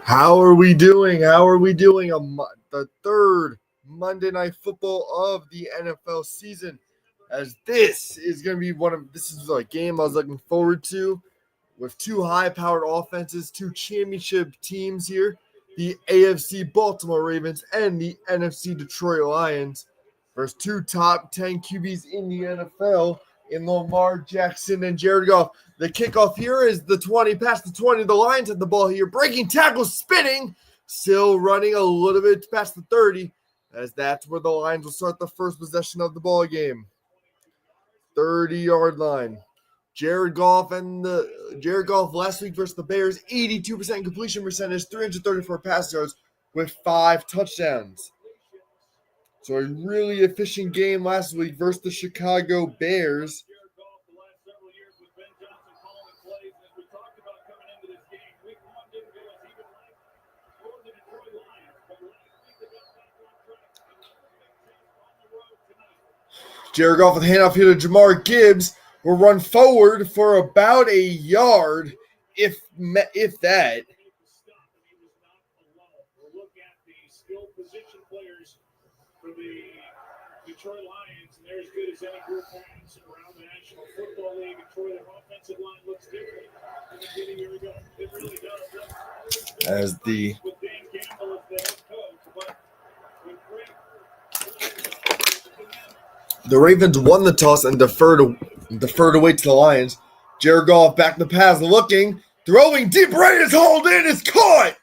How are we doing? How are we doing? The third Monday Night Football of the NFL season. As this is going to be this is a game I was looking forward to with two high-powered offenses, two championship teams here, the AFC Baltimore Ravens and the NFC Detroit Lions versus two top 10 QBs in the NFL in Lamar Jackson and Jared Goff. The kickoff here is the 20, past the 20. The Lions have the ball here, breaking tackles, spinning, still running a little bit past the 30, as that's where the Lions will start the first possession of the ball game. 30-yard line. Jared Goff last week versus the Bears, 82% completion percentage, 334 pass yards with 5 touchdowns. So a really efficient game last week versus the Chicago Bears. Jared Goff with handoff here to Jamar Gibbs will run forward for about a yard, if that. For the Detroit Lions, and they're as good as any group has around the National Football League. Detroit, their offensive line looks different. Here we go. It really does. As the with Dan Campbell as the head coach, but with the Ravens won the toss and deferred away to the Lions. Jared Goff back in the pass, looking, throwing deep right, is hauled in, is caught.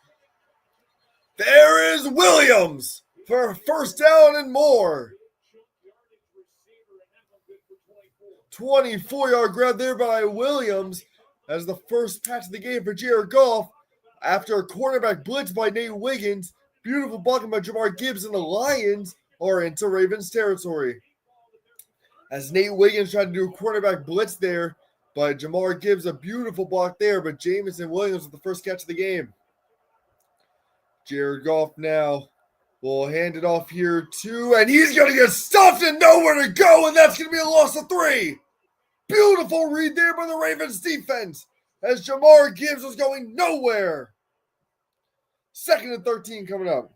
There is Williams for a first down and more. 24-yard grab there by Williams as the first patch of the game for Jared Goff after a quarterback blitz by Nate Wiggins. Beautiful blocking by Jamar Gibbs, and the Lions are into Ravens territory. As Nate Wiggins tried to do a quarterback blitz there, but Jamar Gibbs, a beautiful block there, but Jamison Williams with the first catch of the game. Jared Goff now will hand it off here to, and he's going to get stuffed and nowhere to go, and that's going to be a loss of 3. Beautiful read there by the Ravens defense as Jamar Gibbs was going nowhere. 2nd and 13 coming up.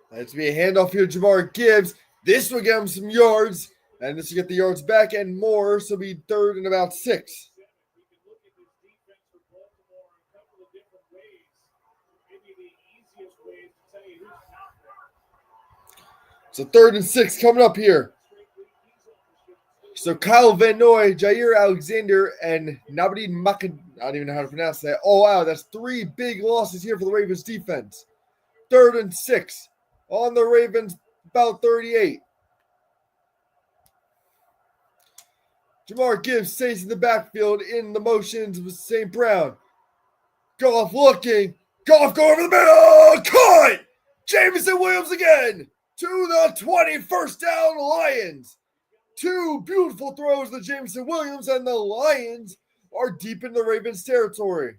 That's be a handoff here to Jamar Gibbs. This will get him some yards, and this will get the yards back and more, so it'll be 3rd and about 6. So 3rd and 6 coming up here. So Kyle Van Noy, Jair Alexander, and Nabadine Makan, I don't even know how to pronounce that. Oh, wow, that's 3 big losses here for the Ravens defense. 3rd and 6 on the Ravens, about 38. Jamar Gibbs stays in the backfield in the motions with St. Brown. Goff looking. Goff going over the middle. Caught! Jamison Williams again to the 20. First down, Lions. 2 beautiful throws to Jamison Williams, and the Lions are deep in the Ravens territory.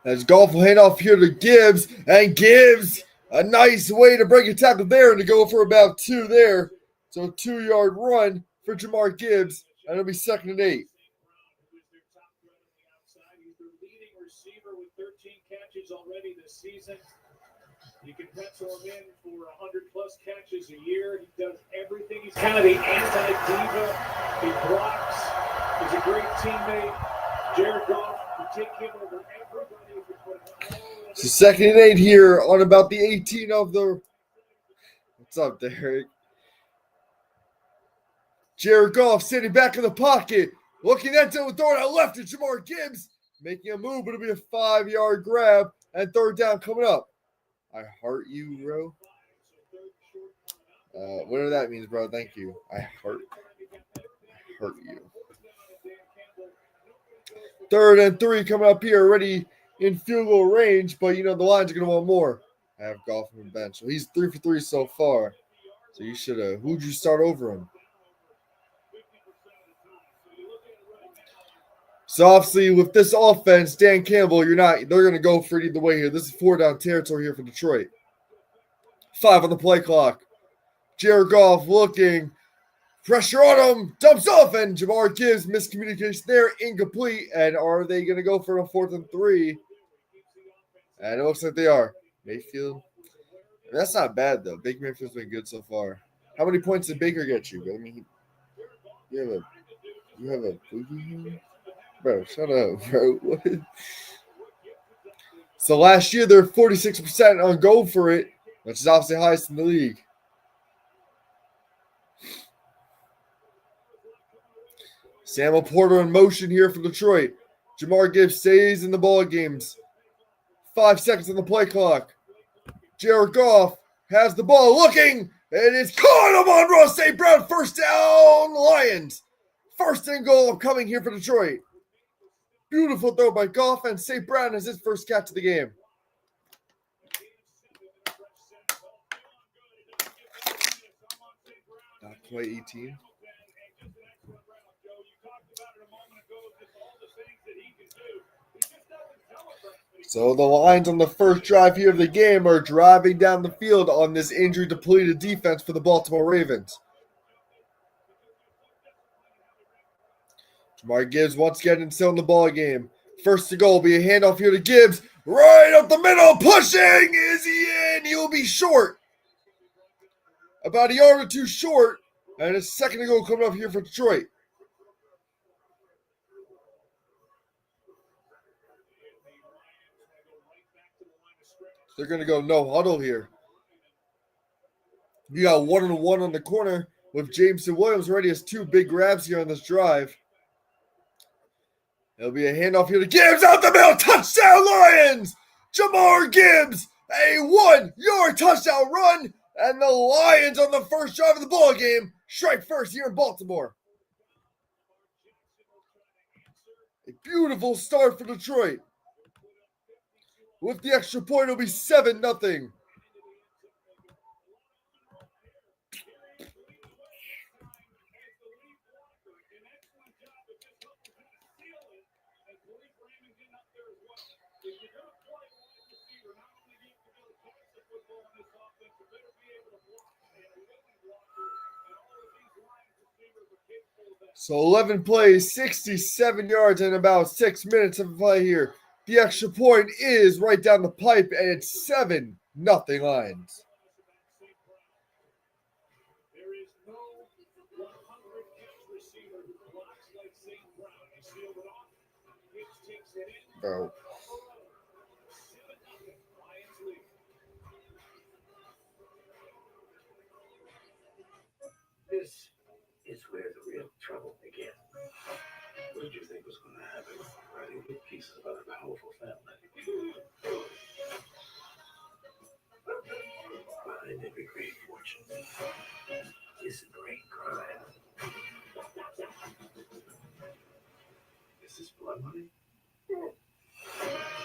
As Goff will hand off here to Gibbs, and Gibbs, a nice way to break a tackle there and to go for about 2 there. So a 2-yard run for Jamar Gibbs, and it'll be 2nd and 8. He's their leading receiver with 13 catches already this season. You can pencil him in for 100-plus catches a year. He does everything. He's kind of the anti-diva. He blocks. He's a great teammate. Jared Goff will take him over everybody. So 2nd and 8 here on about the 18 of the. What's up, Derek? Jared Goff sitting back in the pocket, looking at it, throwing out left to Jamar Gibbs, making a move, but it'll be a 5-yard grab and 3rd down coming up. I heart you, bro. Whatever that means, bro. Thank you. I heart you. 3rd and 3 coming up here, already in field goal range, but the Lions are going to want more. I have Goff on the bench. So he's 3 for 3 so far. So you should have. Who'd you start over him? So obviously, with this offense, Dan Campbell, they're going to go for it either way here. This is 4-down territory here for Detroit. 5 on the play clock. Jared Goff looking. Pressure on him. Dumps off, and Jamar Gibbs, miscommunication there, incomplete. And are they going to go for a 4th and 3? And it looks like they are. Mayfield. That's not bad, though. Baker Mayfield's been good so far. How many points did Baker get you? I mean, you have a boogie here? Bro, shut up, bro. What? So last year, they're 46% on go for it, which is obviously highest in the league. Samuel Porter in motion here for Detroit. Jamar Gibbs stays in the ball games. 5 seconds on the play clock. Jared Goff has the ball looking. And it's caught him on Ross St. Brown. 1st down, Lions. 1st and goal coming here for Detroit. Beautiful throw by Goff, and St. Brown has his first catch of the game. Not quite 18. So the Lions on the first drive here of the game are driving down the field on this injury-depleted defense for the Baltimore Ravens. Jamar Gibbs once again still in the ball game. 1st to goal will be a handoff here to Gibbs. Right up the middle, pushing. Is he in? He will be short. About a yard or 2 short. And a 2nd to goal coming up here for Detroit. They're going to go no huddle here. You got 1-on-1 on the corner with Jameson Williams already has 2 big grabs here on this drive. It'll be a handoff here to Gibbs out the middle. Touchdown, Lions! Jamar Gibbs, a 1-yard touchdown run. And the Lions on the first drive of the ball game strike first here in Baltimore. A beautiful start for Detroit. With the extra point, it'll be 7-0. So 11 plays, 67 yards, and about 6 minutes of play here. The extra point is right down the pipe, and it's 7-0 Lions. Bro. This is where the real trouble began. What did you think was going to happen? Writing big pieces about a powerful family. Behind every great fortune is a great crime. Is this blood money?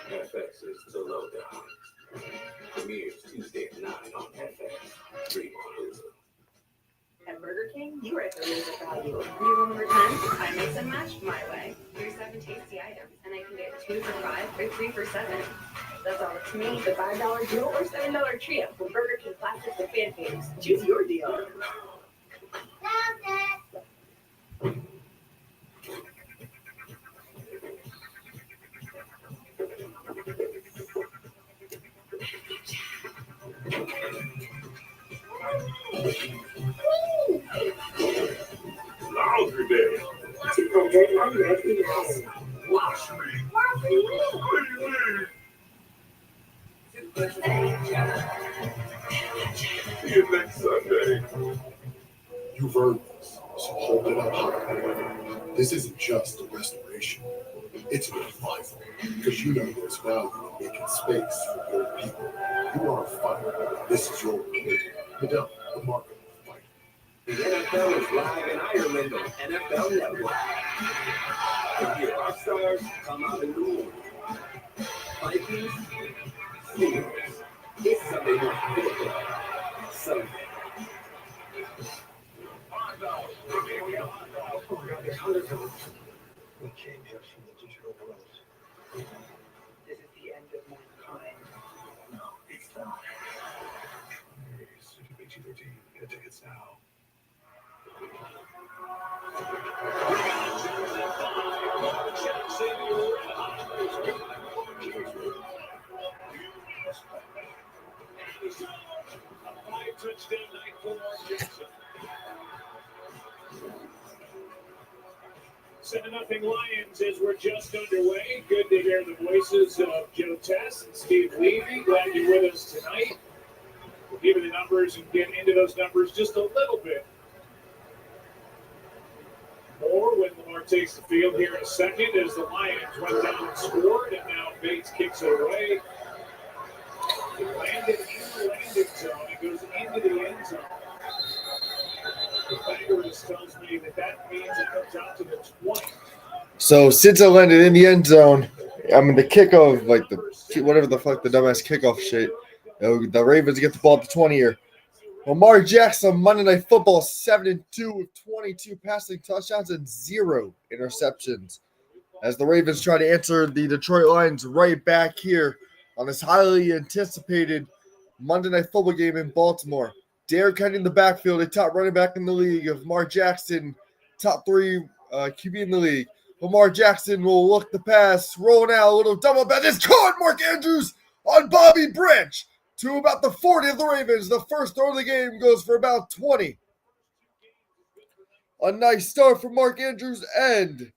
FX is the lowdown. Premieres Tuesday at 9 on FX. Dream on Hulu. At Burger King, you are at the lowest value. Need one more time? I mix and match my way. Here's 7 tasty items, and I can get 2 for $5 or 3 for $7. That's all to me. The $5 deal or $7 trio from Burger King Classics and Fan Favorites. Choose your deal. Laundry day. 200 Wash me. What do you mean? See you next Sunday. You've earned this, so hold it up high. This isn't just a restoration. It's a revival, because you know there's value in making space for your people. You are a fighter. This is your opportunity. Medell, the market of fight. The NFL is live in Ireland on NFL Network. And here our stars come out in the morning. Vikings, Steelers. It's Sunday night football. Sunday. We came here from the digital world. This is the end of mankind. No, it's not. PG-13. Get tickets now. A 5-touchdown night for Lamar Jackson. 7-0 Lions as we're just underway. Good to hear the voices of Joe Tess and Steve Levy. Glad you're with us tonight. We'll give you the numbers and get into those numbers just a little bit more when Lamar takes the field here in a second as the Lions went down and scored, and now Bates kicks it away. It landed in the landing zone. It goes into the end zone. The Tigers tells me that means it comes out to the 20. So since it landed in the end zone, I mean the kickoff, like the whatever the fuck the dumbass kickoff shit, the Ravens get the ball at the 20 here. Lamar Jackson, Monday Night Football, 7-2 with 22 passing touchdowns and 0 interceptions. As the Ravens try to answer the Detroit Lions right back here on this highly anticipated Monday Night Football game in Baltimore. Derrick Henry in the backfield, a top running back in the league. Of Lamar Jackson, top 3 QB in the league. Lamar Jackson will look the pass, rolling out a little double back. It's caught Mark Andrews on Bobby Branch to about the 40 of the Ravens. The first throw of the game goes for about 20. A nice start for Mark Andrews and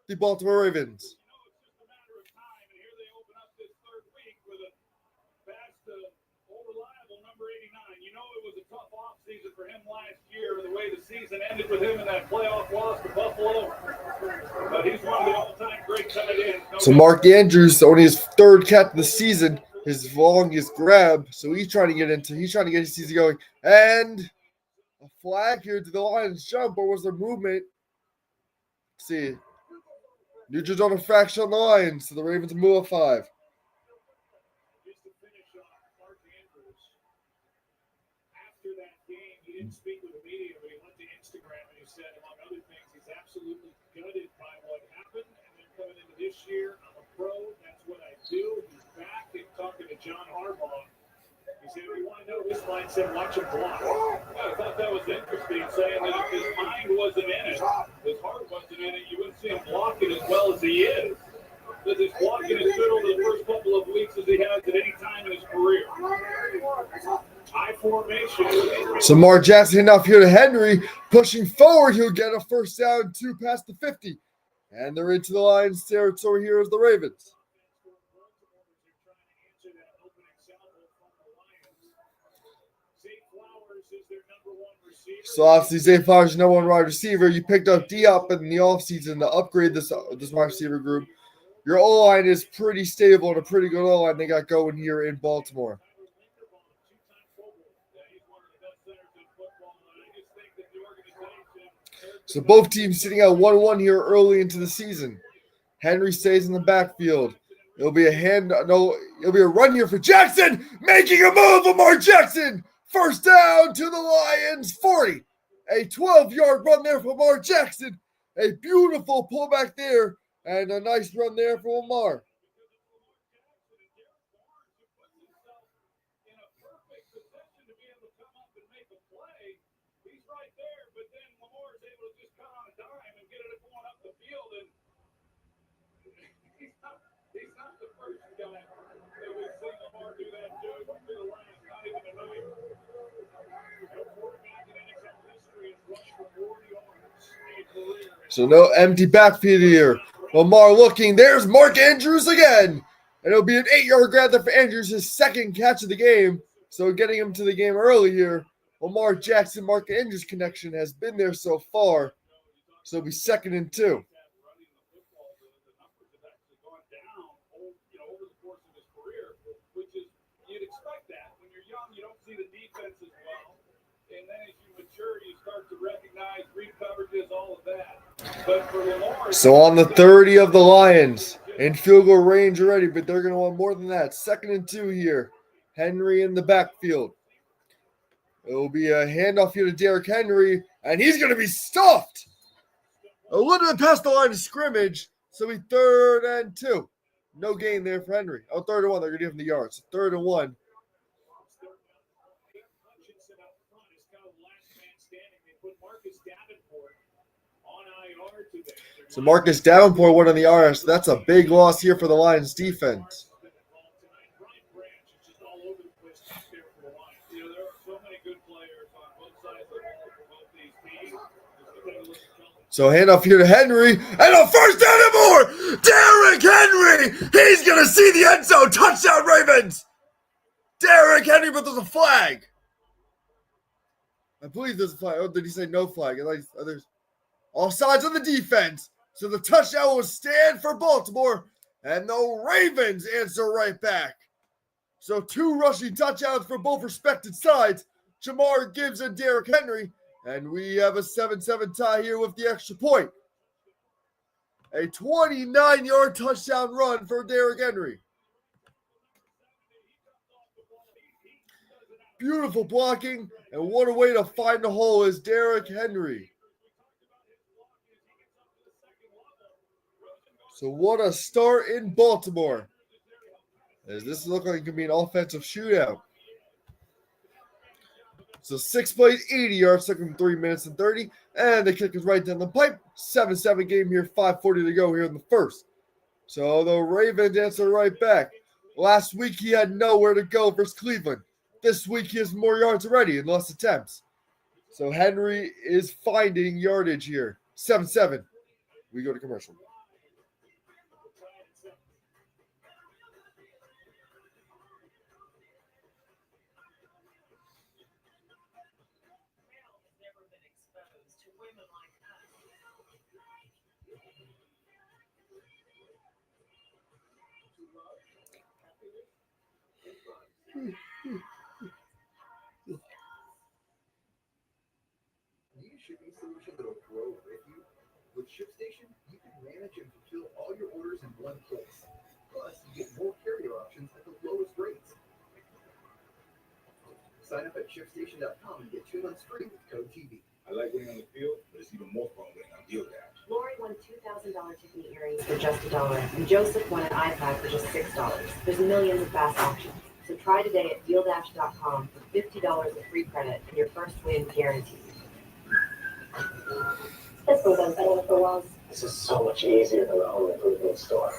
the Baltimore Ravens. For him last year, the way the season ended with him in that playoff loss to Buffalo. But he's one of the all-time greats coming in. So Mark Andrews, only his 3rd catch of the season, his longest grab. So he's trying to get his season going. And a flag here. Did the Lions jump or was there movement? Let's see. Neutral zone infraction on the Lions. So the Ravens move a 5. Just to finish off, Mark Andrews, after that game, he didn't speak with the media, but he went to Instagram and he said, among other things, he's absolutely gutted by what happened. And then coming into this year, I'm a pro. That's what I do. He's back and talking to John Harbaugh. He said, if you want to know this mindset, watch him block. I thought that was interesting, saying that if his mind wasn't in it, his heart wasn't in it, you wouldn't see him blocking as well as he is. Because he's blocking as good over the first couple of weeks as he has at any time in his career. High formation. So Lamar Jackson enough here to Henry, pushing forward. He'll get a first down 2 past the 50. And they're into the Lions territory here as the Ravens. So obviously Zay Flowers is number 1 wide receiver. You picked up Diop in the offseason to upgrade this wide receiver group. Your O-line is pretty stable and a pretty good O-line they got going here in Baltimore. So both teams sitting at 1-1 here early into the season. Henry stays in the backfield. It'll be a run here for Jackson, making a move. Lamar Jackson, first down to the Lions 40. A 12-yard run there for Lamar Jackson. A beautiful pullback there, and a nice run there for Lamar. So no empty backfield here. Lamar looking. There's Mark Andrews again. And it'll be an 8-yard grab there for Andrews, his 2nd catch of the game. So getting him to the game early here. Lamar Jackson, Mark Andrews connection has been there so far. So it'll be 2nd and 2. Over the course of his career, which is, you'd expect that. but for Lamar, So on the 30 of the Lions, in field goal range already, but they're going to want more than that. 2nd and 2 here. Henry in the backfield. It will be a handoff here to Derrick Henry, and he's going to be stuffed. A little bit past the line of scrimmage, so we 3rd and 2. No gain there for Henry. Oh, 3rd and 1. They're going to give him the yards. 3rd and 1. Hutchinson up front is kind of the last man standing. They put Marcus Davenport on IR today. So Marcus Davenport went on the IR. So that's a big loss here for the Lions defense. Brian Branch is just all over the place out there for the Lions. You know, there are so many good players on both sides of the ball for both these teams. So handoff here to Henry, and a first down and more! Derrick Henry! He's going to see the end zone! Touchdown, Ravens! Derrick Henry, but there's a flag. I believe there's a flag. Oh, did he say no flag? There's all sides of the defense. So the touchdown will stand for Baltimore, and the Ravens answer right back. So 2 rushing touchdowns for both respected sides, Jamar Gibbs and Derrick Henry, and we have a 7-7 tie here with the extra point. A 29-yard touchdown run for Derrick Henry. Beautiful blocking, and what a way to find the hole is Derrick Henry. So what a start in Baltimore. As this looks like it could be an offensive shootout. So 6 plays, 80 yards, took him 3 minutes and 30. And the kick is right down the pipe. 7-7 game here, 5:40 to go here in the first. So the Ravens answer right back. Last week he had nowhere to go versus Cleveland. This week he has more yards already and less attempts. So Henry is finding yardage here. 7-7. We go to commercial. Need a shipping solution that'll grow with you? With ShipStation, you can manage and fulfill all your orders in one place. Plus, you get more carrier options at the lowest rates. Sign up at ShipStation.com and get 2 months free with code TV. I like winning on the field, but it's even more fun winning on Deal Dash. Lori won $2,000 Tiffany earrings for just $1, and Joseph won an iPad for just $6. There's millions of fast options. So try today at DealDash.com for $50 of free credit and your first win guaranteed. This was unbetter for was. This is so much easier than the home improvement store.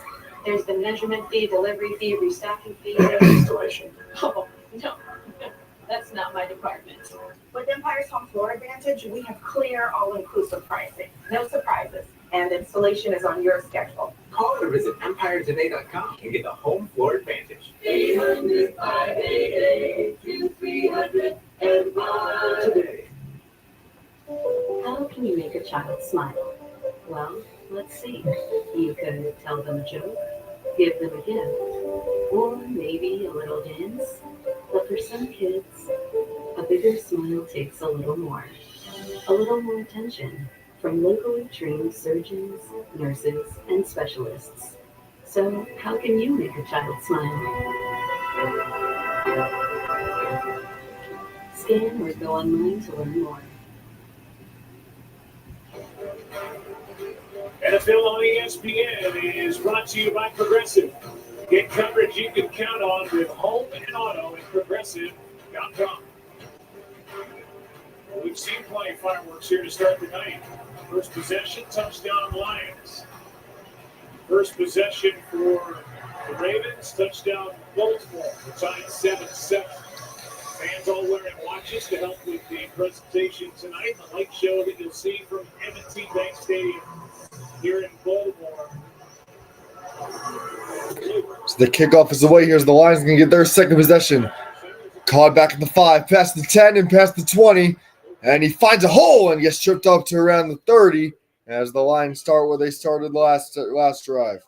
There's the measurement fee, delivery fee, restocking fee. Installation. Oh, no. That's not my department. With Empire's Home Floor Advantage, we have clear, all-inclusive pricing. No surprises. And installation is on your schedule. Call or visit EmpireToday.com and get the home floor advantage. 800-588-2300 Today. How can you make a child smile? Well, let's see. You could tell them a joke, give them a gift, or maybe a little dance. But for some kids, a bigger smile takes a little more attention from locally trained surgeons, nurses, and specialists. So how can you make a child smile? Scan or go online to learn more. NFL on ESPN is brought to you by Progressive. Get coverage you can count on with home and auto at Progressive.com. We've seen plenty of fireworks here to start the night. First possession, touchdown Lions. First possession for the Ravens, touchdown Baltimore. The tie 7-7. Fans all wearing watches to help with the presentation tonight. The light show that you'll see from M&T Bank Stadium here in Baltimore. So the kickoff is away. Here's the Lions going to get their second possession. Caught back at the 5, past the 10, and past the 20. And he finds a hole and gets tripped up to around the 30 as the Lions start where they started last drive.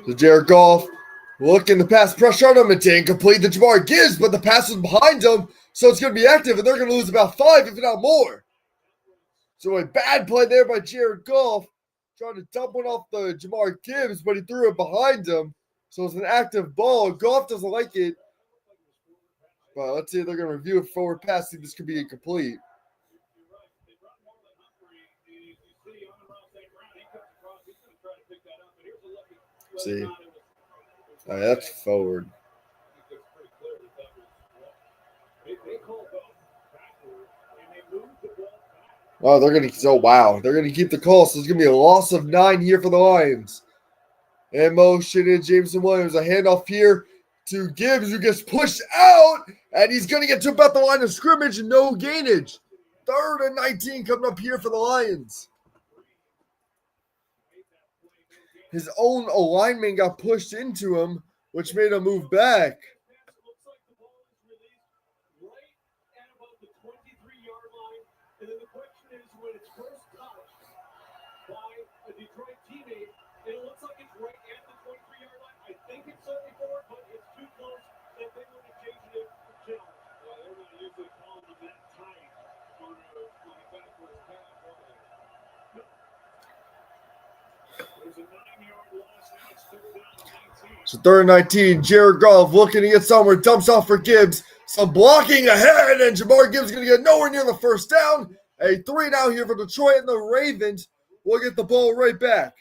So Jared Goff looking to pass pressure on him and to incomplete the Jamar Gibbs, but the pass was behind him, so it's going to be active, and they're going to lose about 5, if not more. So a bad play there by Jared Goff, trying to dump one off the Jamar Gibbs, but he threw it behind him, so it's an active ball. Goff doesn't like it, but let's see if they're going to review a forward pass, see if this could be incomplete. See, that's forward. Oh, they're gonna. Oh, wow, they're gonna keep the call. So it's gonna be a loss of 9 here for the Lions. In motion is Jameson Williams. A handoff here to Gibbs, who gets pushed out, and he's gonna get to about the line of scrimmage and no gainage. 3rd and 19 coming up here for the Lions. His own alignment got pushed into him, which made him move back. So 3rd and 19, Jared Goff looking to get somewhere, dumps off for Gibbs. Some blocking ahead, and Jamar Gibbs going to get nowhere near the first down. A 3 now here for Detroit, and the Ravens will get the ball right back.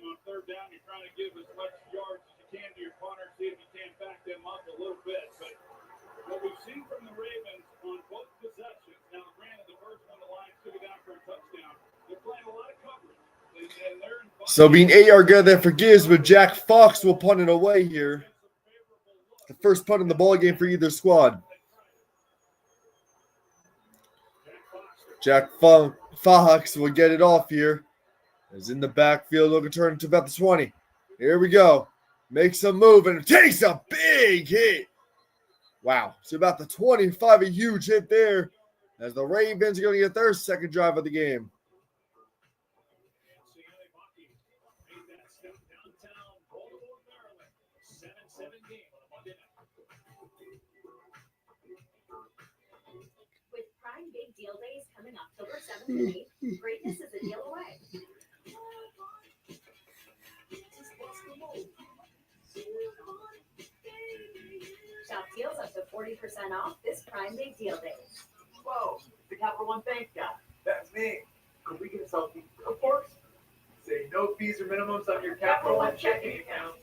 On 3rd down, you're trying to give as much yards as you can to your punter, see if you can back them up a little bit. But what we've seen from the Ravens on both possessions, now granted the first one, the Lions took it down for a touchdown. They're playing a lot of coverage. So being 8-yard good there for Gibbs, but Jack Fox will punt it away here. The first punt in the ball game for either squad. Jack Fox will get it off here. Is in the backfield, looking to turn to about the 20. Here we go. Makes a move and takes a big hit. Wow. So about the 25, a huge hit there as the Ravens are going to get their second drive of the game. With Prime Big Deal Days coming October 7th and 8th, greatness is a deal away. Shop deals up to 40% off this Prime Big Deal Days. Whoa, the Capital One Bank guy. That's me. Could we get a selfie? Of course. Say no fees or minimums on your Capital One checking account.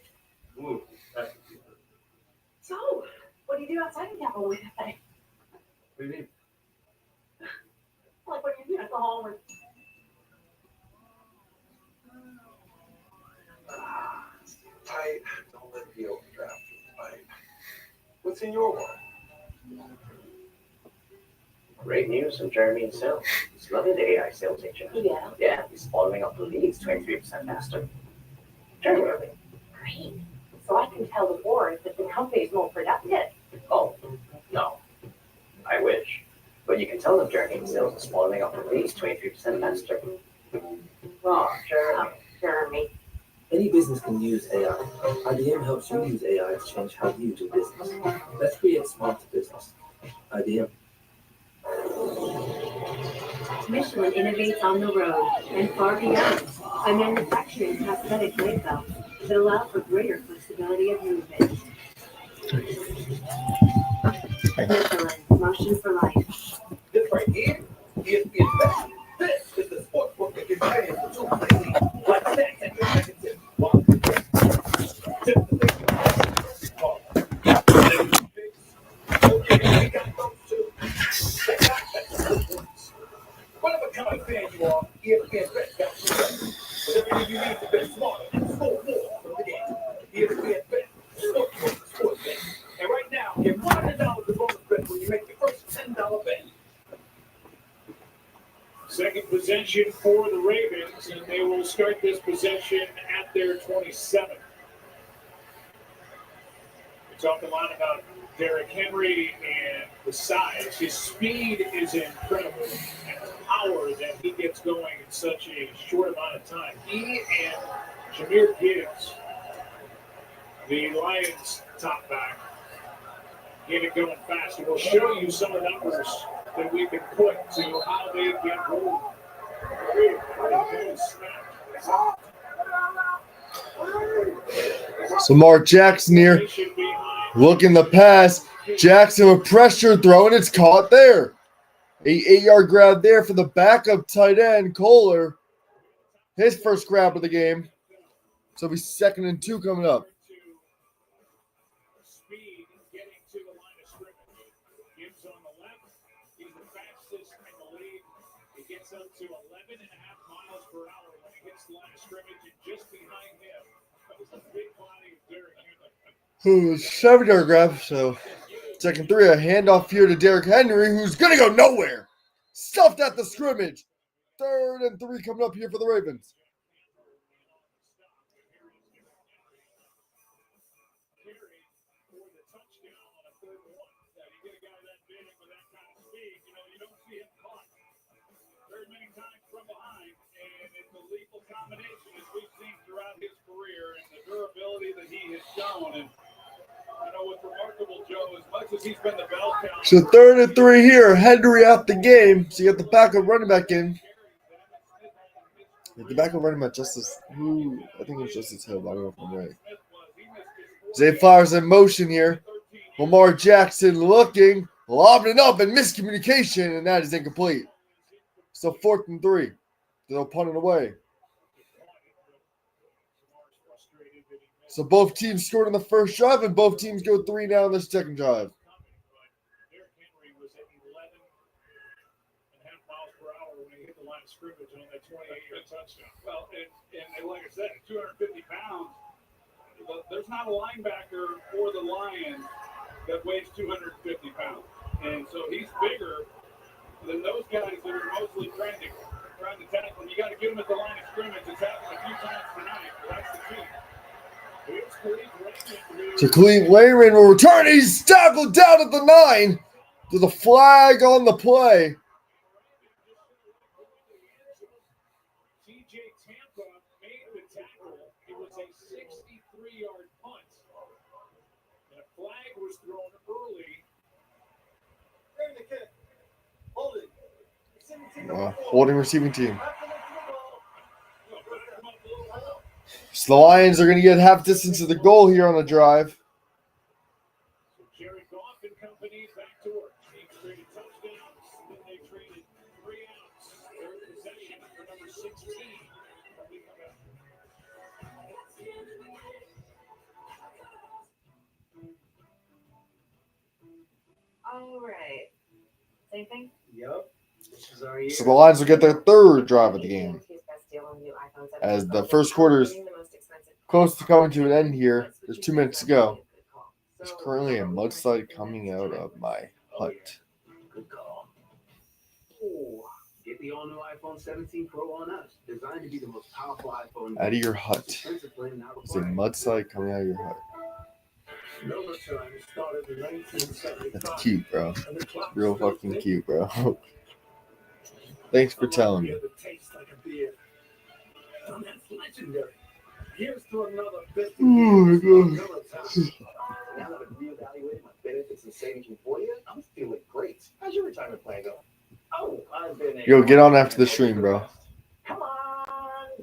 Ooh, that's cute. So, what do you do outside of Capital One Cafe? What do you mean? Like, what do you do at the home or Tight. Don't let the overdraft fight. What's in your wallet? Great news from Jeremy and Sales. He's loving the AI sales agent. Yeah. Yeah, he's following up the leads 23% faster. Jeremy. Great. So I can tell the board that the company is more productive. Oh, no. I wish. But you can tell them Jeremy and Sales is following up the leads 23% faster. Oh, Jeremy. Jeremy. Any business can use AI. IBM helps you use AI to change how you do business. Let's create smart business. IBM. Michelin innovates on the road and far beyond by manufacturing prosthetic weight belts that allow for greater flexibility of movement. Michelin, motion for life. This right here is the investment. This is the sports book that can pay for 2 plays. Like that, and you're making this. One, tip the okay, we got those two. Whatever kind of fan you are, ESPN Bet got you. Whatever you need to bet smarter and score more from the game. ESPN Bet, sports bet. And right now, get $100 in bonus bet when you make your first $10 bet. Second possession for the Ravens, and they will start this possession at their 27. talk a lot about Derrick Henry and the size. His speed is incredible, and the power that he gets going in such a short amount of time. He and Jahmyr Gibbs, the Lions top back, get it going fast. And we'll show you some of the numbers that we can put to how they get moved. So Mark Jackson here, looking the pass. Jackson with pressure, throwing, it's caught there. 8-yard grab there for the backup tight end, Kohler. His first grab of the game. So it'll be 2nd and 2 coming up. Speed getting to the line of scrimmage. Gibbs on the left. He's the fastest in the league. He gets up to 11.5 miles per hour when he hits the line of scrimmage, and just behind him is the big body of Derrick Henry. 7-yard grab, so 2nd 3, a handoff here to Derrick Henry, who's going to go nowhere. Stuffed at the scrimmage. 3rd and 3 coming up here for the Ravens. Combination as we've seen throughout his career and the durability that he has shown. And you know what's remarkable, Joe, as much as he's been the bell cow. So 3rd and 3 here. Henry out the game. So you got the backup running back in. The backup running back, Justice, who I think it was Justice Hill, but I don't know if I'm right. Zay Flowers in motion here. Lamar Jackson looking, lobbing up, and miscommunication, and that is incomplete. So 4th and 3. They'll punt it away. So both teams scored on the first drive, and both teams go 3 now on the second drive. Derrick Henry was at 11.5 miles per hour when he hit the line of scrimmage on that 28-yard touchdown. Well, and like I said, at 250 pounds, there's not a linebacker for the Lions that weighs 250 pounds. And so he's bigger than those guys that are mostly trying to tackle him. You got to get him at the line of scrimmage. It's happened a few times tonight, but that's the key. So Khalid Wayman will return. He's tackled down at the 9. There's a flag on the play. TJ Tampa made the tackle. It was a 63-yard punt. And a flag was thrown early. Holding receiving team. So the Lions are going to get half distance to the goal here on the drive. Jared Goff and company back to work. They traded touchdowns, then they traded 3 outs. Their possession for number 16. All right. Same thing? Yep. This is our year. So the Lions will get their 3rd drive of the game. As the first quarter is close to coming to an end here, there's 2 minutes to go. There's currently a mudslide coming out of my hut. Good call. Ooh. Get the all-new iPhone 17 Pro on us. Designed to be the most powerful iPhone. Out of your hut. There's a mudslide coming out of your hut. That's cute, bro. It's real fucking cute, bro. Thanks for telling me. Here's to another 50 Oh my years. god. Now that I've reevaluated my benefits and savings for you, I'm feeling great. How's your retirement plan going? Oh, I've been Yo, get on after the stream, bro. Come on,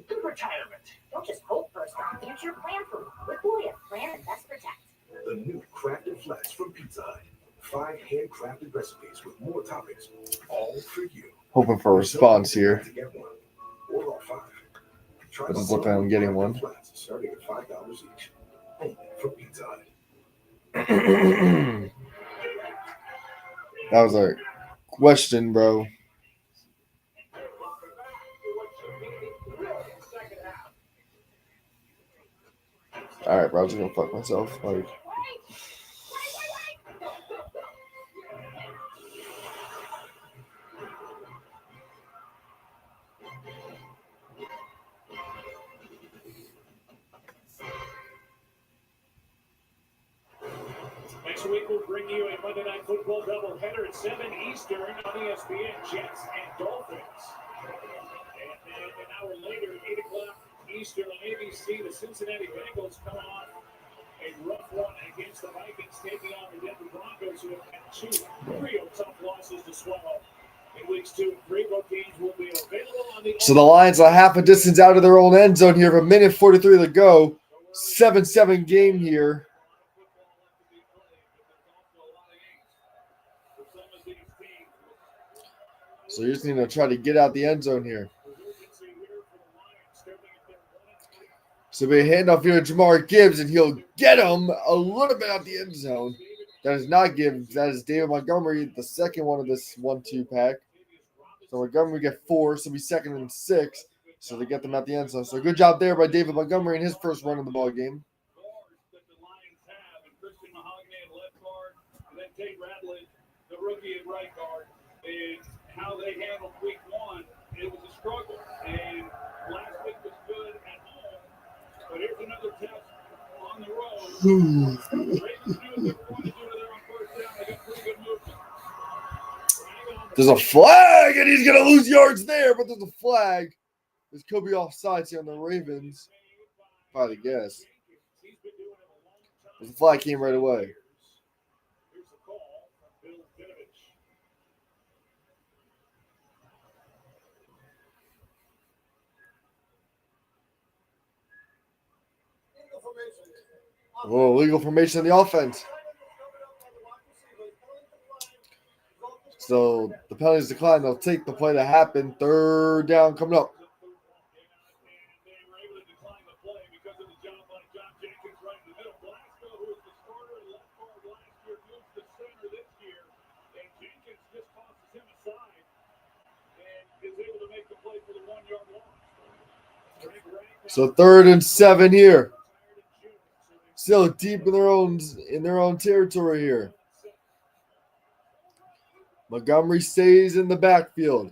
good retirement. Don't just hope for a strong future. Plan for it. With Voya, plan and best protect. The new Crafted Flats from Pizza Hut. 5 handcrafted recipes with more toppings, all for you. Hoping for a response here. To get one, or all 5. Try Doesn't look like I'm getting one. Flats starting at $5 each. Only from Pizza Hut. That was a question, bro. All right, bro. I'm just gonna fuck myself. Like, week, we'll bring you a Monday Night Football doubleheader at 7 Eastern on ESPN, Jets and Dolphins. And then an hour later, 8 o'clock Eastern on ABC, the Cincinnati Bengals come off a rough one against the Vikings, taking on the Denver Broncos, who have had 2 real tough losses to swallow. In weeks 2 and 3, both teams will be available on the. So the Lions are half a distance out of their own end zone here. For a minute 43 to go. 7-7 game here. So you just need to try to get out the end zone here. So we handoff here to Jamar Gibbs, and he'll get him a little bit out the end zone. That is not Gibbs. That is David Montgomery, the second one of this 1-2 pack. So Montgomery get 4, so be 2nd and 6. So they get them out the end zone. So good job there by David Montgomery in his first run of the ball game. The rookie at right guard, and how they handled week 1, it was a struggle. And last week was good at home, but here's another test on the road. Ravens knew what they were going to do to their own first down. They got pretty good movement. There's a flag, and he's going to lose yards there, but there's a flag. There's Kobe offsides here on the Ravens, if I had to guess. The flag came right away. Oh, legal formation on the offense. So the penalties decline. They'll take the play that happened. 3rd down coming up. So 3rd and 7 here. Still deep in their own territory here. Montgomery stays in the backfield.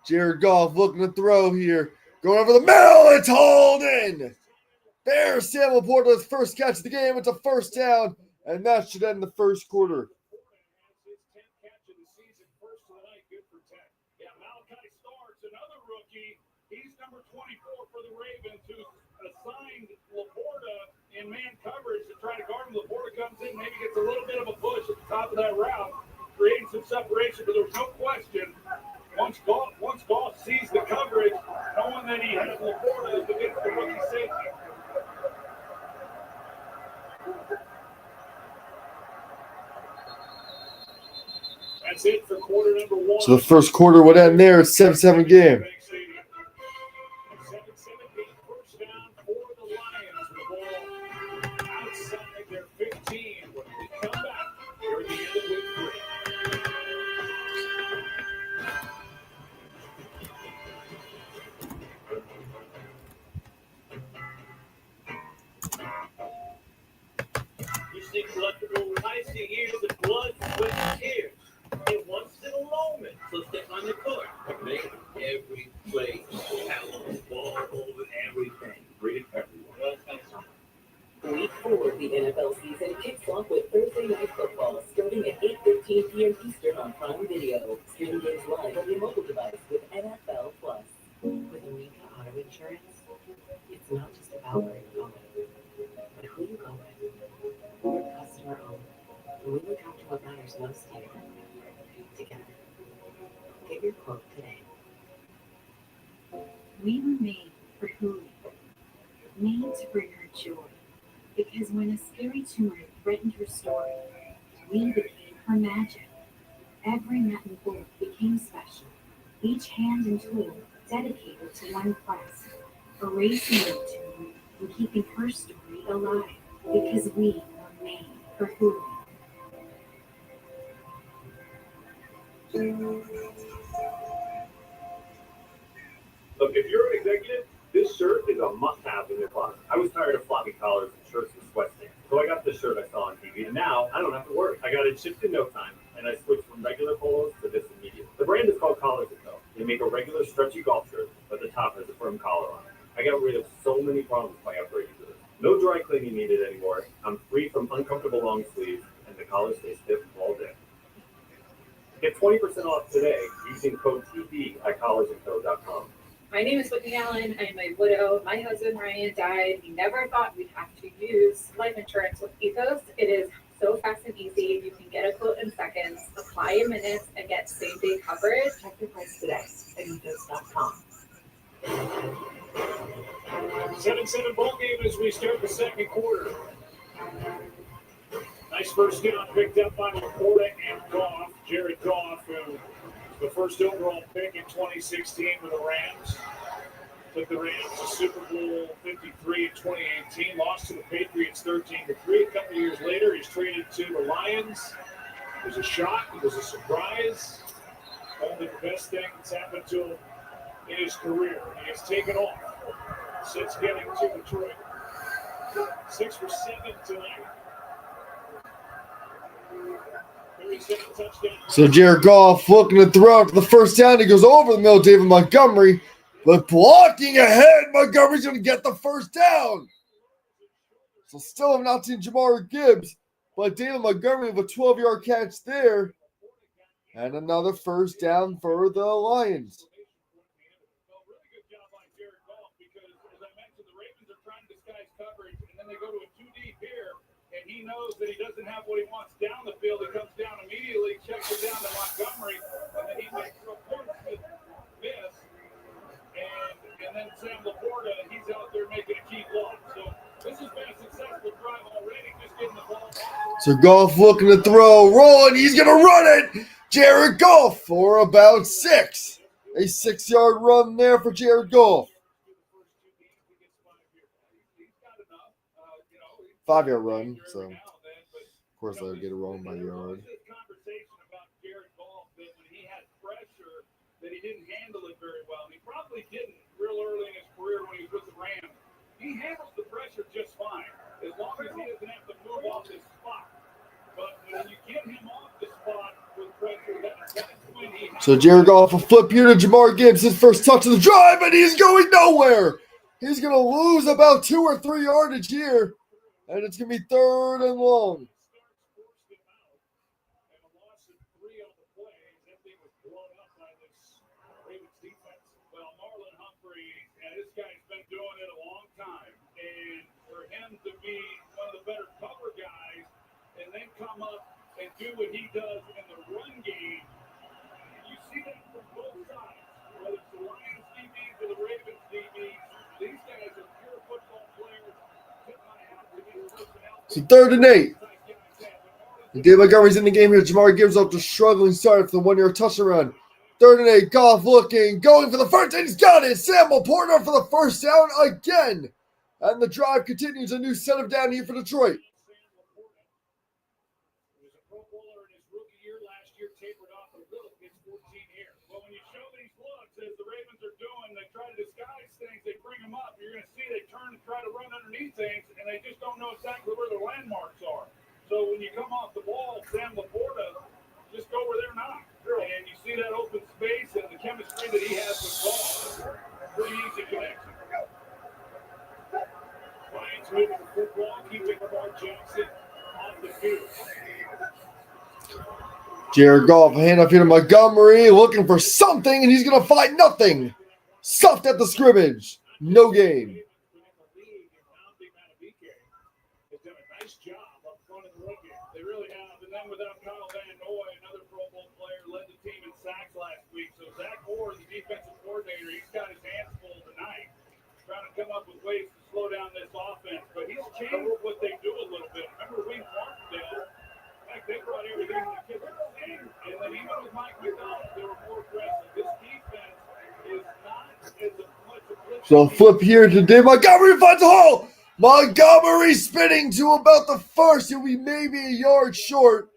Jared Goff looking to throw here. Going over the middle. It's hauled in. There's Sam Laporta's first catch of the game. It's a 1st down, and that should end the first quarter. He's number 24 for the Ravens, who's assigned Laporta in man coverage to try to guard him. Laporta comes in, maybe gets a little bit of a push at the top of that route, creating some separation, but there's no question. Once Goff sees the coverage, knowing that he has Laporta against the rookie safety. That's it for quarter number 1. So the first quarter would end there. It's 7-7 game. I see years of blood, sweat, and tears. In one single moment, so step on the court. Make every play count. Ball over everything. Bring it everyone. Week 4 of the NFL season kicks off with Thursday Night Football, starting at 8:15 p.m. Eastern on Prime Video. Stream games live on your mobile device with NFL Plus. With Amica Auto Insurance, it's not just about where you're going, but who you go with. We're customer owned, and we look after what matters most to you. Together. Get your quote today. We were made for who we were, made to bring her joy. Because when a scary tumor threatened her story, we became her magic. Every nut and bolt became special. Each hand and tool dedicated to one quest, erasing the tomb and keeping her story alive. Because we were made for who we were. Look, if you're an executive, this shirt is a must-have in your closet. I was tired of floppy collars and shirts with sweatstands, so I got this shirt I saw on TV, and now I don't have to worry. I got it shipped in no time, and I switched from regular polos to this immediate. The brand is called Collars & Co. They make a regular stretchy golf shirt, but the top has a firm collar on it. I got rid of so many problems by upgrading to this. No dry cleaning needed anymore. I'm free from uncomfortable long sleeves, and the collar stays stiff all day. Get 20% off today using code TD at collarsandco.com. My name is Whitney Allen. I'm a widow. My husband Ryan died. We never thought we'd have to use life insurance with Ethos. It is so fast and easy. You can get a quote in seconds, apply in minutes, and get same-day coverage. Check your price today at ethos.com. 7-7 ball game as we start the second quarter. Nice first down picked up by Laporta and Goff. Jared Goff, who was the first overall pick in 2016 with the Rams. Took the Rams to Super Bowl 53 in 2018. Lost to the Patriots 13-3. A couple years later, he's traded to the Lions. It was a shock. It was a surprise. Only the best thing that's happened to him in his career. He has taken off since getting to Detroit. 6 for 7 tonight. So Jared Goff looking to throw out for the first down. He goes over the middle of David Montgomery, but blocking ahead. Montgomery's going to get the first down. So still have not seen Jamar Gibbs, but David Montgomery with a 12-yard catch there. And another first down for the Lions. They go to a 2-deep here, and he knows that he doesn't have what he wants down the field. He comes down immediately, checks it down to Montgomery, and then he makes a miss. And then Sam Laporta, he's out there making a key block. So this has been a successful drive already, just getting the ball back. So Goff looking to throw, rolling, he's going to run it. Jared Goff for about 6. A 6-yard run there for Jared Goff. 5-yard run, so of course I'll get it wrong by yard. Conversation about Jared Goff that when he had pressure that he didn't handle it very well. And he probably didn't real early in his career when he was with the Rams. He handles the pressure just fine as long as he doesn't have to move off his spot. But when you get him off the spot with pressure, that's when he has. So Jared Goff will flip here to Jamar Gibbs, his first touch of the drive, and he's going nowhere. He's going to lose about 2 or 3 yardage here. And it's going to be 3rd and long. Well, Marlon Humphrey, this guy's been doing it a long time. And for him to be one of the better cover guys and then come up and do what he does in the run game, you see that from both sides. Whether it's the Lions DBs or the Ravens DBs, these guys are pure football players. So 3rd and 8. And David Montgomery's in the game here. Jamar Gibbs up to struggling start for the 1-yard touchdown run. 3rd and 8. Goff looking, going for the first, and he's got it. Sam Laporta for the first down again. And the drive continues. A new set of down here for Detroit. As the Ravens are doing, they try to disguise things, they bring them up. You're going to see they turn and try to run underneath things, and they just don't know exactly where their landmarks are. So when you come off the ball, Sam Laporta, just go where they're not. And you see that open space and the chemistry that he has with ball. Pretty easy connection. Lions moving the football, keeping Lamar Jackson off the field. Jared Goff, handoff here to Montgomery, looking for something, and he's going to find nothing. Stuffed at the scrimmage. No gain. They've done a nice job up front in the run game. They really have. And then without Kyle Van Noy, another Pro Bowl player, led the team in sacks last week. So Zach Moore, the defensive coordinator, he's got his hands full tonight, trying to come up with ways to slow down this offense. But he's changed what they do a little bit. Remember Wink Martindale? They brought everything to the kitchen. And then even with Mike McDonald, they were more aggressive. This defense is not as much a blitz. So flip here to Dave Montgomery, finds a hole. Montgomery spinning to about the first. He'll be maybe a yard short.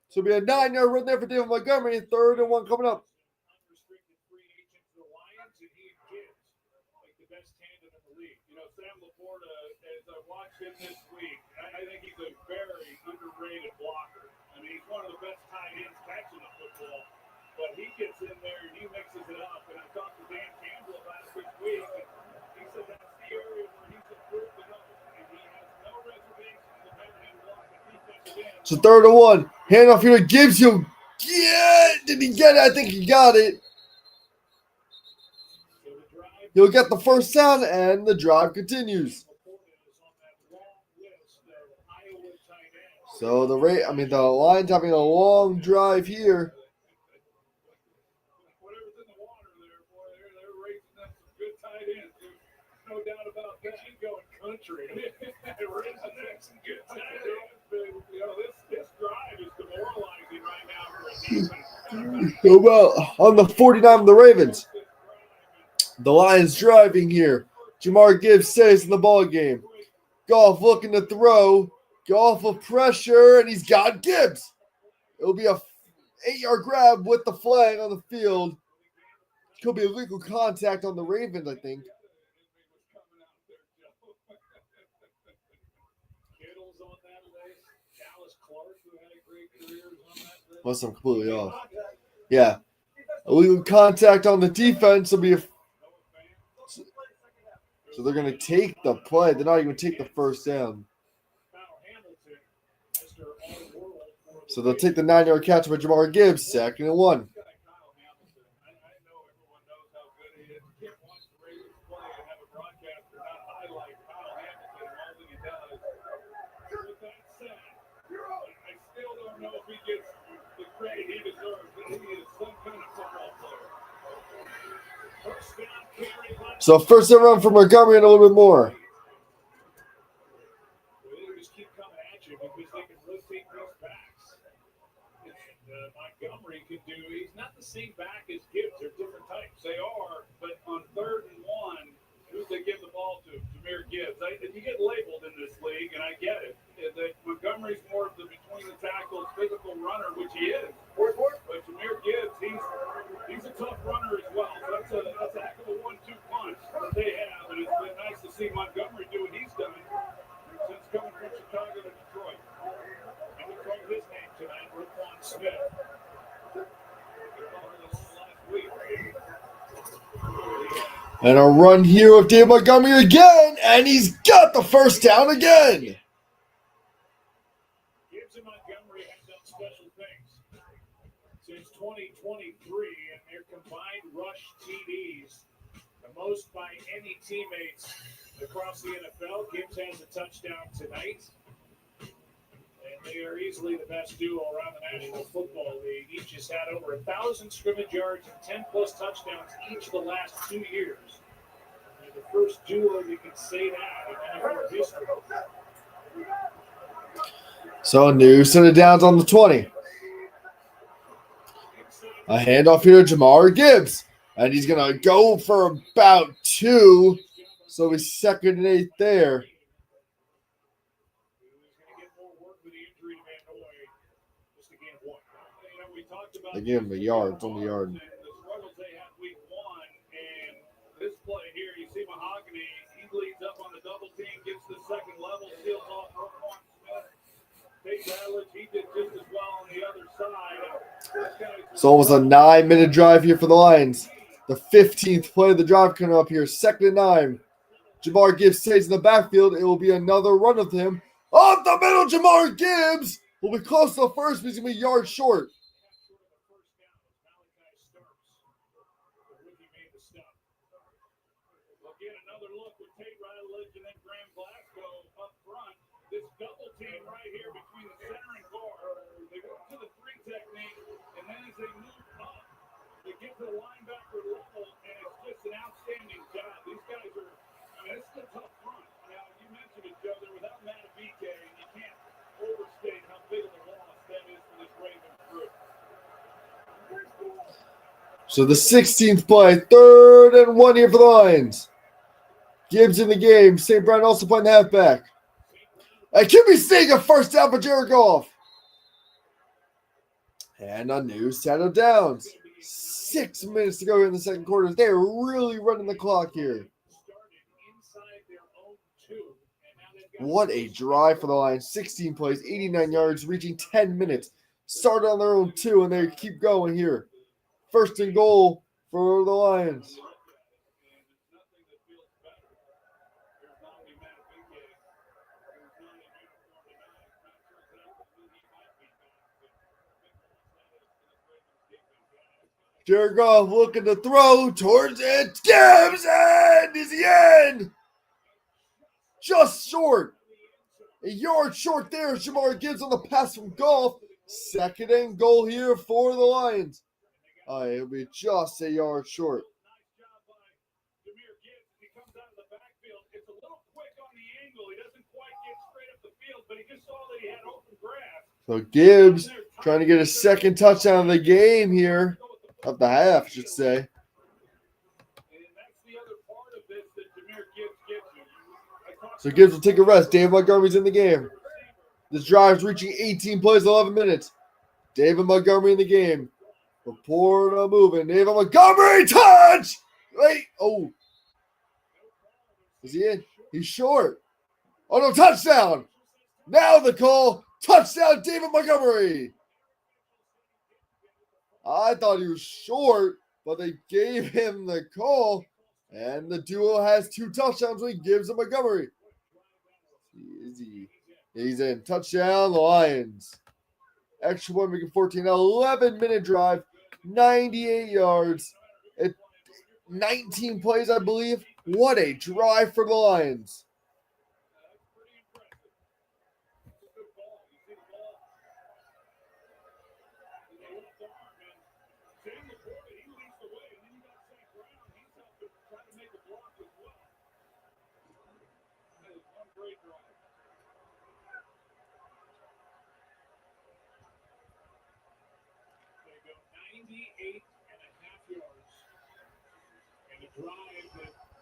So it'll be a 9-yard run there for David Montgomery. 3rd and 1 coming up. Unrestricted free agent to the Lions, and he and Gibbs, like the best tandem in the league. You know, Sam Laporta, as I watched him this week, I think he's a very underrated blocker. I mean, he's one of the best tight ends catching the football. But he gets in there and he mixes it up. And I talked to Dan Campbell about it this week, and he said that's the area where he's improved enough So 3rd and 1. Handoff here to Gibbs. Did he get it? I think he got it. He'll get the first down, and the drive continues. So the Lions having a long drive here. No doubt about that. She's going country. Some good tight ends. This drive is demoralizing right now for a defense. Well, on the 49 of the Ravens. The Lions driving here. Jamar Gibbs stays in the ball game. Goff looking to throw. Goff with pressure, and he's got Gibbs. It'll be a 8-yard grab with the flag on the field. Could be illegal contact on the Ravens, I think. Unless I'm completely off. Yeah. Illegal contact on the defense will be a. So they're going to take the play. They're not even going to take the first down. So they'll take the 9-yard catch by Jamar Gibbs, 2nd and 1. So first and run for Montgomery and a little bit more. They just keep coming at you because they can rotate those backs. And Montgomery can do. He's not the same back as Gibbs. They're different types. They are, but on 3rd and 1, who's they give the ball to? Jahmyr Gibbs. You get labeled in this league, and I get it. That Montgomery's more of the between the tackles, physical runner, which he is. But Jahmyr Gibbs, he's a tough runner as well. So that's a heck of a 1-2 punch that they have, and it's been nice to see Montgomery do what he's done since coming from Chicago to Detroit. And we called his name tonight, Roquan Smith. And a run here of Dave Montgomery again, and he's got the first down again. Gibbs and Montgomery have done special things since 2023, and their combined rush TDs, the most by any teammates across the NFL. Gibbs has a touchdown tonight, and they are easily the best duo around the National Football League. Each has had over 1,000 scrimmage yards and 10-plus touchdowns each of the last 2 years. They're the first duo you can say that in NFL history. So new set of downs on the 20. A handoff here to Jamar Gibbs. And he's going to go for about 2. So he's 2nd and 8 there. They gave him a yard. It's only a yard. The struggles they had week 1, and this play here, you see Mahogany, he leads up on the double team, gets the second level, seals off Roquan Smith. Tate Ratledge, he did just as well on the other side. It's almost a 9-minute drive here for the Lions. The 15th play of the drive coming up here. 2nd and 9. Jamar Gibbs stays in the backfield. It will be another run of him. Up the middle, Jamar Gibbs will be close to the first, but he's going to be a yard short. Again, another look with Tate Ratledge and then Graham Glasgow up front. This double team right here between the center and guard. They go to the 3 technique, and then as they move up, they get to the linebacker level, and it's just an outstanding job. These guys are, this is a tough front. Now, you mentioned it, Joe, they're without Matabike, and you can't overstate how big of a loss that is for this Ravens group. So the 16th play, 3rd and 1 here for the Lions. Gibbs in the game. St. Brown also playing the halfback. And Kimmy Sneak a first down for Jared Goff. And a new set of downs. 6 minutes to go in the second quarter. They're really running the clock here. What a drive for the Lions. 16 plays, 89 yards, reaching 10 minutes. Started on their own 2, and they keep going here. 1st and goal for the Lions. Jared Goff looking to throw towards it. Gibbs, and is the end. Just short. A yard short there. Jamar Gibbs on the pass from Goff. Second and goal here for the Lions. It'll be just a yard short. So Gibbs trying to get a second touchdown of the game here. Of the half, I should say. So Gibbs will take a rest. David Montgomery's in the game. This drive's reaching 18 plays, 11 minutes. David Montgomery in the game. Laporta moving. David Montgomery, touch! Wait, oh. Is he in? He's short. Oh, no, touchdown! Now the call. Touchdown, David Montgomery. I thought he was short, but they gave him the call. And the duo has 2 touchdowns when he gives him Montgomery. He's in. Touchdown, Lions. Extra point, making 14. 11-minute drive. 98 yards. 19 plays, I believe. What a drive for the Lions.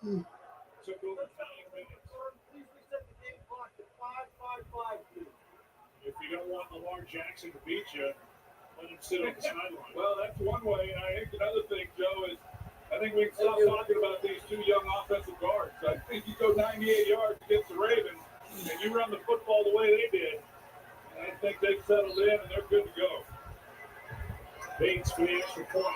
Took over 9 minutes. Please reset the game clock to 5:55. If you don't want Lamar Jackson to beat you, let him sit on the sideline. Well, that's one way. And I think another thing, Joe, is I think we can stop talking about these 2 young offensive guards. I think you go 98 yards against the Ravens, and you run the football the way they did, and I think they've settled in and they're good to go. Bates for the extra point.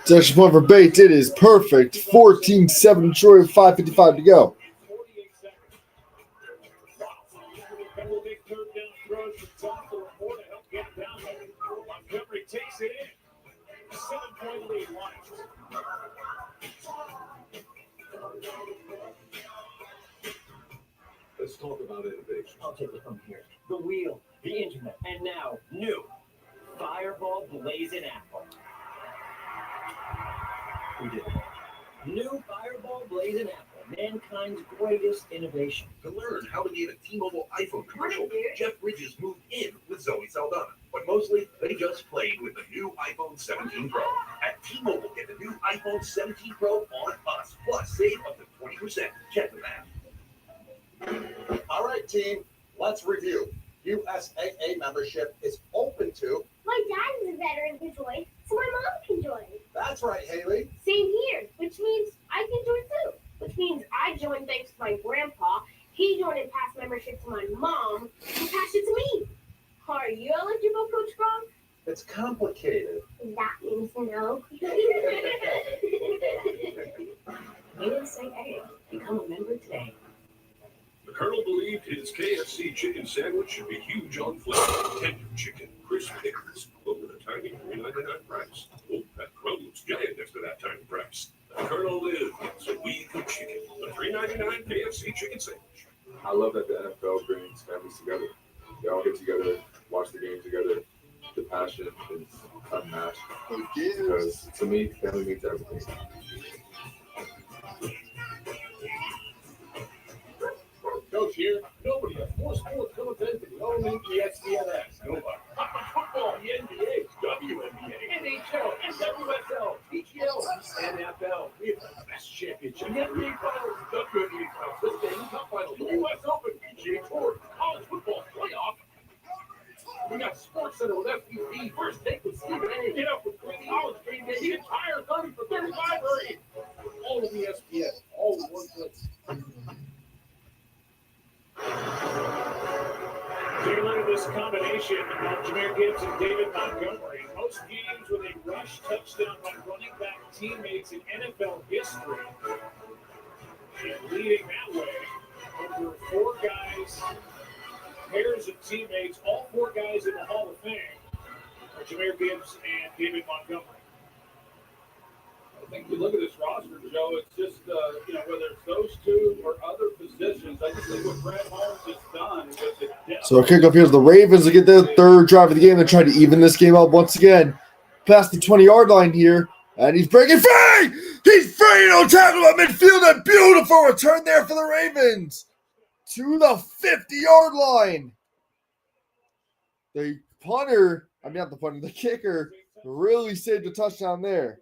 It's extra point for Bates. It is perfect. 14-7 Detroit, 5:55 to go. Montgomery takes it in. 7-point lead, Lions. Let's talk about innovation. I'll take it from here. The wheel, the internet, and now new Fireball Blazing Apple. We did it. New Fireball Blazing Apple, mankind's greatest innovation. To learn how to name a T-Mobile iPhone commercial, Jeff Bridges moved in with Zoe Saldana. But mostly, they just played with the new iPhone 17 Pro. At T-Mobile, get the new iPhone 17 Pro on us. Plus, save up to 20%. Check the math. All right, team, let's review. USAA membership is open to... My dad is a veteran who joined, so my mom can join. That's right, Haley. Same here, which means I can join too. Which means I joined thanks to my grandpa. He joined and passed membership to my mom, who passed it to me. Are you eligible, Coach Gronk? It's complicated. That means no. USAA. Become a member today. The Colonel believed his KFC chicken sandwich should be huge on flavor. Tender chicken, crisp pickles, but with a tiny $3.99 price. Oh, that crumb looks giant next to that tiny price. The Colonel lived so we could chicken. The $3.99 KFC chicken sandwich. I love that the NFL brings families together. They all get together, watch the game together. The passion is unmatched. Because to me, family means everything. Coach here, nobody has more sports content than the elementary SDNS. Nobody. Football, the NBA, WNBA, NHL, WSL, PGL, NFL. We have the best championship. The NBA Finals, WNBA Finals, the Stanley Cup Finals, the US Open, PGA Tour, college football playoff. We got Sports Center with FPV, First Take with Stephen A. Get up with Green College Game Day, the entire 30 for 30 library. All of the ESPN, all in one place. Take a look at this combination of Jahmyr Gibbs and David Montgomery. Most games with a rush touchdown by running back teammates in NFL history. And leading that way over 4 guys pairs of teammates, all four guys in the Hall of Fame, are Jahmyr Gibbs and David Montgomery. I think you look at this roster, Joe, it's just, whether it's those two or other positions, I just think what Brad Holmes has done with the depth. So a kickoff here is the Ravens to get their third drive of the game. They're trying to even this game up once again. Past the 20-yard line here. And he's breaking free! He's free! No tackle at midfield. A beautiful return there for the Ravens. To the 50-yard line. The punter, not the punter, the kicker really saved a touchdown there.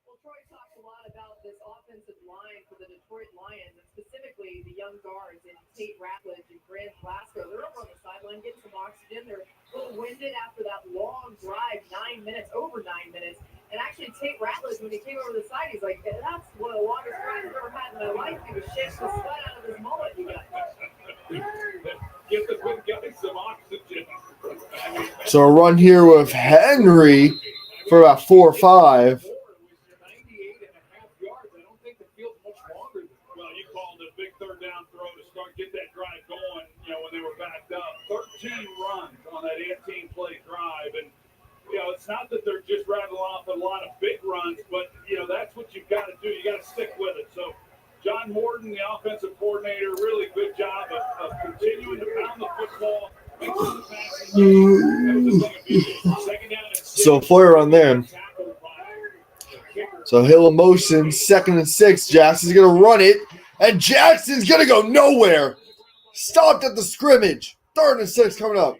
Well, Troy talks a lot about this offensive line for the Detroit Lions, and specifically the young guards in Tate Ratledge and Grant Glasgow. They're over on the sideline getting some oxygen. They're a little winded after that long drive, over 9 minutes. And actually, Tate Ratledge, when he came over the side, he's like, that's one of the longest drives I've ever had in my life. He was shaking the sweat out of his mullet. He got Give the quick guys some oxygen. So a run here with Henry for about 4 or 5. 98 and a half yards. I don't think the field's much longer. Well, you called it a big third down throw to get that drive going, when they were backed up. 13 runs on that 18-play drive. And, it's not that they're just rattling off a lot of big runs, but, that's what you've got to do. You got to stick with it. So, John Morton, the offensive coordinator, really good job of continuing to pound the football. So Foyer on there. So Hill in motion, 2nd and 6. Jackson's going to run it, and Jackson's going to go nowhere. Stopped at the scrimmage. 3rd and 6 coming up.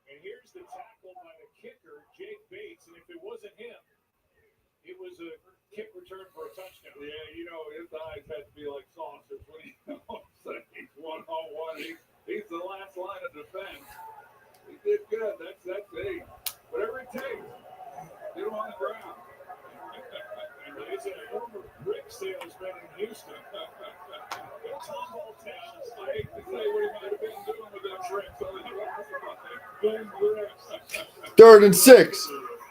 And here's the tackle by the kicker, Jake Bates, and if it wasn't him, it was a kick return for a touchdown. Yeah, his eyes had to be like saucers when he's he's one-on-one. He's the last line of defense. He did good. That's hey, whatever it takes. Get him on the ground. And there's a former brick salesman in Houston. Tomball Town. I hate to say what he might have been doing with that brick. So Boom bricks. 3rd and 6.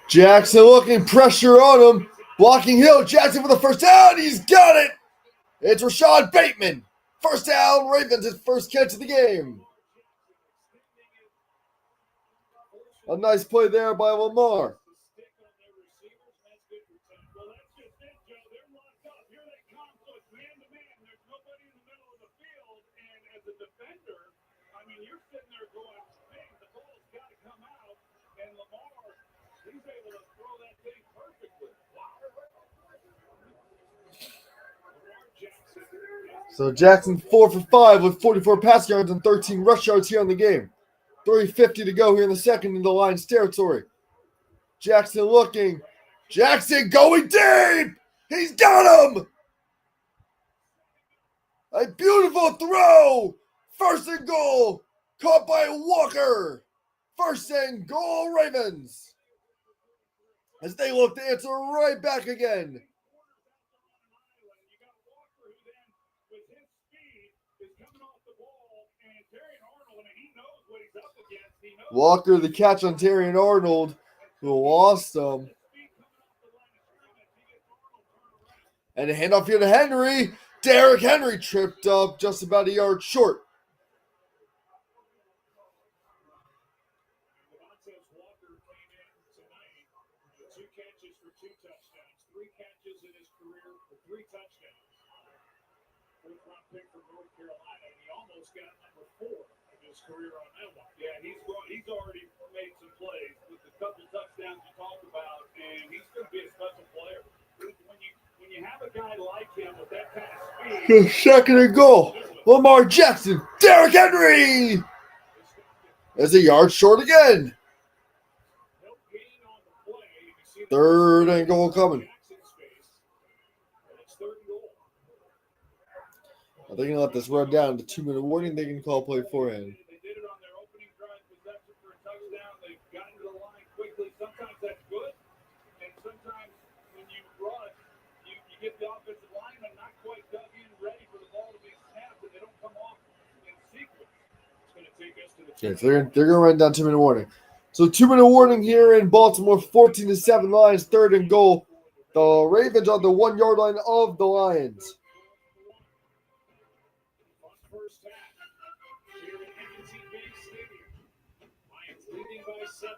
Jackson looking, pressure on him. Blocking Hill. Jackson for the first down. He's got it. It's Rashad Bateman. First down. Ravens, his first catch of the game. A nice play there by Lamar. You're sitting there going, man, the ball's got to come out. And Lamar, he's able to throw that thing perfectly. So Jackson 4 for 5 with 44 pass yards and 13 rush yards here in the game. 3:50 to go here in the second in the Lions territory. Jackson looking. Jackson going deep. He's got him. A beautiful throw. 1st and goal. Caught by Walker. 1st and goal, Ravens. As they look to answer right back again. Walker, the catch on Terry and Arnold, who lost them. And a handoff here to Henry. Derrick Henry tripped up just about a yard short. Walker came in tonight with 2 catches for 2 touchdowns, 3 catches in his career for 3 touchdowns. 4th-round pick from North Carolina, and he almost got number 4 in his career on that one. Yeah, he's already made some plays with a couple touchdowns you talked about, and he's going to be a special player. When you have a guy like him with that kind of speed. 2nd and goal. Lamar Jackson. Derrick Henry. That's a yard short again. 3rd and goal coming. Are they going to let this run down to 2-minute warning? They can call play beforehand. They did it on their opening drive possession for a touchdown. They've gotten to the line quickly. Sometimes that's good, and sometimes when you rush, you get the offensive lineman not quite dug in, ready for the ball to be snapped, and they don't come off in sequence. It's going to take us to the so they're going to run down 2-minute warning. So 2-minute warning here in Baltimore, 14-7 Lions, 3rd and goal. The Ravens on the 1-yard line of the Lions. first half here at M&T Bank Stadium. Lions leading by 7.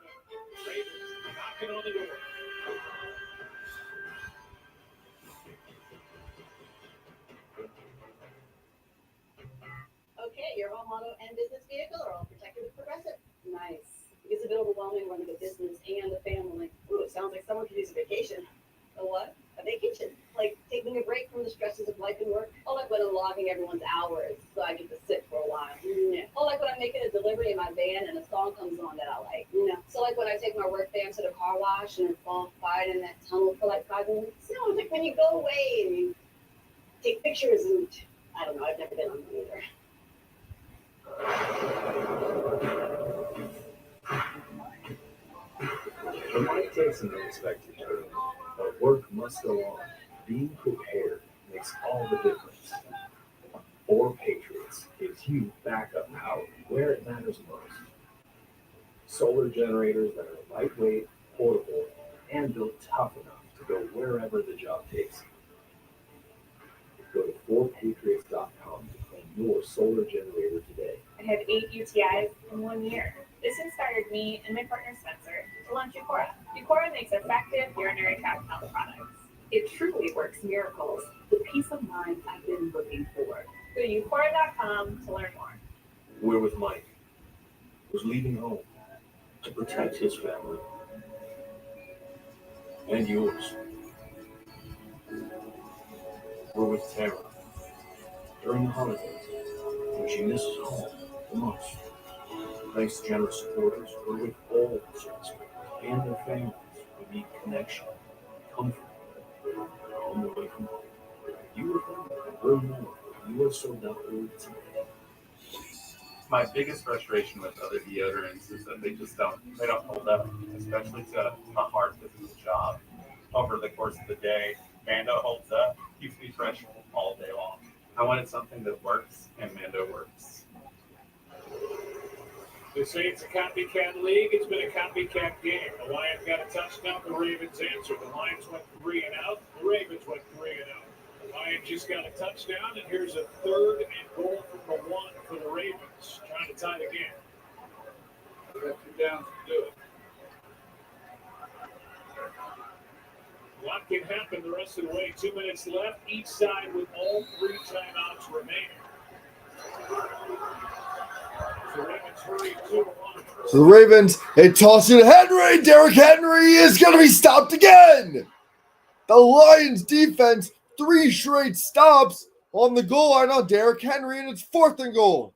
Ravens knocking on the door. Okay, your home, auto, and business vehicle are all protected with Progressive. Nice. It gets a bit overwhelming running a business and a family. Ooh, it sounds like someone could use a vacation. A what? A vacation. Like taking a break from the stresses of life and work. Or like when I'm logging everyone's hours so I get to sit for a while. Yeah. Or like when I'm making a delivery in my van and a song comes on that I like. Yeah. So like when I take my work van to the car wash and fall quiet in that tunnel for like 5 minutes. You know, it's like when you go away and you take pictures and I don't know, I've never been on one either. The life takes an unexpected turn, but work must go on. Being prepared makes all the difference. Four Patriots gives you backup power where it matters most. Solar generators that are lightweight, portable, and built tough enough to go wherever the job takes you. Go to 4patriots.com to claim your solar generator today. I had 8 UTIs in 1 year. This inspired me and my partner Spencer to launch Eucora. Eucora makes effective urinary tract health products. It truly works miracles. The peace of mind I've been looking for. Go to eucora.com to learn more. We're with Mike, who's leaving home to protect his family and yours. We're with Tara during the holidays when she misses home the most. Thanks to generous supporters, we're with all the service members and their families who need connection, comfort, home away from home. You with them, we're more. You are sold out today. My biggest frustration with other deodorants is that they don't hold up, especially to a hard physical job. Over the course of the day, Mando holds up, keeps me fresh all day long. I wanted something that works, and Mando works. They say it's a copycat league. It's been a copycat game. The Lions got a touchdown. The Ravens answered. The Lions went 3 and out. The Ravens went 3 and out. The Lions just got a touchdown, and here's a 3rd and goal from the 1 for the Ravens. Trying to tie the game. They got 2 downs to do it. What can happen the rest of the way? 2 minutes left. Each side with all 3 timeouts remaining. So the Ravens, they toss it to Henry. Derrick Henry is going to be stopped again. The Lions defense, 3 straight stops on the goal line on Derrick Henry, and it's 4th and goal.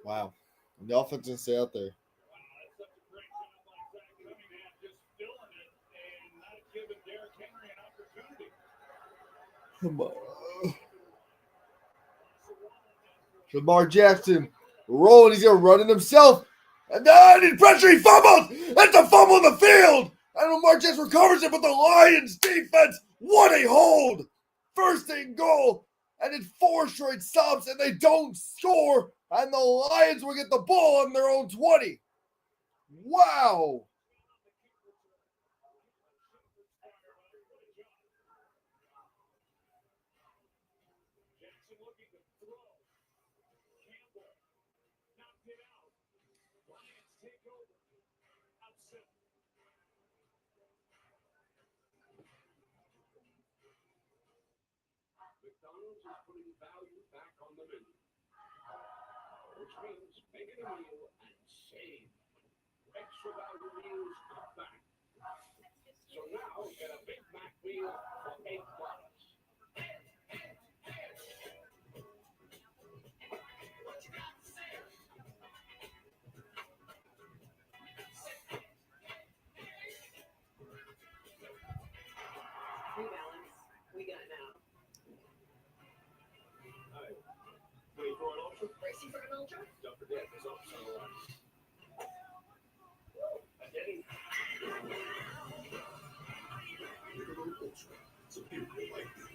Wow. And the offense didn't stay out there. Lamar Jackson rolling. He's going to run it himself. And then in pressure, he fumbles. It's a fumble in the field. And Lamar Jackson recovers it, but the Lions defense, what a hold. 1st and goal. And it's 4 straight stops, and they don't score. And the Lions will get the ball on their own 20. Wow. McDonald's is putting value back on the menu, which means make it a meal and save. Extra value meals are back. So now get a Big Mac meal for $8. New Balance. We got it now. Hey, ready for an ultra? Racing for an ultra? Don't forget, there's also a day. Ultra. Superior like you.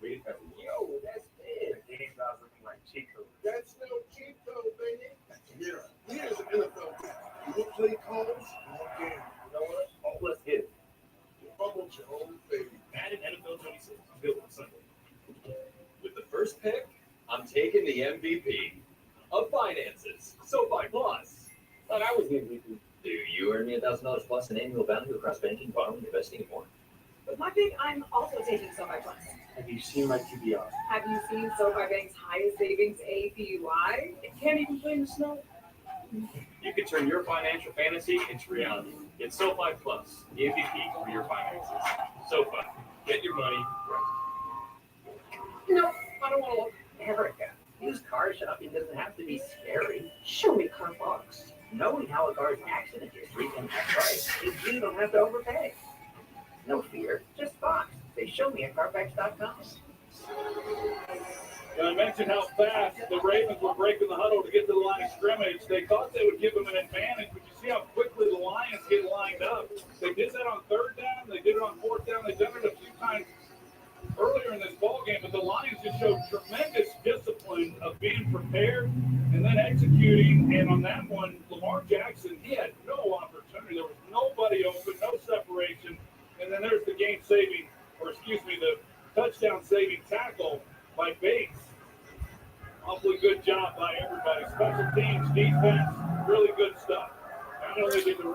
Read everyone. Yo, that's it. The game guys looking like cheat codes. That's no cheat code, baby. Here, here's an NFL tip. You want play calls? All game. You know what? Oh, let's hit it. You fumbled your own baby. Added NFL 26. pick? I'm taking the MVP of finances. SoFi Plus. Thought I was the MVP. Do you earn me $1,000 plus in annual value across banking, borrowing, investing, and more? With my pick, I'm also taking SoFi Plus. Have you seen my TBR? Have you seen SoFi Bank's highest savings APY? It can't even play in the snow. You can turn your financial fantasy into reality. It's SoFi Plus, the MVP for your finances. SoFi, get your money right. No, I don't want to look. Erica, used car shopping doesn't have to be scary. Show me Carbox. Knowing how a car's accident history can affect price means you don't have to overpay. No fear, just Fox. They show me at Carfax.com. I mentioned how fast the Ravens were breaking the huddle to get to the line of scrimmage. They thought they would give them an advantage, but you see how quickly the Lions get lined up. They did that on third down. They did it on fourth down. They've done it a few times earlier in this ball game, but the Lions just showed tremendous discipline of being prepared and then executing. And on that one, Lamar Jackson, he had no opportunity. There was nobody open, no separation. And then there's the the touchdown-saving tackle by Bates. Awfully good job by everybody. Special teams, defense, really good stuff.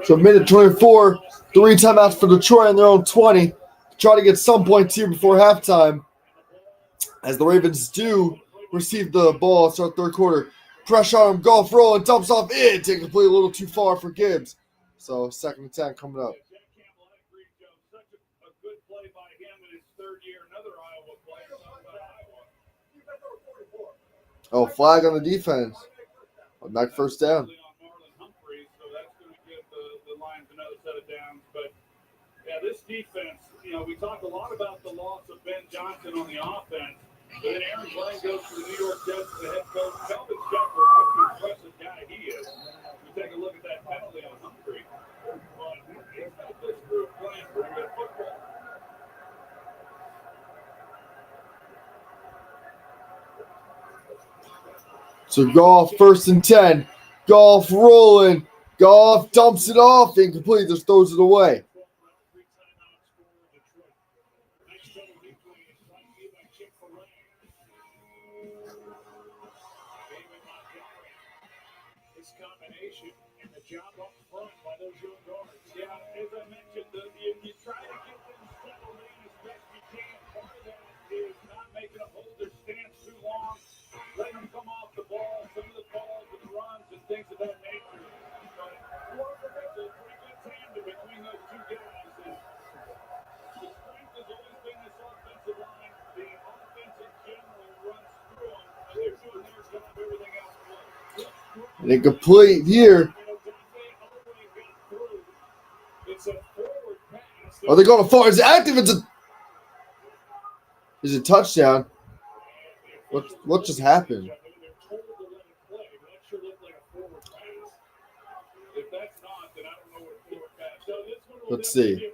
So minute 24, 3 timeouts for Detroit on their own 20. Try to get some points here before halftime. As the Ravens do receive the ball, start third quarter. Pressure on him, golf roll, and dumps off it. Take complete a little too far for Gibbs. So second and 10 coming up. Oh, flag on the defense. Back first down. This defense, we talk a lot about the loss of Ben Johnson on the offense, but then Aaron Glenn goes to the New York Jets as the head coach. Kelvin Shepard, what an impressive guy he is. We take a look at that penalty on Humphrey, but he's got this group playing pretty good football. So Goff first and 10. Goff rolling. Goff dumps it off. Incomplete. Just throws it away. This combination and the job up front by those young guards. Yeah, as I mentioned, you try to get them settled in as best you can. Part of that is not making them hold their stance too long, letting them come off the ball, some of the balls and the runs and things of that nature. But there's a pretty good tandem between those two guys. And the strength has always been this offensive line. The offense in general runs through them. And they're doing their job, everything else plays. And incomplete here. Oh, they're going far. It's active. It's a touchdown. What just happened? Let's see.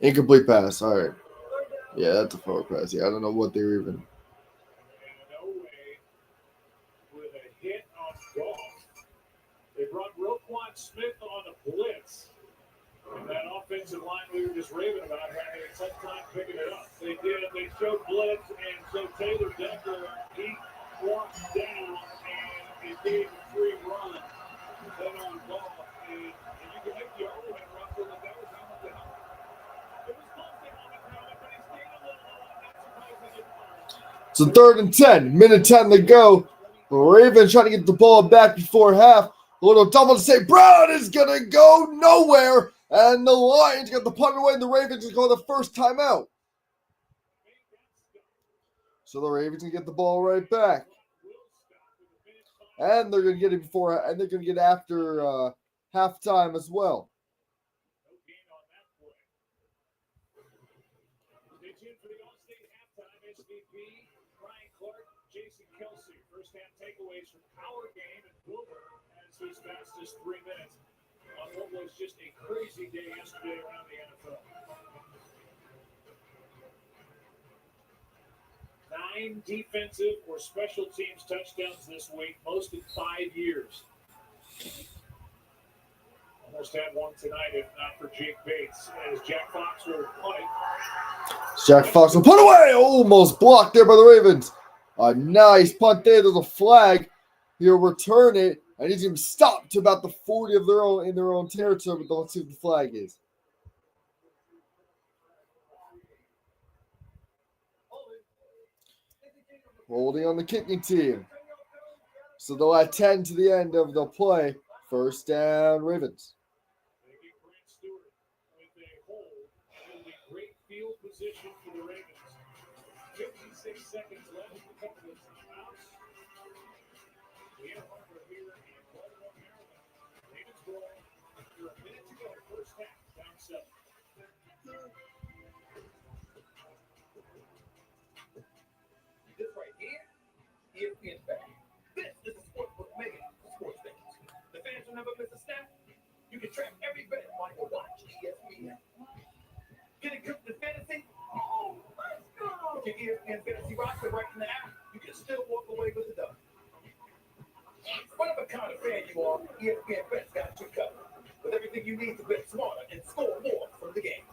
Incomplete pass. All right. Yeah, that's a forward pass. Yeah, I don't know what they were even. With a hit on Goff. They brought Roquan Smith on a blitz. And that offensive line we were just raving about having a tough time picking it up. They did. They showed blitz, and so Taylor Decker, he walked down, and it gave a free run. Then on Goff, and you can make the argument, Russell, that was helmet to helmet. It was close to helmet to helmet, but he stayed a little low. That's surprising it was. So third and 10. Minute 10 to go. The Ravens trying to get the ball back before half. A little double to say Brown is going to go nowhere. And the Lions got the punt away, and the Ravens is going the first time out. So the Ravens can get the ball right back. And they're going to get it before, and they're going to get after halftime as well. Jason Kelsey, first-hand takeaways from Power Game and Wilbur as his fastest 3 minutes on what was just a crazy day yesterday around the NFL. 9 defensive or special teams touchdowns this week, most in 5 years. Almost had one tonight, if not for Jake Bates, as Jack Fox will punt it. Jack Fox will put away. Almost blocked there by the Ravens. A nice punt there. There's a flag. He'll return it, and he's going to stop to about the 40 of their own territory. But let's see what the flag is. Holding on the kicking team. So they'll add 10 to the end of the play. First down, Ravens. They get Grant Stewart with a hold. It'll be great field position for the Ravens. 56 seconds left to cover this timeouts. We have Harper here in Baltimore, Maryland. Ravens ball after a minute to go. First half, down 7. This right here, ESPN's back. This is a sportsbook made for sports fans. The fans will never miss a snap. You can track every bet on your watch ESPN. Get it cooked in fantasy? Oh, let's go! With your ESPN fantasy roster right in the app, you can still walk away with the dub. Whatever kind of fan you are, ESPN Bet's got you covered. With everything you need to bet smarter and score more from the game.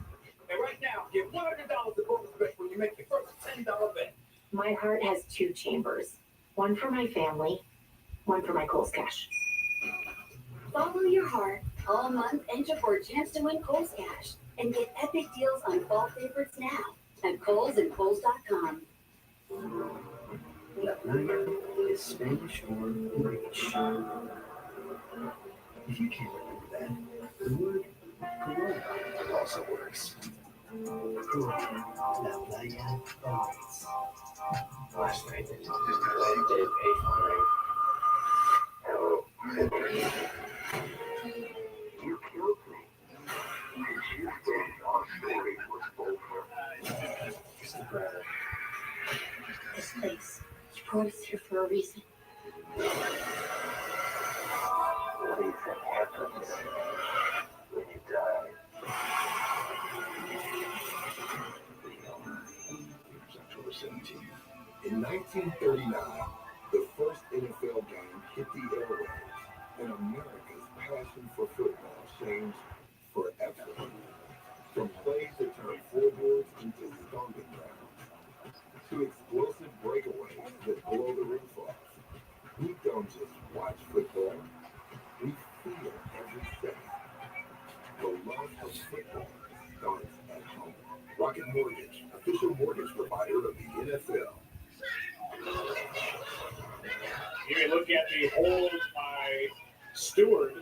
And right now, get $100 in bonus bets when you make your first $10 bet. My heart has 2 chambers. One for my family, one for my Kohl's Cash. Follow your heart all month. Enter for a chance to win Kohl's Cash and get epic deals on fall favorites now at Kohl's and Kohl's.com. La playa is Spanish for beach. If you can't remember that, the word Corona also works. Corona, La playa awaits. Last night, they just did page 1 right. Hello. You killed me. Because you think our story was over. This place, you brought us here for a reason. What do you think happens when you die? October 17th. In 1939, the first NFL game hit the airwaves, and America's passion for football changed forever. From plays that turned floorboards into stomping grounds, to explosive breakaways that blow the roof off. We don't just watch football, we feel every second. The love of football starts at home. Rocket Mortgage, official mortgage provider of the NFL. Here we look at the hold by Stewart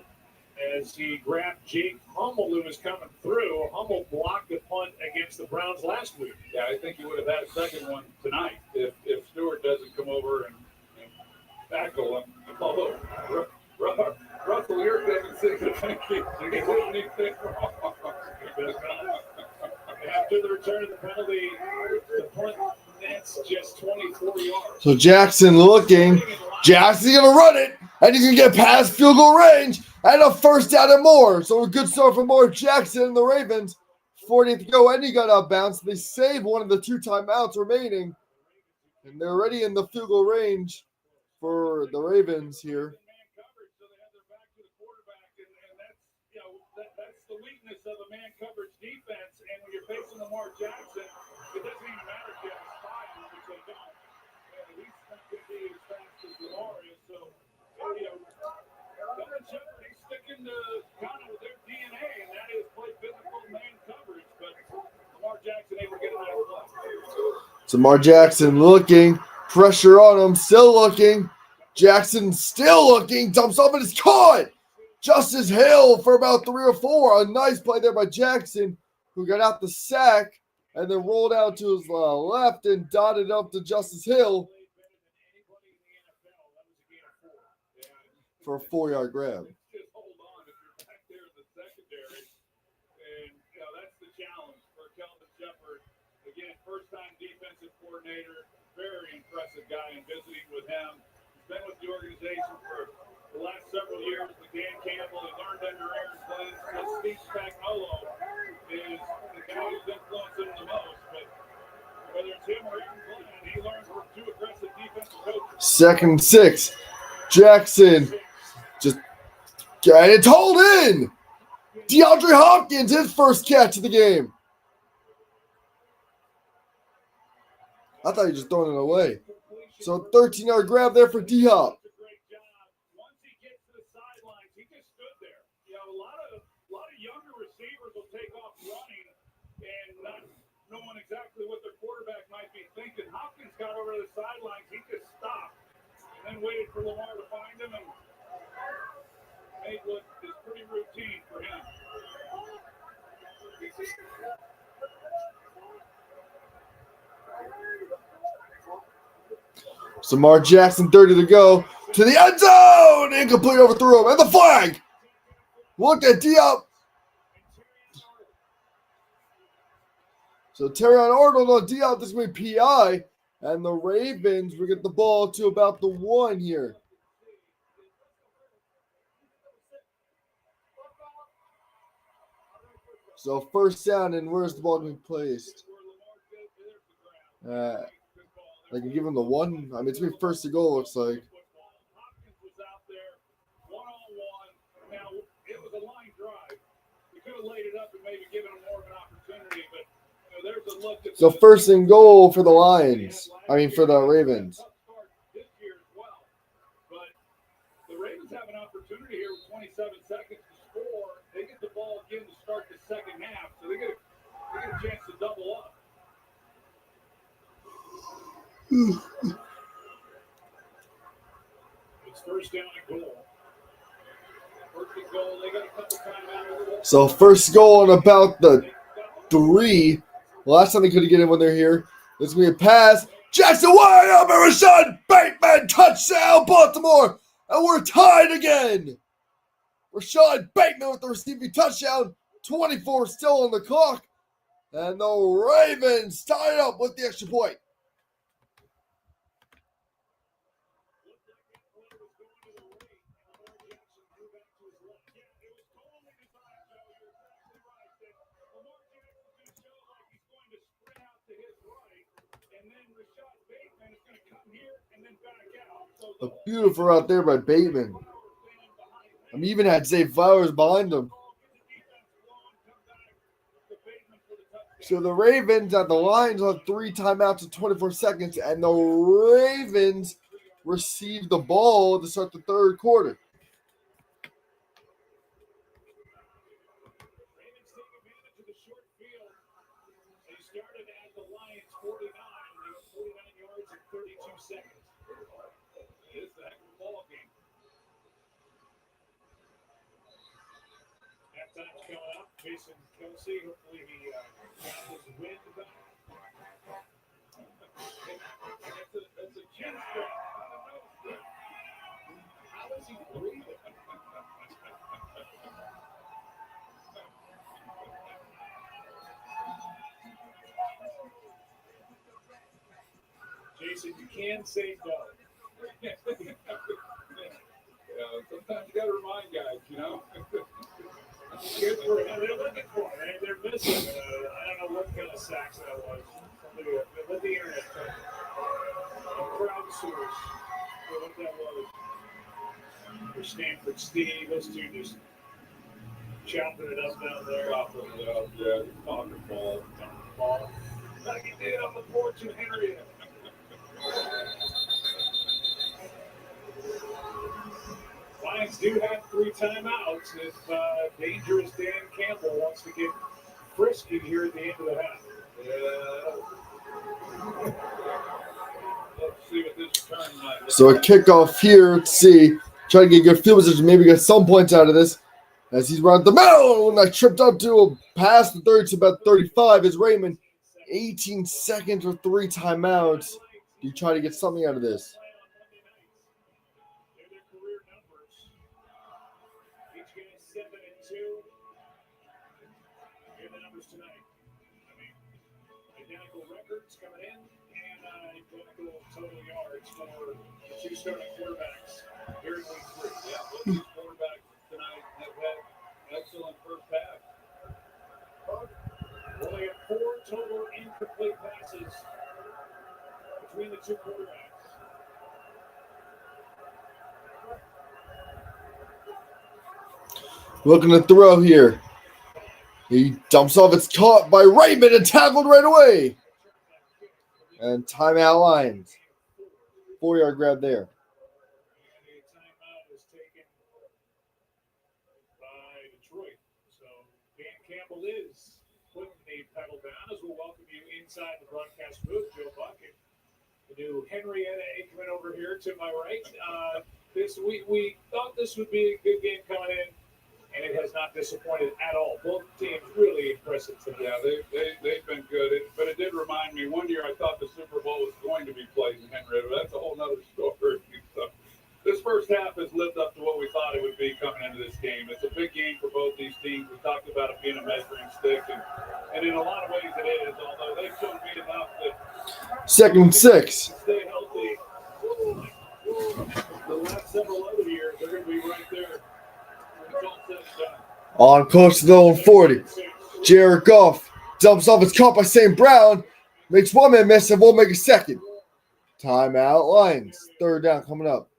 as he grabbed Jake Hummel, who was coming through. Hummel blocked the punt against the Browns last week. Yeah, I think he would have had a second one tonight if Stewart doesn't come over and tackle him. Although Russell, you're coming sick of thinking he did anything wrong. After the return of the penalty, the punt nets just 24 yards. So Jackson looking. Jackson's going to run it, and he's going to get past field goal range and a first down and more. So a good start for Mark Jackson and the Ravens. 40th to go, and he got out bounced. They saved one of the 2 timeouts remaining, and they're already in the field goal range for the Ravens here. That's the weakness of a man coverage defense, and when you're facing Lamar Jackson, it doesn't even matter if you have a spy, which they don't. He's not going to be as fast as Lamar is, so he's sticking to kind of their DNA, and that is play physical man coverage, but Lamar Jackson able to get a nice play. So Lamar Jackson looking, pressure on him, still looking. Jackson still looking, dumps off, and it's caught. Justice Hill for about 3 or 4. A nice play there by Jackson, who got out the sack and then rolled out to his left and dotted up to Justice Hill for a 4-yard grab. Just hold on if you're back there in the secondary. And, that's the challenge for Kelvin Shepard. Again, first-time defensive coordinator. Very impressive guy, and visiting with him. He's been with the organization for the last several years with Dan Campbell. He learned under Aaron Glenn. So Steve Spagnuolo is the guy who's influencing him the most. But whether it's him or Aaron Glenn, he learned from 2 aggressive defensive coaches. 2nd and 6. Jackson just got it told in. DeAndre Hopkins, his first catch of the game. I thought he was just throwing it away. So 13-yard grab there for D-Hop. Once he gets to the sidelines, he just stood there. You know, a lot of younger receivers will take off running and not knowing exactly what their quarterback might be thinking. Hopkins got over to the sidelines. He just stopped and then waited for Lamar to find him and made what is pretty routine for him. Samar Jackson, 30 to go. To the end zone! Incomplete, overthrew him. And the flag! Look at D-Hop. So Terrion Arnold on D-Hop. This is going to be PI. And the Ravens will get the ball to about the 1 here. So first down, and where's the ball being placed? They can give him the 1. I mean, it's going to be first to goal, looks like. Now, it was a line drive. We could have laid it up and maybe given him more of an opportunity, but you know, there's a look at So first and goal for the Lions. I mean, for the Ravens. this year as well. But the Ravens have an opportunity here with 27 seconds to score. They get the ball again to start the second half, so they get a chance to double up. It's first down and goal. So first goal on about the 3. Last time they couldn't get in when they're here. This is going to be a pass. Jackson wide open. Rashad Bateman. Touchdown, Baltimore. And we're tied again. Rashad Bateman with the receiving touchdown. 24 still on the clock. And the Ravens tied up with the extra point. Look beautiful out there by Bateman. I mean, even had Zay Flowers behind him. So the Ravens at the Lions on 3 timeouts in 24 seconds, and the Ravens receive the ball to start the third quarter. Started at the Lions 49. They got 49 yards in 32 seconds. It's a heck of a ball game. Halftime's coming up. Jason Kelsey, hopefully he got his wind back. That's a chin strap. How is he breathing? Jason, you can say no. Sometimes you got to remind guys, you know. Kids were looking for it. They're missing. I don't know what kind of sacks that was. Let the internet tell you. Crowdsource. What that was. For Stanford Steve, those two just chopping it up down there. Chopping it up, yeah. Talking ball. Like he did on the porch in Henrietta. Lions do have 3 timeouts if dangerous Dan Campbell wants to get frisky here at the end of the half. Let's see what this return might be. So a kickoff here. Let's see. Try to get good field position. Maybe get some points out of this. As he's around the middle. And I tripped up to a pass the 30 to about 35 is Raymond. 18 seconds or 3 timeouts. Do you try to get something out of this? Identical records coming in and identical total yards for the 2 starting quarterbacks here in week 3. Yeah, both these quarterbacks tonight have had excellent first half. Only have 4 total incomplete passes between the 2 quarterbacks. Looking to throw here. He dumps off. It's caught by Raymond and tackled right away. And timeout Lions. 4-yard grab there. And a timeout is taken by Detroit. So Dan Campbell is putting the pedal down as we'll welcome you inside the broadcast booth. Joe Bucket, the new Henrietta Aikman over here to my right. We thought this would be a good game coming in, and it has not disappointed at all. Both teams really impressive today. Yeah, they've been good. But it did remind me, one year I thought the Super Bowl was going to be played in Henrietta. That's a whole other story. So this first half has lived up to what we thought it would be coming into this game. It's a big game for both these teams. We talked about it being a measuring stick, and in a lot of ways it is, although they've shown me enough that 2nd and 6. Stay healthy. The last several other years, they're going to be right there when it's all said and done. On close to the own 40. Jared Goff dumps off. It's caught by St. Brown. Makes one man miss and won't make a second. Timeout Lions. 3rd down coming up.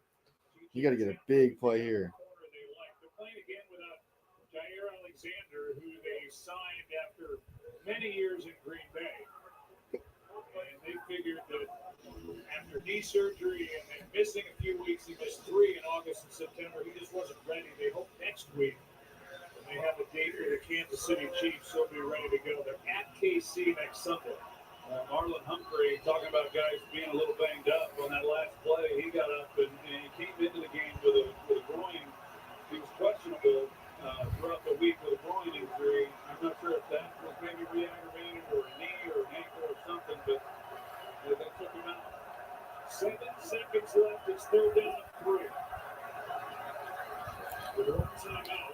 You got to get a big play here. They're playing again without Jair Alexander, who they signed after many years in Green Bay. And they figured that after knee surgery and missing a few weeks, he missed 3 in August and September. He just wasn't ready. They hope next week when they have a date for the Kansas City Chiefs, he'll be ready to go. They're at KC next Sunday. Marlon Humphrey, talking about guys being a little banged up on that last play. He got up and he came into the game with a groin. He was questionable throughout the week with a groin injury. I'm not sure if that was maybe re-aggravated or a knee or an ankle or something, but they took him out. 7 seconds left. It's 3rd down and 3. With one timeout.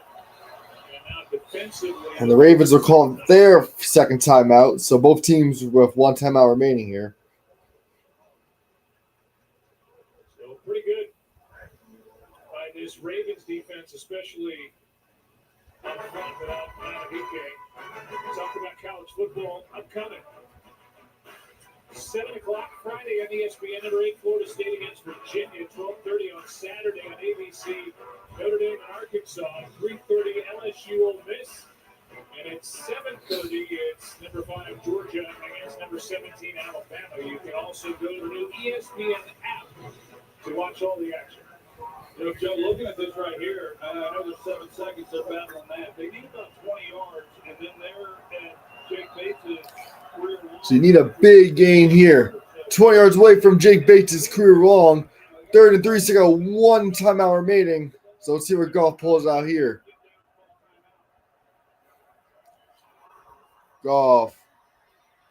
And now defensively. And the Ravens are calling their 2nd timeout. So both teams with 1 timeout remaining here. Still pretty good by this Ravens defense, especially up front without Manavike. Talk about college football upcoming. 7 o'clock Friday on ESPN under 8, Florida State against Virginia. 12:30 on Saturday on ABC. Notre Dame and Arkansas. 3:30 LSU Ole Miss. And at 7:30, it's number 5 Georgia against number 17 Alabama. You can also go to the new ESPN app to watch all the action. You know, Joe, looking at this right here, I know there's 7 seconds they're battling that. They need about 20 yards, and then they're at Jake Bates' career long. So you need a big gain here. 20 yards away from Jake Bates' career long. 3rd and 3, so got 1 timeout remaining. So let's see where Goff pulls out here. Goff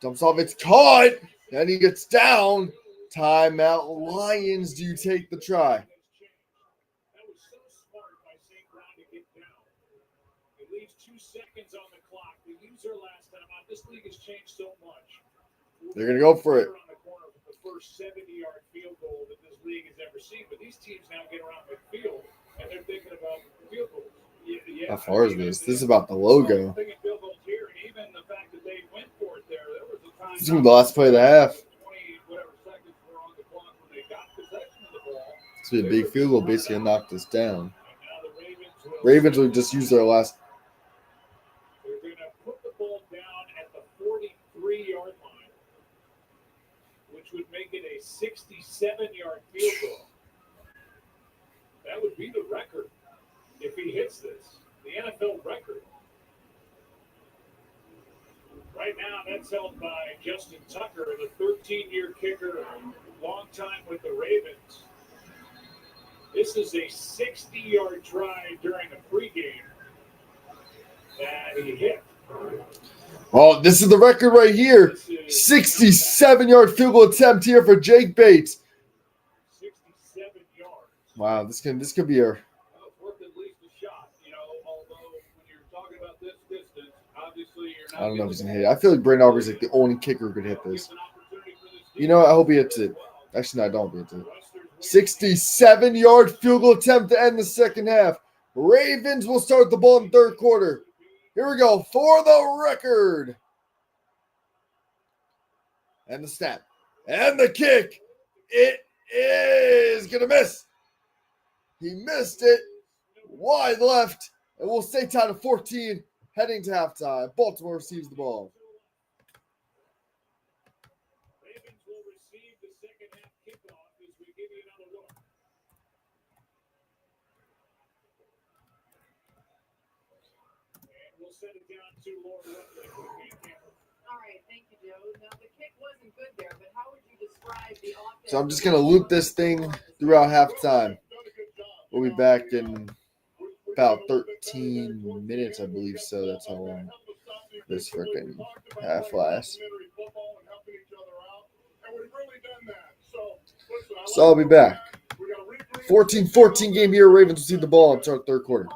dumps off. It's caught. Then he gets down. Timeout Lions. Do you take the try? That was so smart by St. Brown to get down. It leaves 2 seconds on the clock. We used our last time out. This league has changed so much. They're going to go for it. On the corner with the first 70-yard field goal that this league has ever seen. But these teams now get around midfield, and they're thinking about field goals. Yeah, How far is this? This is about the logo. Thinking field goals here, and even the fact that they went for it there. There was a time. This is going to be the last play of the half. 20 whatever seconds were on the clock when they got possession of the ball. This will be a big field goal, basically knock this down. And now the Ravens will just use their last. They're going to put the ball down at the 43-yard line, which would make it a 67-yard field goal. That would be the record if he hits this, the NFL record. Right now, that's held by Justin Tucker, the 13-year kicker, long time with the Ravens. This is a 60-yard try during the pregame that he hit. Oh, this is the record right here. 67-yard field goal attempt here for Jake Bates. 67 yards. Wow, this could be a. It's worth at least a shot, you know, although when you're talking about this distance, obviously you're not. I don't know if he's gonna hit it. I feel like Brandon Aubrey's like the only kicker who could hit this. You know what? I hope he hits it. Actually, no, I don't hit it. 67-yard field goal attempt to end the second half. Ravens will start the ball in the 3rd quarter. Here we go for the record. And the snap. And the kick. It is going to miss. He missed it. Wide left. And we'll stay tied at 14. Heading to halftime, Baltimore receives the ball. Ravens will receive the second half kickoff as we give you another look. And we'll send it down to Lord Rutledge with Van Camper. All right, thank you, Joe. Now the kick wasn't good there, but how would you describe the offense? So I'm just going to loop this thing throughout halftime. We'll be back in about 13 minutes, I believe so. That's how long this freaking half lasts. So I'll be back. 14-14 game here. Ravens will see the ball until the third quarter.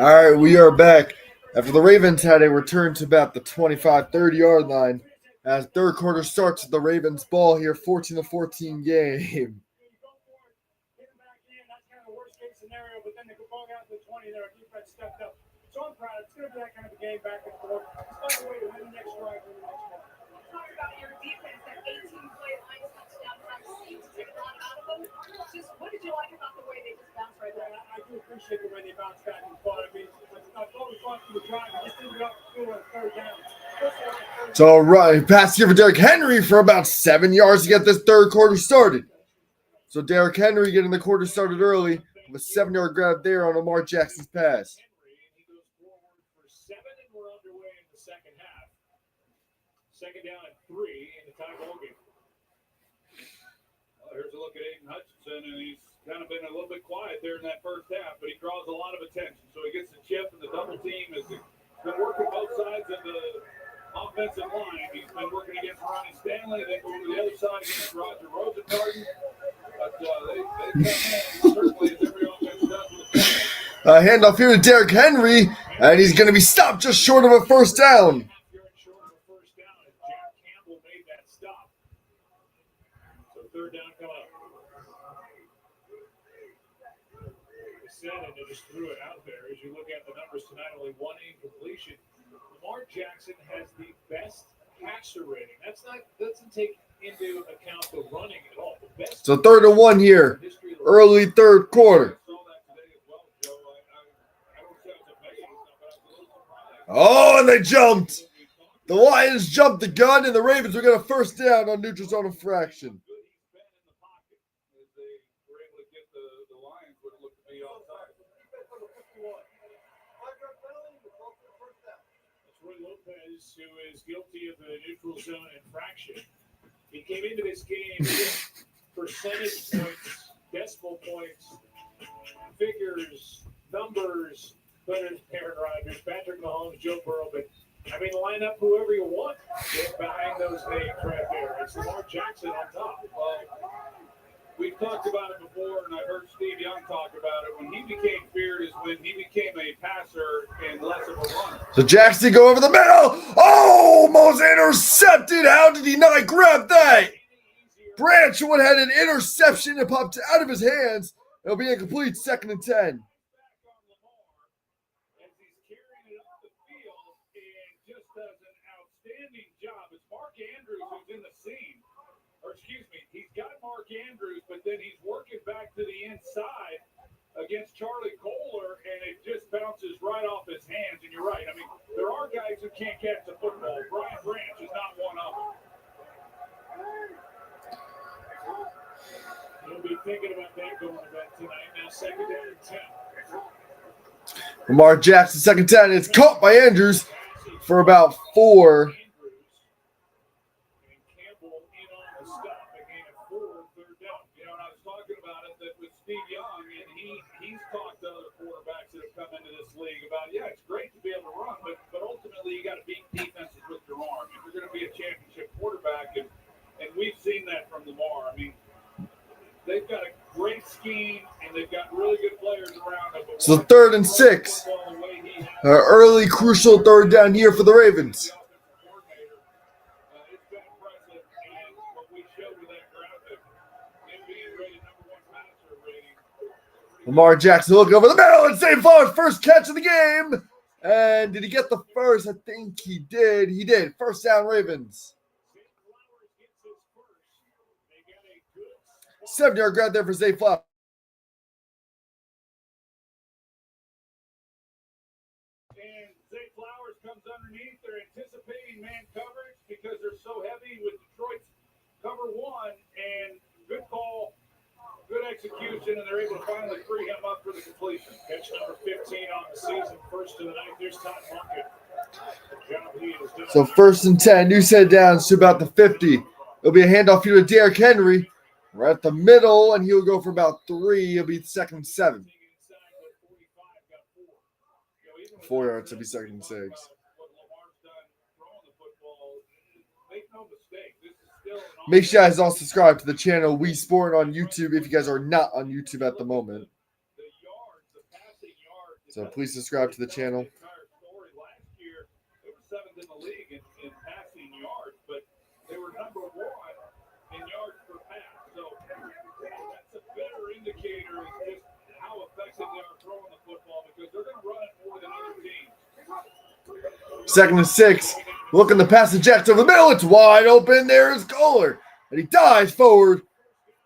All right, we are back. After the Ravens had a return to about the 25, 30-yard line, as third quarter starts, the Ravens ball here, 14-14 game. Scenario, but then they go going out to the 20 there. Defense stepped up. So I'm proud. It's going to be that kind of a game back and forth. Let's find a way to win the next drive or the next one. Talk about your defense, that 18-play line touchdown seemed to take a lot out of them. Just what did you like about the way they just bounced right there? I do appreciate the way they bounced back and fought. I mean, I thought we fought through the drive and just ended up doing a third down. So pass here for Derrick Henry for about 7 yards to get this third quarter started. So Derrick Henry getting the quarter started early with a 7-yard grab there on Lamar Jackson's pass. He goes forward for 7, and we're underway in the second half. Second down and 3 in the tie ball game. Well, here's a look at Aiden Hutchinson, and he's kind of been a little bit quiet there in that first half, but he draws a lot of attention. So he gets the chip, and the double team has been working both sides of the offensive line. He's been working against Ronnie Stanley, then going to the other side against Roger Rosengarten. But they come in, certainly, as every offense does with the Handoff here to Derrick Henry, and he's going to be stopped just short of a first down. Jack Campbell made that stop. So third down coming up. They said it, they just threw it out there. As you look at the numbers tonight, only one incompletion. Lamar Jackson has the best passer rating. Doesn't take into account the running at all. The best. So 3rd and 1 here, early third quarter. Oh, and they jumped. The Lions jumped the gun, and the Ravens will get a first down on neutral zone infraction. Lopez, who is guilty of the neutral zone infraction. He came into this game with percentage points, decimal points, figures, numbers, but Aaron Rodgers, Patrick Mahomes, Joe Burrow, but I mean, line up whoever you want behind those names right there. It's Lamar Jackson on top. Well, we've talked about it before, and I heard Steve Young talk about it. When he became feared is when he became a passer and less of a runner. So Jackson go over the middle. Oh, almost intercepted. How did he not grab that? Branchwood had an interception. It popped out of his hands. It'll be incomplete, 2nd and 10. He's got Mark Andrews, but then he's working back to the inside against Charlie Kohler, and it just bounces right off his hands. And you're right. I mean, there are guys who can't catch the football. Brian Branch is not one of them. He'll be thinking about that going to bed tonight. Now 2nd down and 10. Lamar Jackson, 2nd 10. It's caught by Andrews for about 4. Steve Young, and he's talked to other quarterbacks that have come into this league about, yeah, it's great to be able to run, but ultimately you got to beat defenses with your arm. If you're going to be a championship quarterback, and we've seen that from Lamar. I mean, they've got a great scheme, and they've got really good players around them. So 3rd and 6. Early crucial third down here for the Ravens. Lamar Jackson looking over the middle and Zay Flowers, first catch of the game. And did he get the first? I think he did. He did. First down, Ravens. 7-yard grab there for Zay Flowers. And Zay Flowers comes underneath. They're anticipating man coverage because they're so heavy with Detroit's cover 1. And good call. Good execution, and they're able to finally free him up for the completion. Catch number 15 on the season, first of the night. There's Todd Lumpkin. So 1st and 10, new set downs to about the 50. It'll be a handoff here to Derrick Henry. Right at the middle, and he'll go for about 3. It'll be 2nd and 7. 4 yards to be 2nd and 6. Make sure you guys all subscribe to the channel We Sport on YouTube if you guys are not on YouTube at the moment. So please subscribe to the channel. Last year, they were 7th in the league in passing yards, but they were number 1 in yards per pass. So that's a better indicator of just how effective they are throwing the football because they're going to run it more than other teams. 2nd and 6. Looking to pass the Jets over the middle. It's wide open. There's Kohler. And he dives forward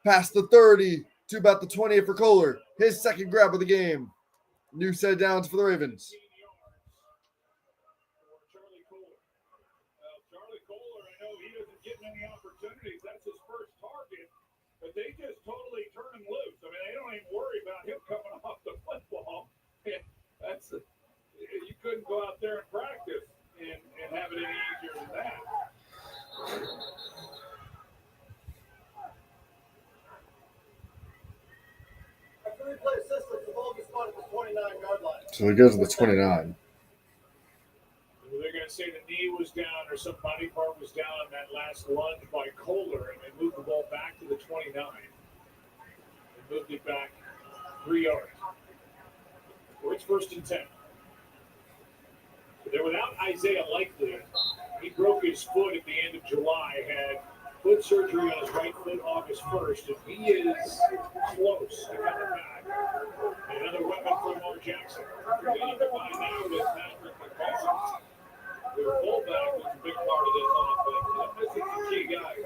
past the 30 to about the 28 for Kohler. His second grab of the game. New set of downs for the Ravens. Charlie Kohler, I know he doesn't get many opportunities. That's his first target. But they just totally turn him loose. I mean, they don't even worry about him coming off the football. You couldn't go out there and practice and have it any easier than that. After replay assistance, the ball gets spotted at the 29-yard line. So he goes to the 29. They're going to say the knee was down or some body part was down on that last lunge by Kohler, and they moved the ball back to the 29. They moved it back 3 yards. Well, it's 1st and 10. They're without Isaiah Likely. He broke his foot at the end of July, had foot surgery on his right foot August 1st, and he is close to coming back. Another weapon for Lamar Jackson. They need to find out with Patrick McCauley. Their fullback was a big part of this offense. This is the key guys.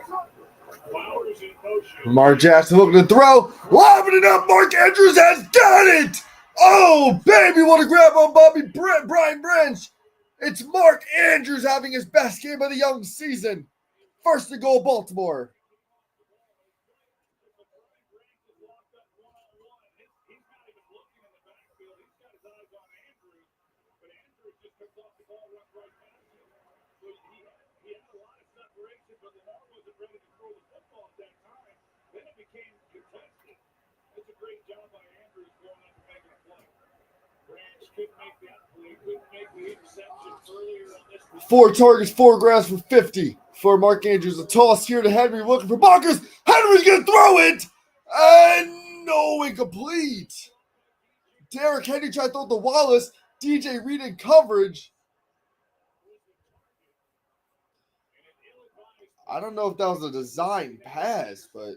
Flowers in motion. Lamar Jackson looking to throw. Lobbing it up. Mark Andrews has got it. Oh, baby, what a grab on Brian Branch. It's Mark Andrews having his best game of the young season. First to goal, Baltimore. Four targets, 4 grabs for 50 for Mark Andrews. A toss here to Henry looking for Marcus. Henry's going to throw it. And no, incomplete. Derrick Henry tried to throw it to Wallace. DJ Reed in coverage. I don't know if that was a design pass, but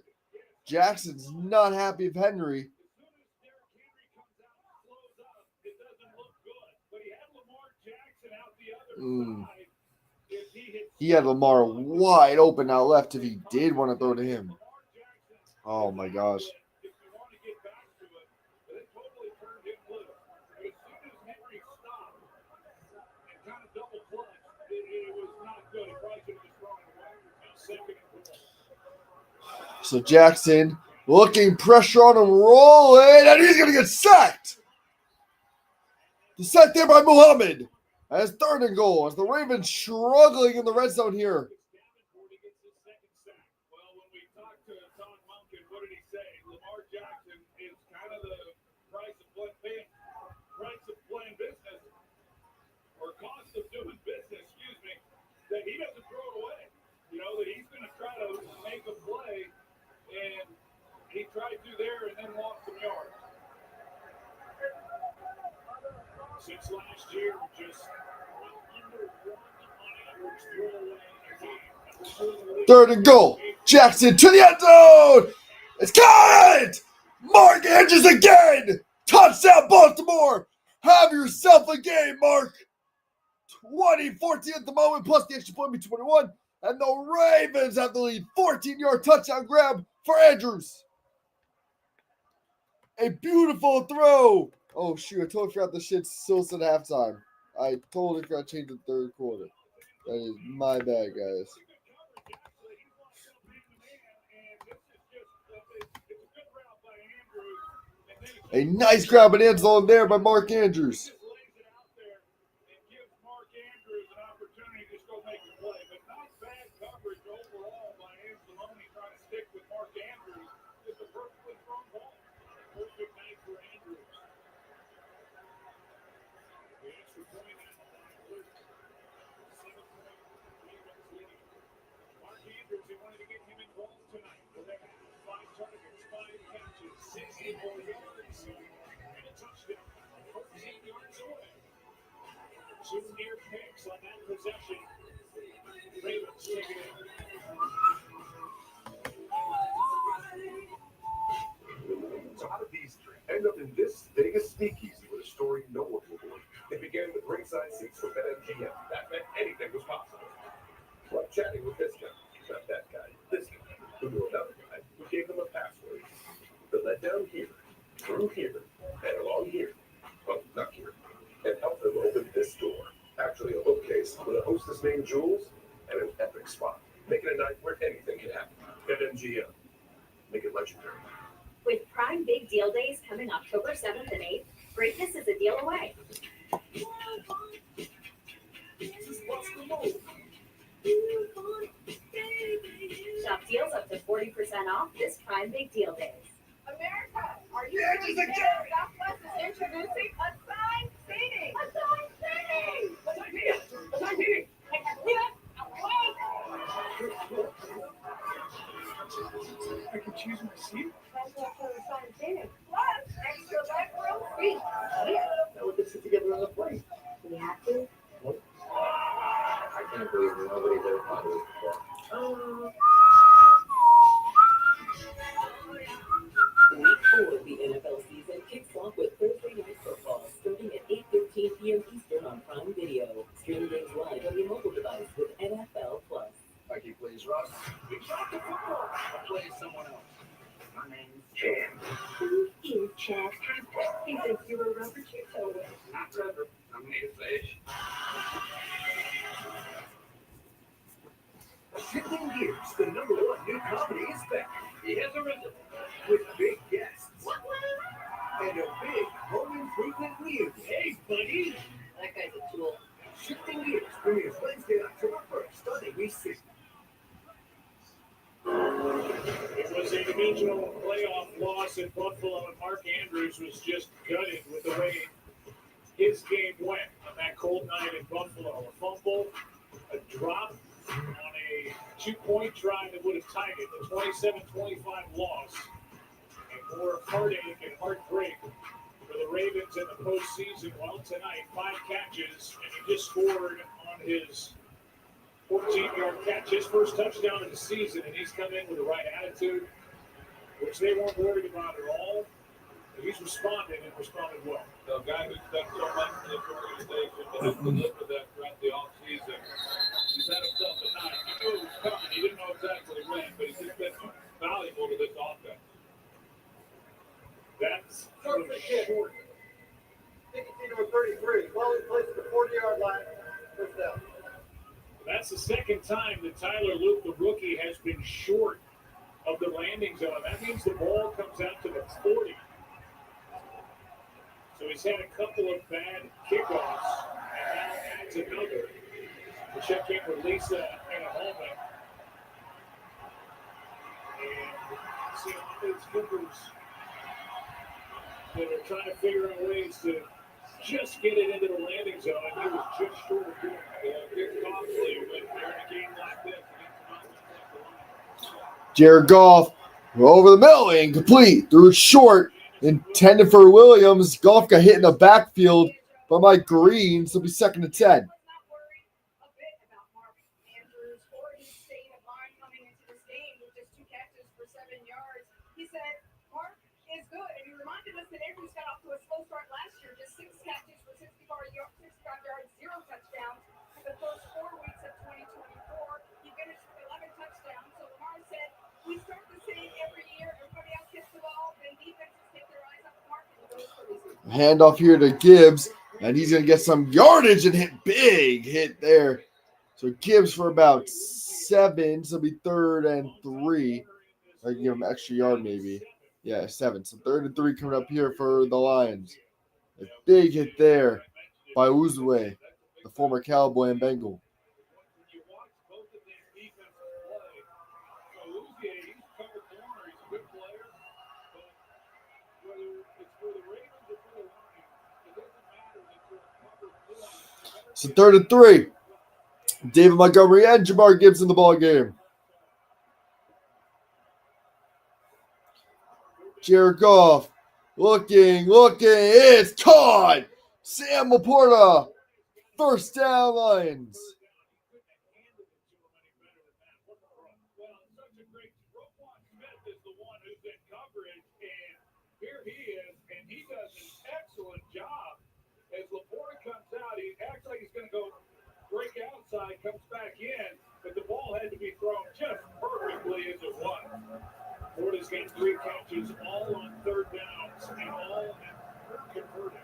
Jackson's not happy with Henry. He had Lamar wide open out left if he did want to throw to him. Oh, my gosh. So Jackson looking, pressure on him, rolling, and he's going to get sacked. The sack there by Muhammad. As 3rd and goal, as the Ravens struggling in the red zone here. Well, when we talked to Tom Monken, what did he say? Lamar Jackson is kind of the price of playing business, or cost of doing business, that he doesn't throw it away. You know, that he's going to try to make a play, and he tried to there and then lost some yards. Since last year, just under 1 on average throw away a game. 3rd and goal. Jackson to the end zone. It's caught. Mark Andrews again. Touchdown, Baltimore. Have yourself a game, Mark. 20-14 at the moment, plus the extra point be 21. And the Ravens have the lead. 14-yard touchdown grab for Andrews. A beautiful throw. Oh, shoot. I totally forgot the shit still said halftime. I totally forgot to change the 3rd quarter. That is my bad, guys. A nice grab and end zone there by Mark Andrews. Two near picks on that possession. Ravens take it in. So how did these three end up in this Vegas speakeasy with a story no one will believe? It began with ringside seats for BetMGM. That meant anything was possible. Like chatting with this guy, not that guy, this guy, who knew another guy, who gave them a password. That led down here, through here, and along here. Well, not here. And helped them open this door. Actually, a bookcase with a hostess named Jules and an epic spot. Making a night where anything can happen. BetMGM. Make it legendary. With Prime Big Deal Days coming October 7th and 8th, greatness is a deal away. Shop deals up to 40% off this Prime Big Deal Days. America, are you ready to get Southwest is introducing assigned seating? Assigned seating! Assigned seating! Assigned seating! I can see it! I can choose my seat? That's what assigned seating. Plus, extra leg room seats. Yeah. Now we can sit together on the plane. Do we have to? What? I can't believe nobody's ever thought of this before. Week 4 of the NFL season kicks off with Thursday Night Football, starting at 8:13 p.m. Eastern on Prime Video. Stream games live on your mobile device with NFL Plus. Thank you, please, Russ. We talked to football. I'll play someone else. My name's Chad. Who is Chad Hampton? He thinks you're a rubber Cheeto with. Not rubber. I'm made of fish. Shifting gears, the number one new comedy is back. He has arisen with big guests and a big home improvement reunion. Hey, buddy! That guy's a tool. Shifting Gears premieres Wednesday, October 1st on ABC. It was a divisional playoff loss in Buffalo, and Mark Andrews was just gutted with the way his game went on that cold night in Buffalo. A fumble, a drop on a 2-point drive that would have tied it, a 27-25 loss, and more heartache and heartbreak for the Ravens in the postseason. Well, tonight, 5 catches, and he just scored on his 14-yard catch, his first touchdown of the season, and he's come in with the right attitude, which they weren't worried about at all. And he's responded and responded well. The guy who's done so much for this organization to have to live with that throughout the offseason. He's had himself a night. He knew it was coming. He didn't know exactly when, but he's just been valuable to this offense. That's Perfect hit. 52-33. Well, he plays at the 40-yard line. First down. That's the second time that Tyler Luke, the rookie, has been short of the landing zone. That means the ball comes out to the 40. So he's had a couple of bad kickoffs, and now adds another. We'll check in with Lisa in a moment. And see all these kickers that are trying to figure out ways to just get it into the landing zone, and he was just short of doing it. It's costly when you're in a game like this against an offense like the Lions. Jared Goff over the middle, incomplete, threw it short, intended for Williams. Goff got hit in the backfield by Mike Green, so it'll be 2nd and 10. Handoff here to Gibbs, and he's going to get some yardage and hit big hit there. So Gibbs for about 7, so it'll be 3rd and 3. I can give him an extra yard maybe. Yeah, 7. So 3rd and 3 coming up here for the Lions. A big hit there by Uzwe, the former Cowboy and Bengal. So 3rd and 3. David Montgomery and Jamar Gibbs in the ball game. Jared Goff looking. It's caught. Sam Laporta First down, Lions. Here he is, and he does an excellent job. As Laporta comes out, he acts like he's going to go break outside, comes back in, but the ball had to be thrown just perfectly as it was. Laporta's got 3 catches, all on third downs, and all converted.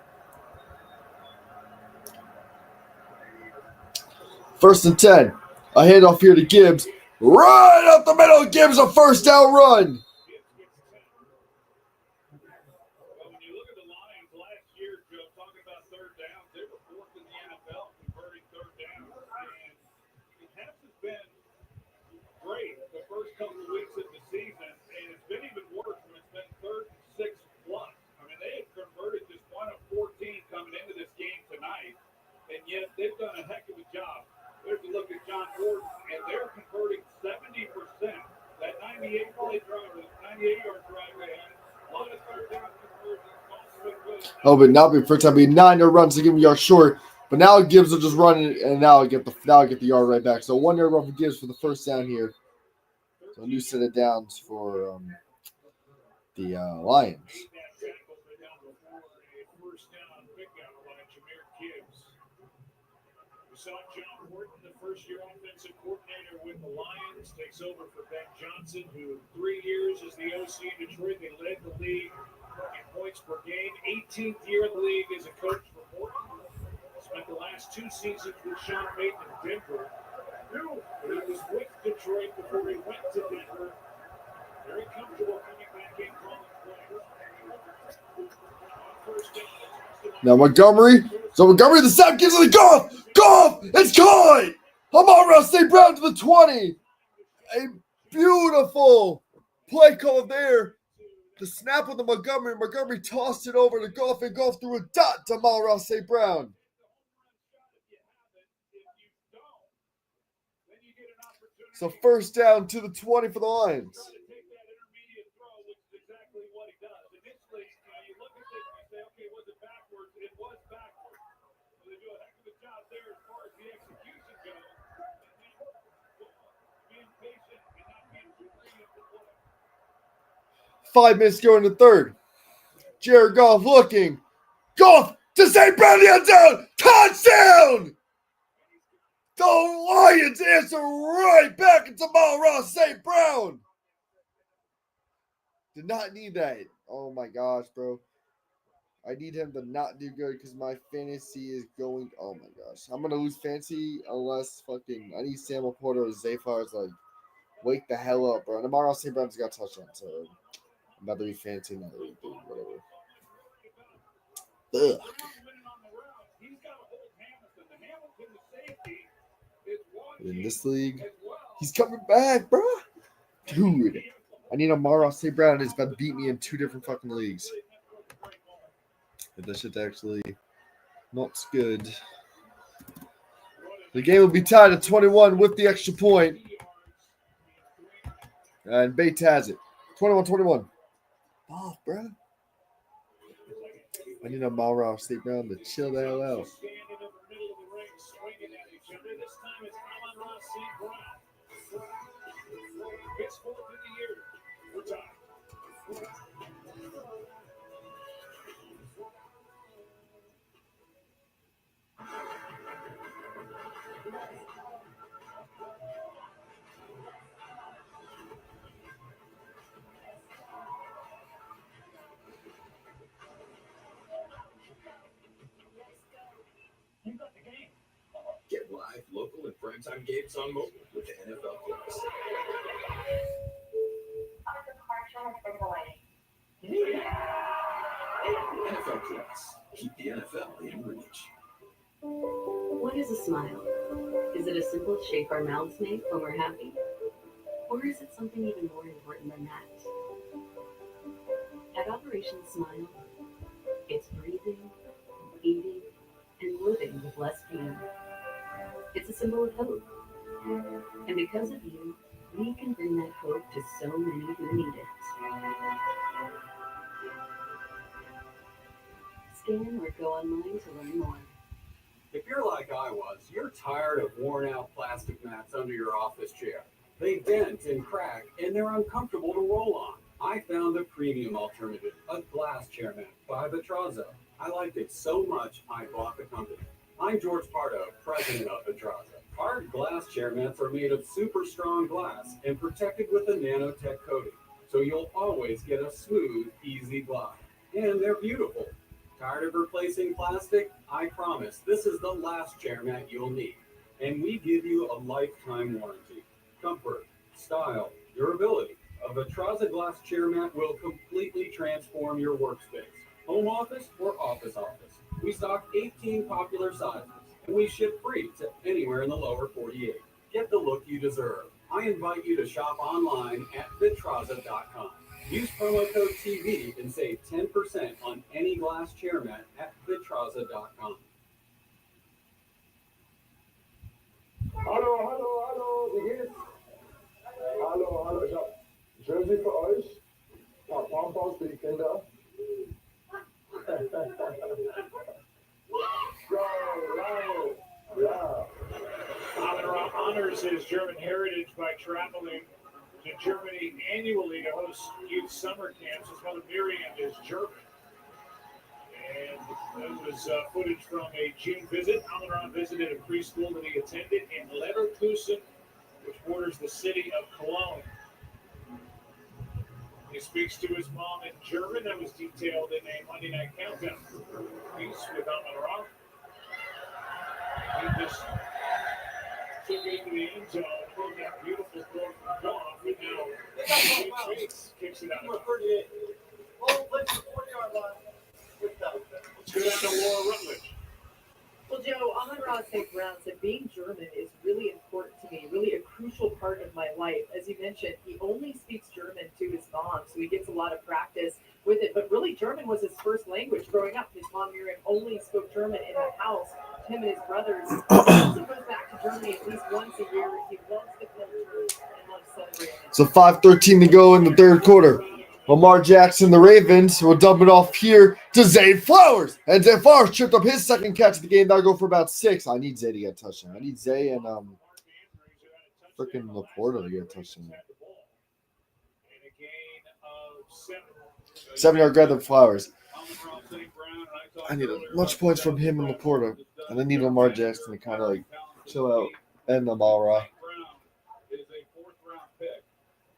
First and 10. A handoff here to Gibbs. Right up the middle. Gibbs a first down run. Great the first couple of weeks of the season, and it's been even worse when it's been 3rd and 6 plus. I mean, they had converted just 1 of 14 coming into this game tonight, and yet they've done a heck of a job. There's a look at John Gordon, and they're converting 70%. That 98-yard drive they had, a lot of third down conversions. Oh, but not be first time be 9-yard runs to give him a yard short. But now Gibbs will just run it, and now I get the yard right back. So 1-yard run for Gibbs for the first down here. So a new set of downs for the Lions. We saw John Horton, the first-year offensive coordinator with the Lions, takes over for Ben Johnson, who 3 years as the OC in Detroit. They led the league in points per game. 18th year in the league as a coach for Horton. Spent the last 2 seasons with Sean Payton in Denver. He was with Detroit before he went to Denver. Very comfortable coming back in, calling plays. Now Montgomery. So Montgomery, the snap gives it to Goff. Goff, it's caught. Amon-Ra St. Brown to the 20. A beautiful play call there. The snap with the Montgomery. Montgomery tossed it over to Goff, and Goff threw a dot to Amon-Ra St. Brown. So first down to the 20 for the Lions. Five minutes to go in the third. Jared Goff looking. Goff to St. Brown, the end zone. Touchdown! The Lions answer right back into Amon-Ra St. Brown. Did not need that. Oh my gosh, bro. I need him to not do good because my fantasy is going. Oh my gosh. I'm going to lose fantasy unless fucking. I need Sam Laporta or Zay Flowers like wake the hell up, bro. And Amon-Ra St. Brown's got a touchdown, so I'm about to be fantasy, not really big, whatever. Ugh. In this league, he's coming back, bro. Dude, I need Amon-Ra St. Brown. He's about to beat me in 2 different fucking leagues. But that shit actually not good. The game will be tied at 21 with the extra point. And Bates has it. 21-21. Oh, bro. I need Amon-Ra St. Brown to chill the hell out. Get live, local, and primetime games on mobile with the NFL Plus. NFL Plus. Keep the NFL in reach. What is a smile? Is it a simple shape our mouths make when we're happy? Or is it something even more important than that? At Operation Smile, it's breathing, eating, and living with less pain. It's a symbol of hope. And because of you, we can bring that hope to so many who need it. Scan or go online to learn more. If you're like I was, you're tired of worn-out plastic mats under your office chair. They dent and crack, and they're uncomfortable to roll on. I found a premium alternative, a glass chair mat by Vitraza. I liked it so much, I bought the company. I'm George Pardo, president of Vitraza. Our glass chair mats are made of super strong glass and protected with a nanotech coating, so you'll always get a smooth, easy glide. And they're beautiful. Tired of replacing plastic? I promise this is the last chair mat you'll need. And we give you a lifetime warranty. Comfort, style, durability. A Vitraza glass chair mat will completely transform your workspace. Home office or office. We stock 18 popular sizes, and we ship free to anywhere in the lower 48. Get the look you deserve. I invite you to shop online at Vitraza.com. Use promo code TV and save 10% on any glass chair mat at Vitraza.com. Hallo, wie geht's? Hallo, ich hab Jersey für euch. Ein paar Pompons für die Kinder. Amon-Ra honors his German heritage by traveling to Germany annually to host youth summer camps. His mother Miriam is German. And that was footage from a June visit. Amon-Ra visited a preschool that he attended in Leverkusen, which borders the city of Cologne. He speaks to his mom in German. That was detailed in a Monday Night Countdown piece with Amon-Ra. He just took it into the end zone, pulled that beautiful throw from Goff, and now kicks it out. Let's go down to Laura Rutledge. Well, Joe, Amon-Ra St. Brown said being German is really important to me, really a crucial part of my life. As you mentioned, he only speaks German to his mom, so he gets a lot of practice with it. But really, German was his first language growing up. His mom, Miriam, only spoke German in the house. Him and his brothers. He also goes back to Germany at least once a year. He loves the culture and loves celebrating. So 5:13 to go in the third quarter. Lamar Jackson, the Ravens, will dump it off here to Zay Flowers. And Zay Flowers tripped up his second catch of the game. That'll go for about 6. I need Zay to get a touchdown. I need Zay and freaking Laporta to get a touchdown. 7-yard grab of Flowers. I need as much points from him and Laporta. And I need Lamar Jackson to kind of like chill out and Amon-Ra.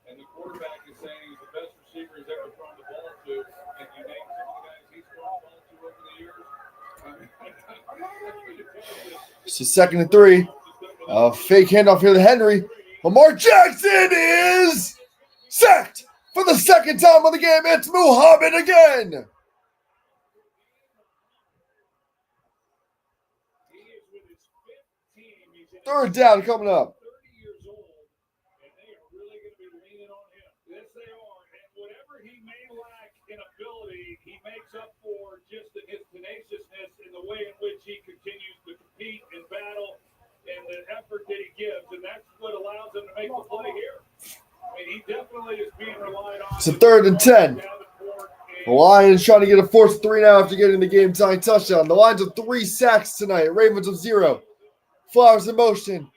And the quarterback is saying he's the best receiver he's ever thrown the ball to. And you name some of the guys he's thrown the ball to over the years. So 2nd and 3. Fake handoff here to Henry. Lamar Jackson is sacked for the second time of the game. It's Muhammad again. Third down coming up. He makes up for just his tenaciousness in the way in which he continues to compete and battle and the effort that he gives, and that's what allows him to make the play here. I mean, he definitely is being relied on. It's a 3rd and 10. The Lions trying to get a 4th 3 now after getting the game-tying touchdown. The Lions have 3 sacks tonight. Ravens of 0. Flowers in motion.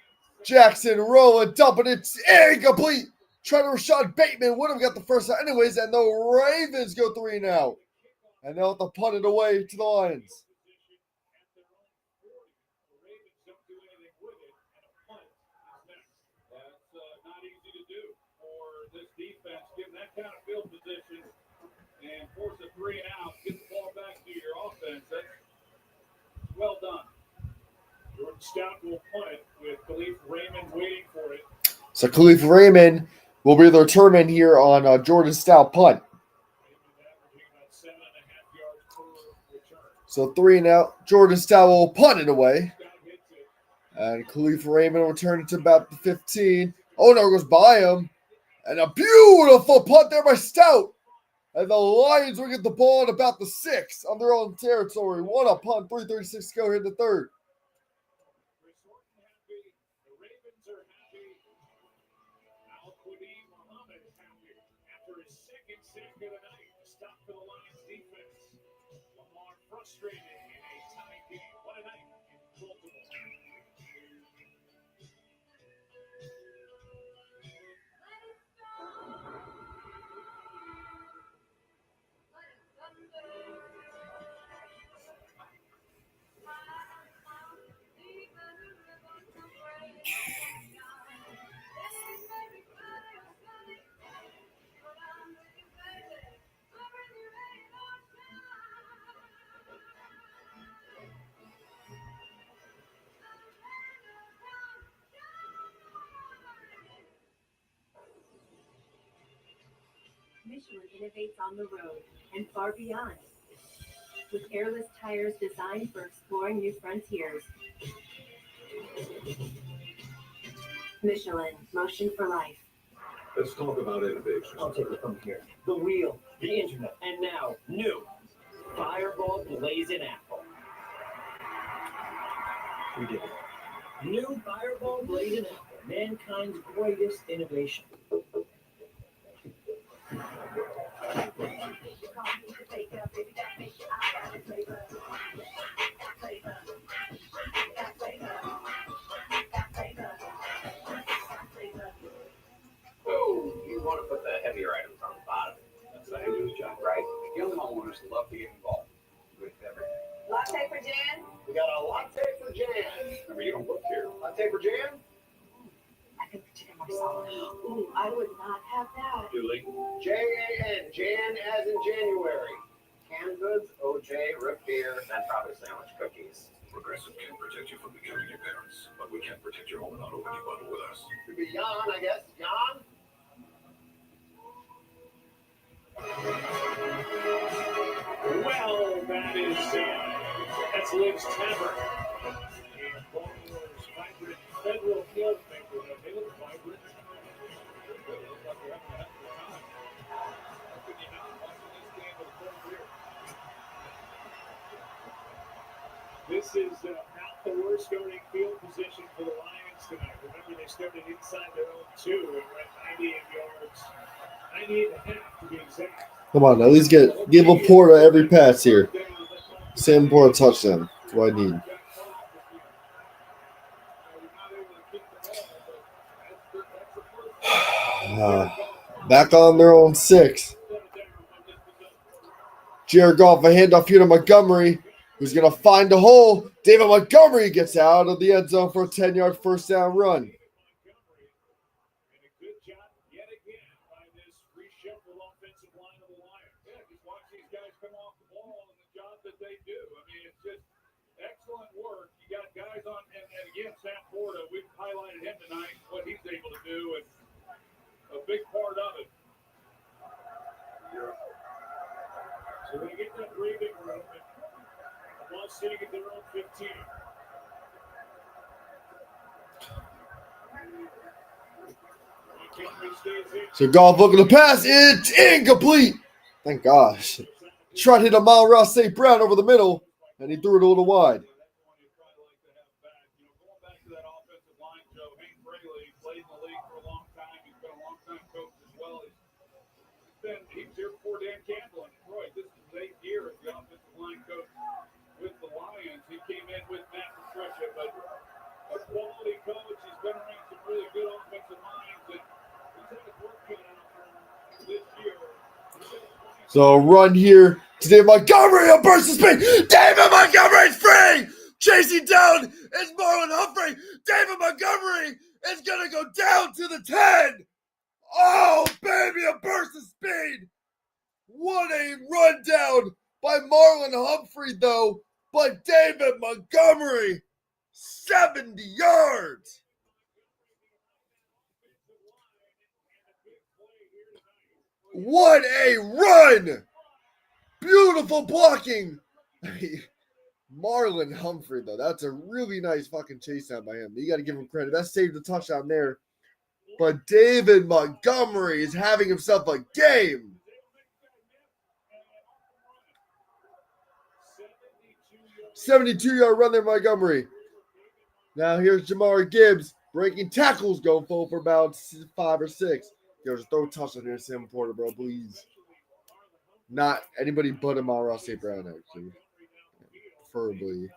Jackson rolling, dumping it. Incomplete. Trying to Rashad Bateman would have got the first time anyways, and the Ravens go 3 now. And they'll have to punt it away to the Lions. That's not easy to do for this defense, given that kind of field position and force a 3 and out, get the ball back to your offense. That's well done. Jordan Stout will punt it with Khalif Raymond waiting for it. So Khalif Raymond will be the return man here on Jordan Stout punt. So 3 and out. Jordan Stout will punt it away. And Khalif Raymond will return it to about the 15. Oh, no, it goes by him. And a beautiful punt there by Stout. And the Lions will get the ball at about the 6 on their own territory. What a punt. 3:36 to go here in the third. Frustrated in a tie game. What a night in Baltimore. Michelin innovates on the road and far beyond. With airless tires designed for exploring new frontiers. Michelin, motion for life. Let's talk about innovation. I'll take it from here. The wheel, the internet, and now new Fireball Blazing Apple. We did it. New Fireball Blazing Apple, mankind's greatest innovation. Oh, you want to put the heavier items on the bottom. That's the Andrew's job, right? Young homeowners love to get involved with everything. Latte for Jan? We got a latte for Jan. Remember, you don't work here. Latte for Jan? I can picture myself. Ooh, I would not have that. Julie. Jan, Jan as in January. Canned goods, OJ, root beer, And probably sandwich cookies. Progressive can protect you from becoming your parents, but we can't protect your home and auto when you bundle with us. could be Jan, I guess. Jan? Well, that's Liv's Tavern. And Baltimore's vibrant federal field neighborhood. They look vibrant. They look like they're having a heck of a time. How could you not watching this game with a full beer? This is not the worst starting field position for the Lions tonight. Remember, they started inside their own 2 and went 98 yards. 98 and a half to be exact. Come on, at least give Laporta every pass here. Sam Laporta touchdown. That's what I need. Back on their own 6. Jared Goff, a handoff here to Montgomery, who's going to find a hole. David Montgomery gets out of the end zone for a 10-yard first down run. Sam Porta, we've highlighted him tonight, what he's able to do, and a big part of it. So they get that breathing room, and the ball sitting at their own 15. So Goff looking to pass. It's incomplete. Thank gosh. Tried to hit a Amon-Ra St. Brown over the middle, and he threw it a little wide. He's here before Dan Campbell and Troy. This is his 8th year as the offensive line coach with the Lions. He came in with Matt Patricia, but a quality coach. He's been around some really good offensive lines, and he's had his work cut out for him this year. So run here to David Montgomery, a burst of speed. David Montgomery's free. Chasing down is Marlon Humphrey. David Montgomery is going to go down to the 10. Oh, baby, a burst of speed. What a rundown by Marlon Humphrey, though. But David Montgomery, 70 yards. What a run. Beautiful blocking. Marlon Humphrey, though. That's a really nice fucking chase down by him. You got to give him credit. That saved the touchdown there. But David Montgomery is having himself a game. 72-yard run there, Montgomery. Now here's Jamar Gibbs breaking tackles, going full for about 5 or 6. Yo, just throw a touchdown here, Sam Porter, bro, please. Not anybody but Amon-Ra St. Brown, actually. Preferably.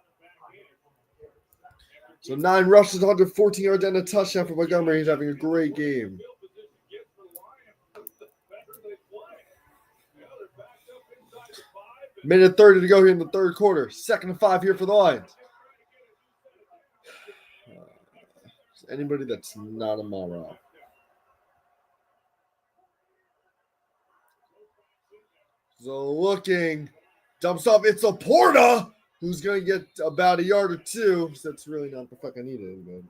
So 9 rushes, 114 yards, and a touchdown for Montgomery. He's having a great game. Minute 30 to go here in the third quarter. 2nd and 5 here for the Lions. Anybody that's not a Amon-Ra. So looking, dumps off. It's a Porta who's going to get about a yard or 2. So that's really not the fuck I needed. But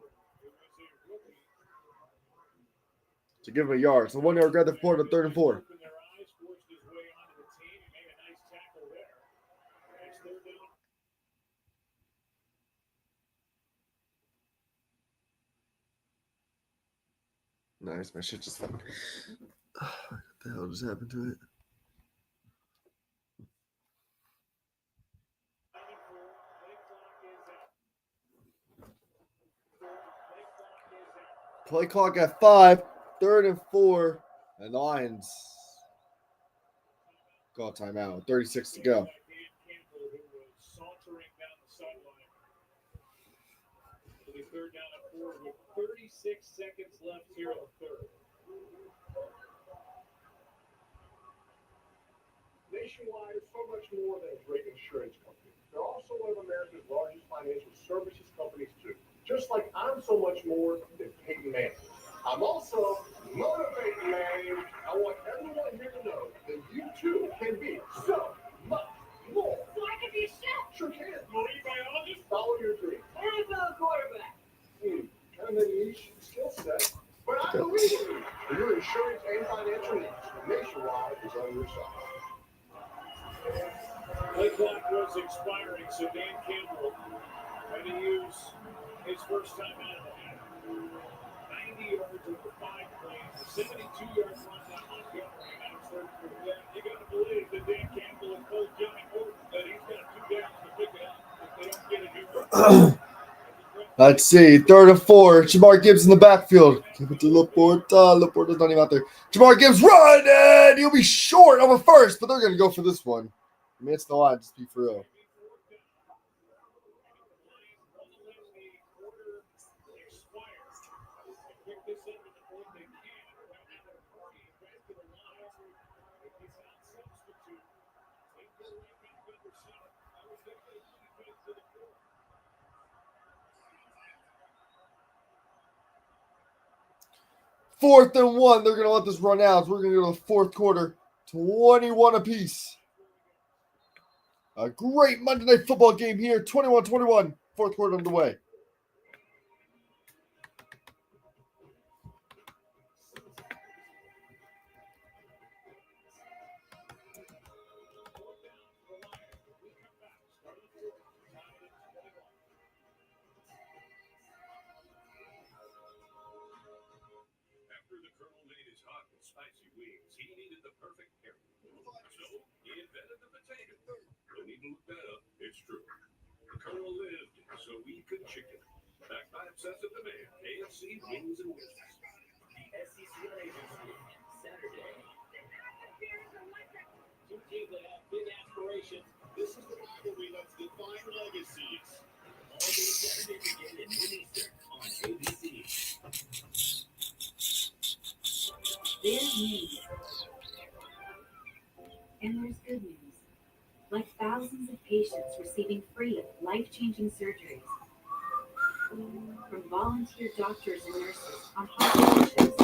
to give him a yard. So 1 yard grab the Porta, 3rd and 4. Nice, my shit just fell. What the hell just happened to it? Play clock at 5, 3rd and 4, and the Lions call timeout. 36 to go. Sauntering down the sideline. It'll be 3rd down and 4 with 36 seconds left here in the third. Nationwide is so much more than a great insurance company. They're also one of America's largest financial services companies, too. Just like I'm so much more than Peyton Manning. I'm also motivating Manning. I want everyone here to know that you, too, can be so much more. So I can be a chef. Sure can. Marine biologist. Follow your dream. NFL quarterback. Kind of a niche skill set. But I believe in you. For your insurance and financial needs, Nationwide is on your side. Play clock was expiring, so Dan Campbell had to use his first time out of the half. 90 yards over 5 plays, a 72-yard run by Montgomery. You got to believe that Dan Campbell and Coach Johnny Horton that he's got 2 downs to pick it up if they don't get a new. Let's see. 3rd and 4. Jamar Gibbs in the backfield. Give it to Laporta. Laporta's not even out there. Jamar Gibbs run, and he'll be short on the first, but they're going to go for this one. I mean, it's the line. Just be for real. Fourth and 1. They're going to let this run out. So we're going to go to the fourth quarter. 21 apiece. A great Monday Night Football game here. 21-21. Fourth quarter underway. Spicy wings, he needed the perfect pairing. So he invented the potato. Don't need to look that up. It's true. The Colonel lived so we could chicken. Backed by obsessive demand, KFC wings and wings. The SEC Agency, Saturday. Two teams that have big aspirations. This is the rivalry that's defined legacies. All day Saturday begin at noon Eastern on ABC. There's news. And there's good news. Like thousands of patients receiving free, life-changing surgeries. From volunteer doctors and nurses on hospital shifts.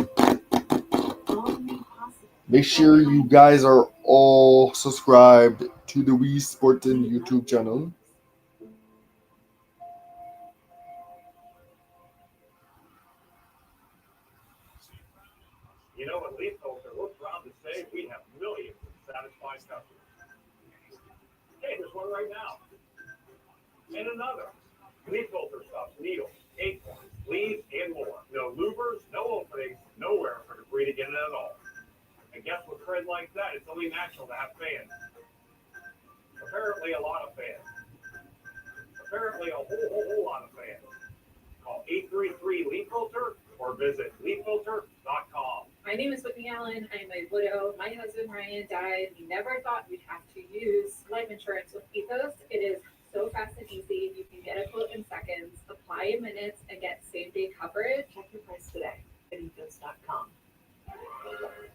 All made possible. Make sure you guys are all subscribed to the Wii Sportin YouTube channel. You know, at Leaf Filter, we're proud to say we have millions of satisfied customers. Hey, there's one right now. And another. Leaf Filter stops needles, acorns, leaves, and more. No louvers, no openings, nowhere for debris to get in at all. And guess what tread like that? It's only natural to have fans. Apparently a lot of fans. Apparently a whole lot of fans. Call 833-LEAF-FILTER or visit leaffilter.com. My name is Whitney Allen. I'm a widow. My husband Ryan died. We never thought we'd have to use life insurance with Ethos. It is so fast and easy. You can get a quote in seconds, apply in minutes, and get same-day coverage. Check your price today at ethos.com.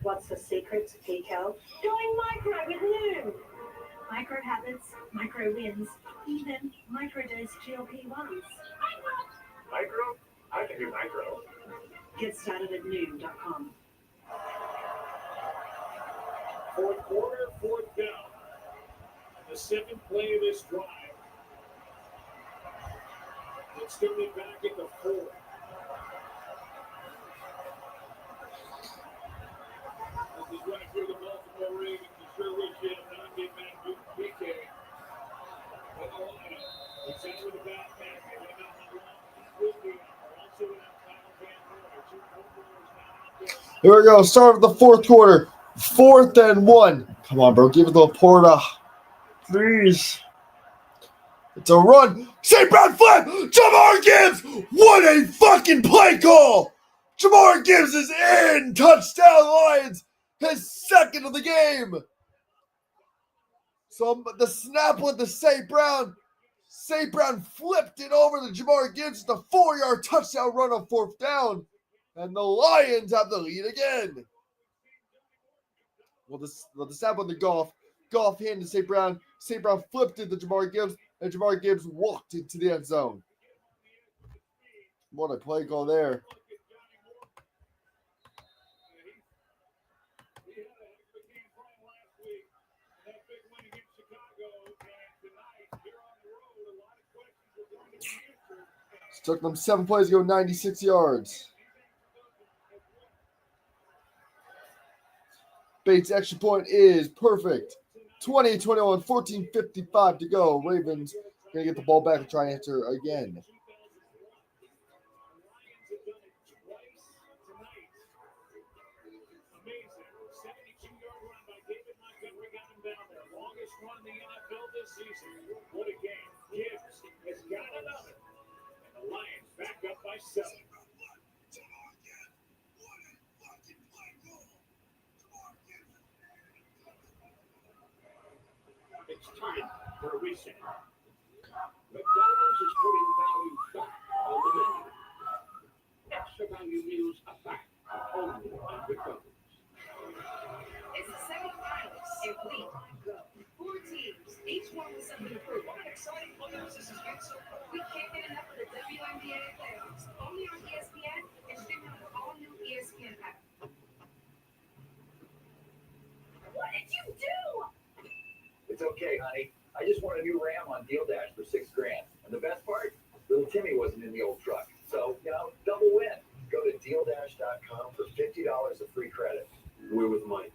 What's the secret to peak health? Going micro with Noom. Micro habits, micro wins, even microdose GLP-1s. Micro? I can do micro. Get started at noom.com. Fourth quarter, 4th down. The second play of this drive. It's going to be back at the 4. This is running through the Baltimore Ravens. You sure wish you had not get back to PK. On the line. He's out with the backpack. They went out on the line. He's with me. Also in Kyle Van Noy. 2 footballers now out Here we go. Start of the fourth quarter. 4th and 1. Come on, bro. Give it to Laporta. Please. It's a run. St. Brown flip. Jamar Gibbs. What a fucking play call. Jamar Gibbs is in. Touchdown Lions. His second of the game. So the snap went to St. Brown. St. Brown flipped it over to Jamar Gibbs. The 4-yard touchdown run on 4th down. And the Lions have the lead again. Well, the snap on the Goff. Goff handed St. Brown. St. Brown flipped it to Jamar Gibbs. And Jamar Gibbs walked into the end zone. What a play call there. It took them 7 plays to go 96 yards. Bates' extra point is perfect. 20-21, 14:55 to go. Ravens going to get the ball back and try and answer again. Run in the NFL this season. What a game. Gibbs has got another. And the Lions back up by 7. It's time for a reset. McDonald's is putting value back on the menu. Extra value meals are back only at McDonald's. It's the semifinals, and we go. 4 teams, each one with something to prove. What an exciting playoffs this has been so far. We can't get enough of the WNBA playoffs. Only on ESPN and streaming on the all-new ESPN app. What did you do? It's okay, honey. I just want a new Ram on Deal Dash for $6,000. And the best part, little Timmy wasn't in the old truck. So, double win. Go to DealDash.com for $50 of free credit. We're with Mike,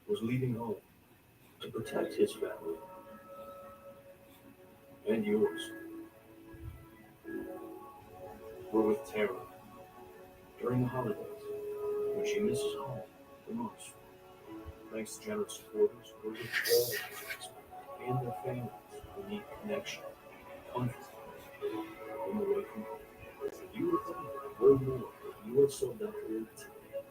who's leaving home to protect his family and yours. We're with Tara during the holidays when she misses home the most. Thanks to generous supporters, we're with all of us and their families who need connection, comfort, and away from home. You are home, we're more, you are sold out here today.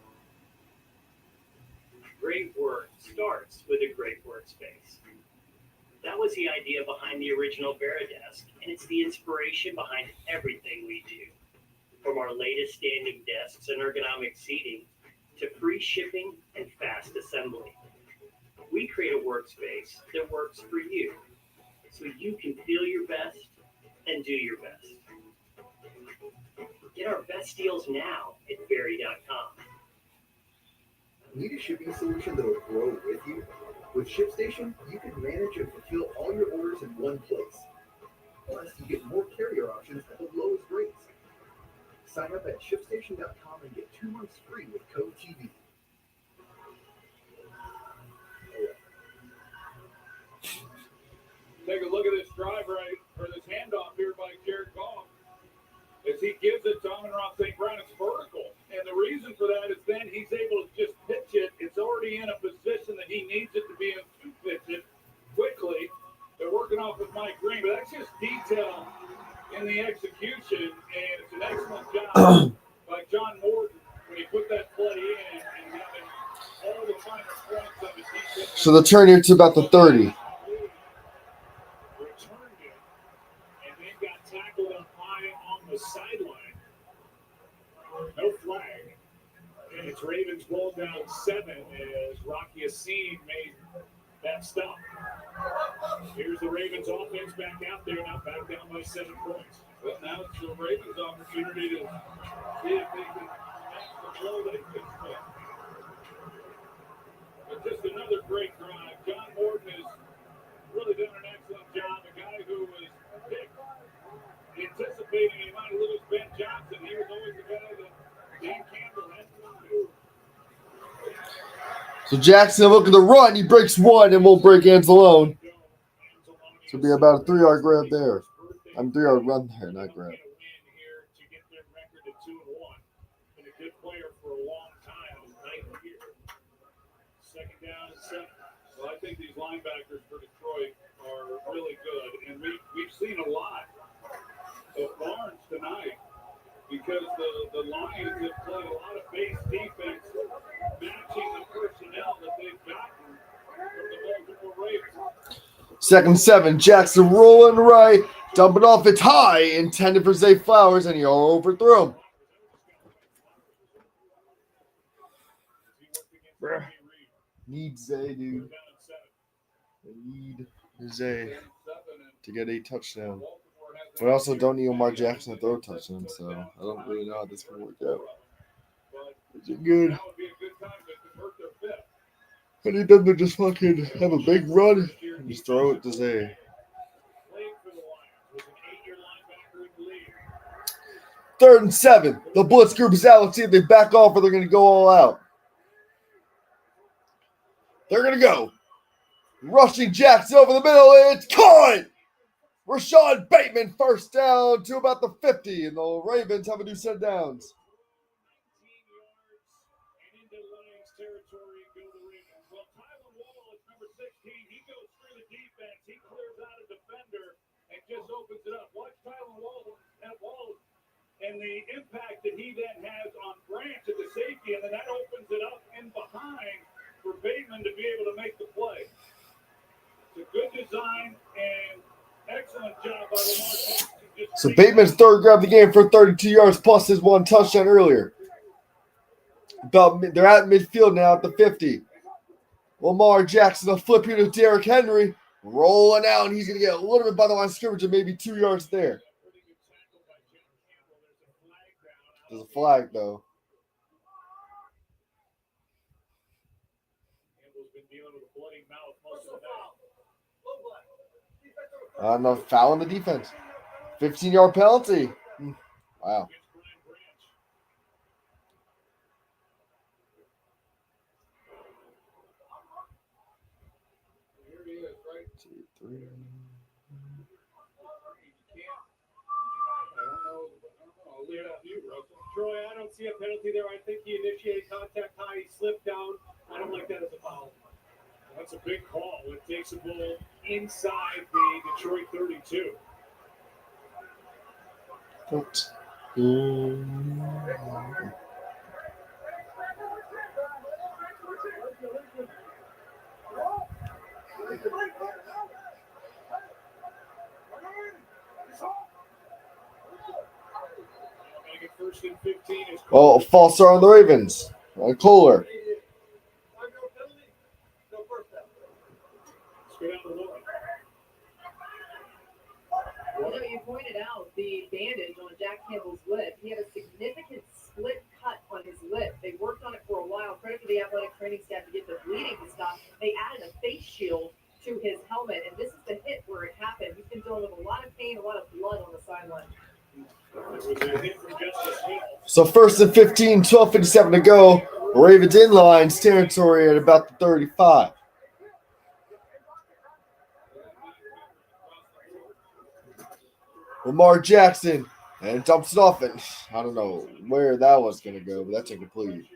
Great work starts with a great workspace. That was the idea behind the original Veridesk, and it's the inspiration behind everything we do. From our latest standing desks and ergonomic seating to free shipping and fast assembly. We create a workspace that works for you, so you can feel your best and do your best. Get our best deals now at Very.com. Need a shipping solution that will grow with you? With ShipStation, you can manage and fulfill all your orders in one place. Plus, you get more carrier options at the lowest rates. Sign up at ShipStation.com and get 2 months free with code TV. Take a look at this drive this handoff here by Jared Goff. As he gives it to Amon-Ra St. Brown, it's vertical. And the reason for that is then he's able to just pitch it. It's already in a position that he needs it to be in to pitch it quickly. They're working off with Mike Green, but that's just detail in the execution. And it's an excellent job by John Morton when he put that play in and having all the finer points of his defense. So the turn here to about the 30. Tackled up high on the sideline. No flag. And it's Ravens rolled down 7 as Rocky Yassin made that stop. Here's the Ravens offense back out there, now back down by 7 points. Well, now it's the Ravens' opportunity to see if they can match the blow they just took. But just another great drive. John Morton has really done an excellent job. A guy who was picked anticipating he might lose Ben Johnson. He was always the guy that Dan Campbell had to do. So Jackson looking to run. He breaks 1 and won't break Anzalone. So it'll be about a 3-yard grab there. I'm 3-yard run there, not grab. To get their record to 2-1. Been a good player for a long time. Second down and 7. Well, I think these linebackers for Detroit are really good, and we've seen a lot of Barnes tonight because the Lions have played a lot of base defense, matching the personnel that they've gotten from the Baltimore Ravens. 2nd and 7. Jackson rolling right, dumping off. It's high, intended for Zay Flowers, and he overthrew him. Bruh. Need Zay, dude. I need Zay to get a touchdown. But I also don't need Omar Jackson to throw a touchdown, so I don't really know how this can work out. Is it good? I need them to just fucking have a big run and just throw it to Zay. 3rd and 7. The blitz group is out. Let's see if they back off or they're going to go all out. They're going to go. Rushing Jackson over the middle. It's caught! Rashad Bateman, first down to about the 50. And the Ravens have a new set of downs. Just opens it up. Watch Tylen Wall and the impact that he then has on Branch at the safety, and then that opens it up in behind for Bateman to be able to make the play. It's a good design and excellent job by Lamar Jackson. So Bateman's third grab of the game for 32 yards plus his one touchdown earlier. They're at midfield now at the 50. Lamar Jackson, a flip here to Derrick Henry. Rolling out, and he's going to get a little bit by the line of scrimmage and maybe 2 yards there. There's a flag, though. No foul on the defense. 15-yard penalty. Wow. Troy, I don't see a penalty there. I think he initiated contact high. He slipped down. I don't like that as a foul. That's a big call. It takes the ball inside the Detroit 32. First and 15 is Oh, false start on the Ravens. Kohler. You pointed out the bandage on Jack Campbell's lip. He had a significant split cut on his lip. They worked on it for a while. Credit for the athletic training staff to get the bleeding to stop. They added a face shield to his helmet, and this is the hit where it happened. He's been dealing with a lot of pain, a lot of blood on the sideline. So 1st and 15, 12:57 to go. Ravens in lines territory at about the 35. Lamar Jackson and dumps it off, and I don't know where that was going to go, but that's incomplete.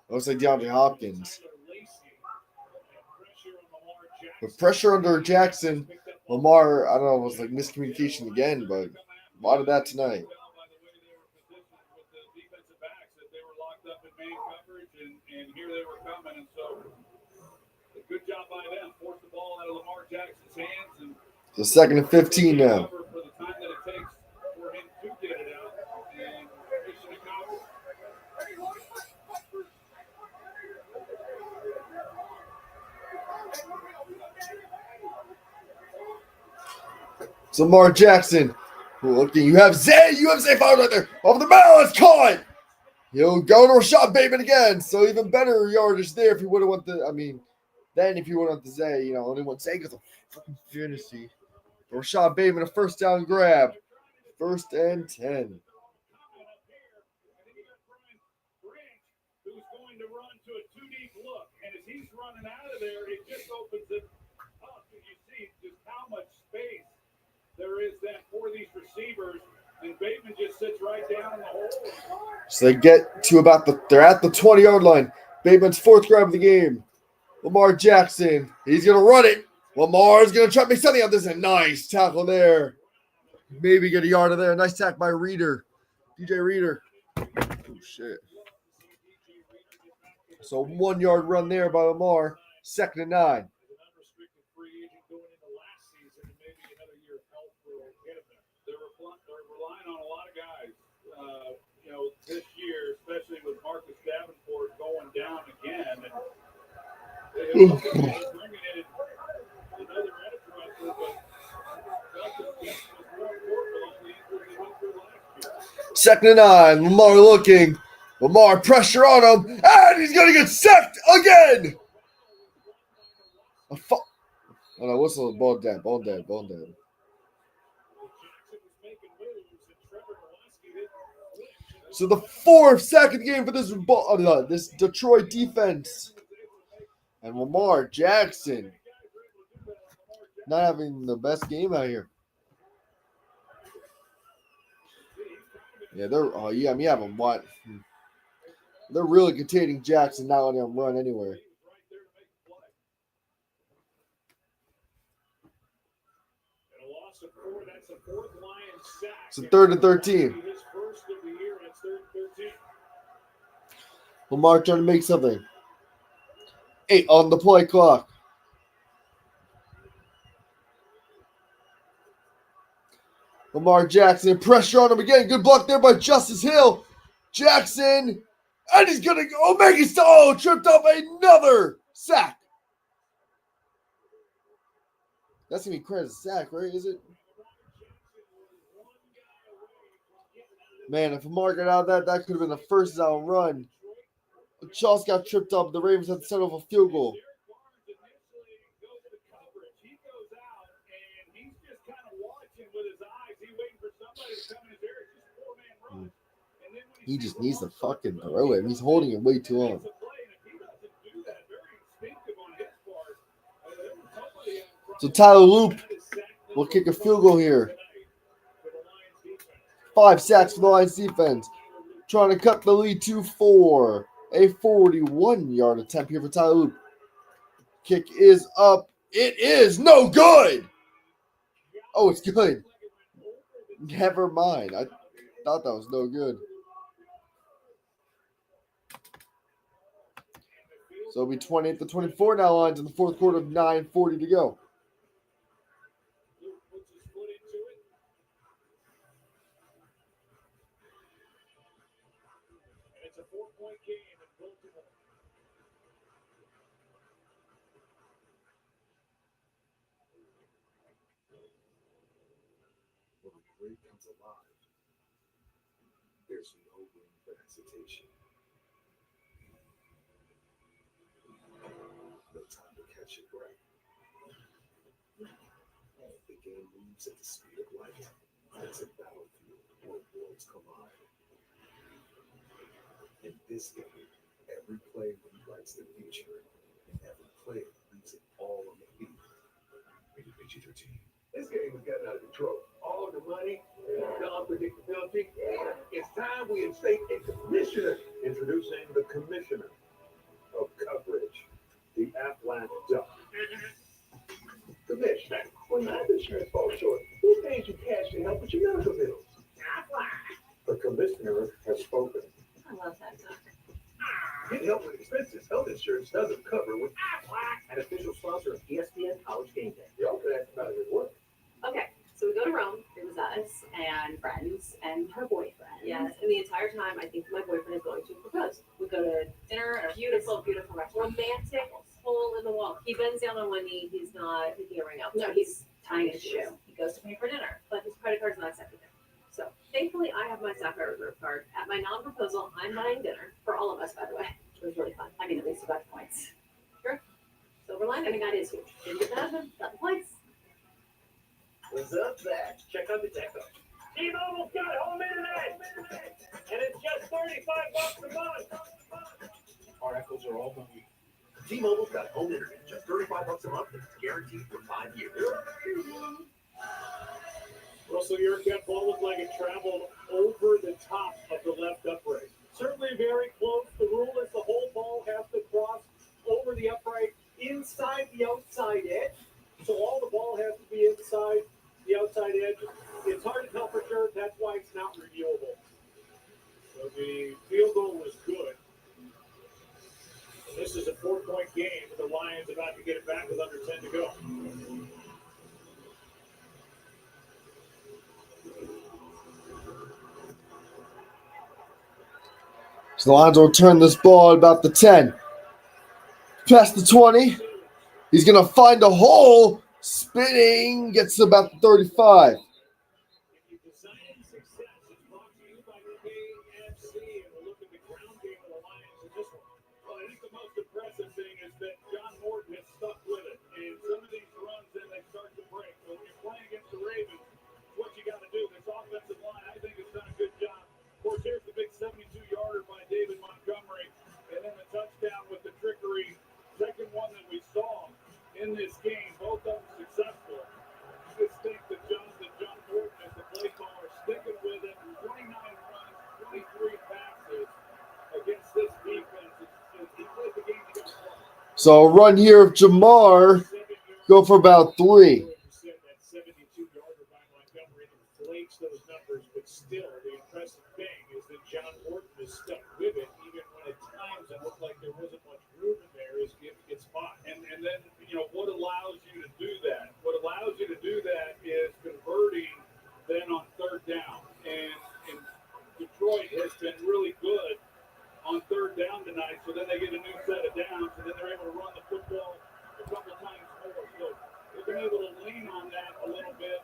Looks like DeAndre Hopkins. With pressure under Jackson, Lamar, I don't know, it was like miscommunication again, but a lot of that tonight. And here they were coming, and so a good job by them. Forced the ball out of Lamar Jackson's hands, and So 2nd and 15 now. for the time that it takes for him to get it out, and mission accomplished. So Lamar Jackson, looking, you have Zay Flowers right there. Over the middle, it's caught. He'll go to Rashad Bateman again. So even better yardage there if you would have went then if you would have went to Zay, only one Zay because of fucking fantasy. Rashad Bateman, a first down grab. 1st and 10. Who's going to run to a two-deep look, and as he's running out of there, it just opens it up, and you see just how much space there is then for these receivers, and Bateman just sits right down in the hole. So they get to they're at the 20-yard line. Bateman's fourth grab of the game. Lamar Jackson. He's going to run it. Lamar's going to try to make something out of this. A nice tackle there. Maybe get a yard of there. Nice tackle by Reader. DJ Reader. Oh, shit. So 1 yard run there by Lamar. 2nd and 9. They're relying on a lot of guys. This year, especially with Marcus Davenport going down again, and they're bringing in another edge rusher, but Justin Smith was more important with all the injuries he went through last year. 2nd and 9. Lamar looking. Lamar pressure on him. And he's going to get sacked again. Oh, no, whistle. Ball dead. Ball dead. Ball dead. So the 4th sack of the game for this Detroit defense. And Lamar Jackson not having the best game out here. Yeah, you have him what? They're really containing Jackson, not letting him run anywhere. So 3rd and 13. Lamar trying to make something. 8 on the play clock. Lamar Jackson, pressure on him again. Good block there by Justice Hill. Jackson, and he's going to tripped up another sack. That's going to be credit sack, right? Is it? Man, if Lamar got out of that could have been the first down run. Charles got tripped up. The Ravens had to set off a field goal. He just needs to fucking throw it. He's holding it way too long. So Tyler Loop will kick a field goal here. 5 sacks for the Lions defense. Trying to cut the lead to 4. A 41-yard attempt here for Tyler Loop. Kick is up. It is no good. Oh, it's good. Never mind. I thought that was no good. So it'll be 28-24 now, Lions in the 4th quarter of 9:40 to go. It's a 4-point game in Baltimore. When a great comes alive, there's no room for hesitation. No time to catch your breath. The game moves at the speed of light. It's a battlefield where worlds collide. In this game, every play rewrites the future, and every player leaves it all on the field. Rated PG-13. This game has gotten out of control. All the money, the unpredictability. It's time we instate a commissioner. Introducing the commissioner of coverage, the Aflac Duck. Commissioner, when life insurance falls short, who pays you cash to help with your medical bills? Aflac. The commissioner has spoken. I love that duck. Get help with expenses health insurance doesn't cover with Aflac, an official sponsor of ESPN College Game Day. Y'all can ask about it at work. Okay, so we go to Rome. It was us and friends and her boyfriend. Yes, and the entire time I think my boyfriend is going to propose. We go to dinner at a beautiful, beautiful restaurant. Romantic, hole in the wall. He bends down on one knee. He's not picking a ring out. No, he's tying his shoe. He goes to pay for dinner, but his credit card's not accepted there. So thankfully, I have my Sapphire Reserve card. At my non-proposal, I'm buying dinner for all of us, by the way. It was really fun. I mean, at least we got the points. Sure. Silver lining, that is huge. Didn't get the husband, got the points. What's up, Zach? Check out the deco. T-Mobile's got home internet, and it's just $35 a month. Our echoes are all done. T-Mobile's got home internet, just $35 a month, and it's guaranteed for 5 years. Russell, your cat ball looked like it traveled over the top of the left upright. Certainly very close. The rule is the whole ball has to So the Lions will return this ball at about the 10. Past the 20. He's going to find a hole. Spinning. Gets to about the 35. Well, I think the most impressive thing is that John Morton has stuck with it. And some of these runs, then they start to break. So when you're playing against the Ravens, it's what you got to do. This offensive line, I think, has done a good job. Of course, here's the big 72-yarder by David Montgomery. And then the touchdown with the trickery. Second one that we saw in this game. Both of them successful. I just think that John Morton, as the play caller, sticking with it. 29 runs, 23 passes against this defense. He played the game he got to play. So a run here of Jamar. Go for about 3. That 72-yarder by Montgomery inflates those numbers, but still, the impressive thing is that John Morton has stuck with it, even when at times it looked like there wasn't much room in there as Gibbs gets by. And then, what allows you to do that? What allows you to do that is converting then on third down. And Detroit has been really good on third down tonight, so then they get a new set of downs, and then they're able to run the football a couple times more. So they've been able to lean on that a little bit,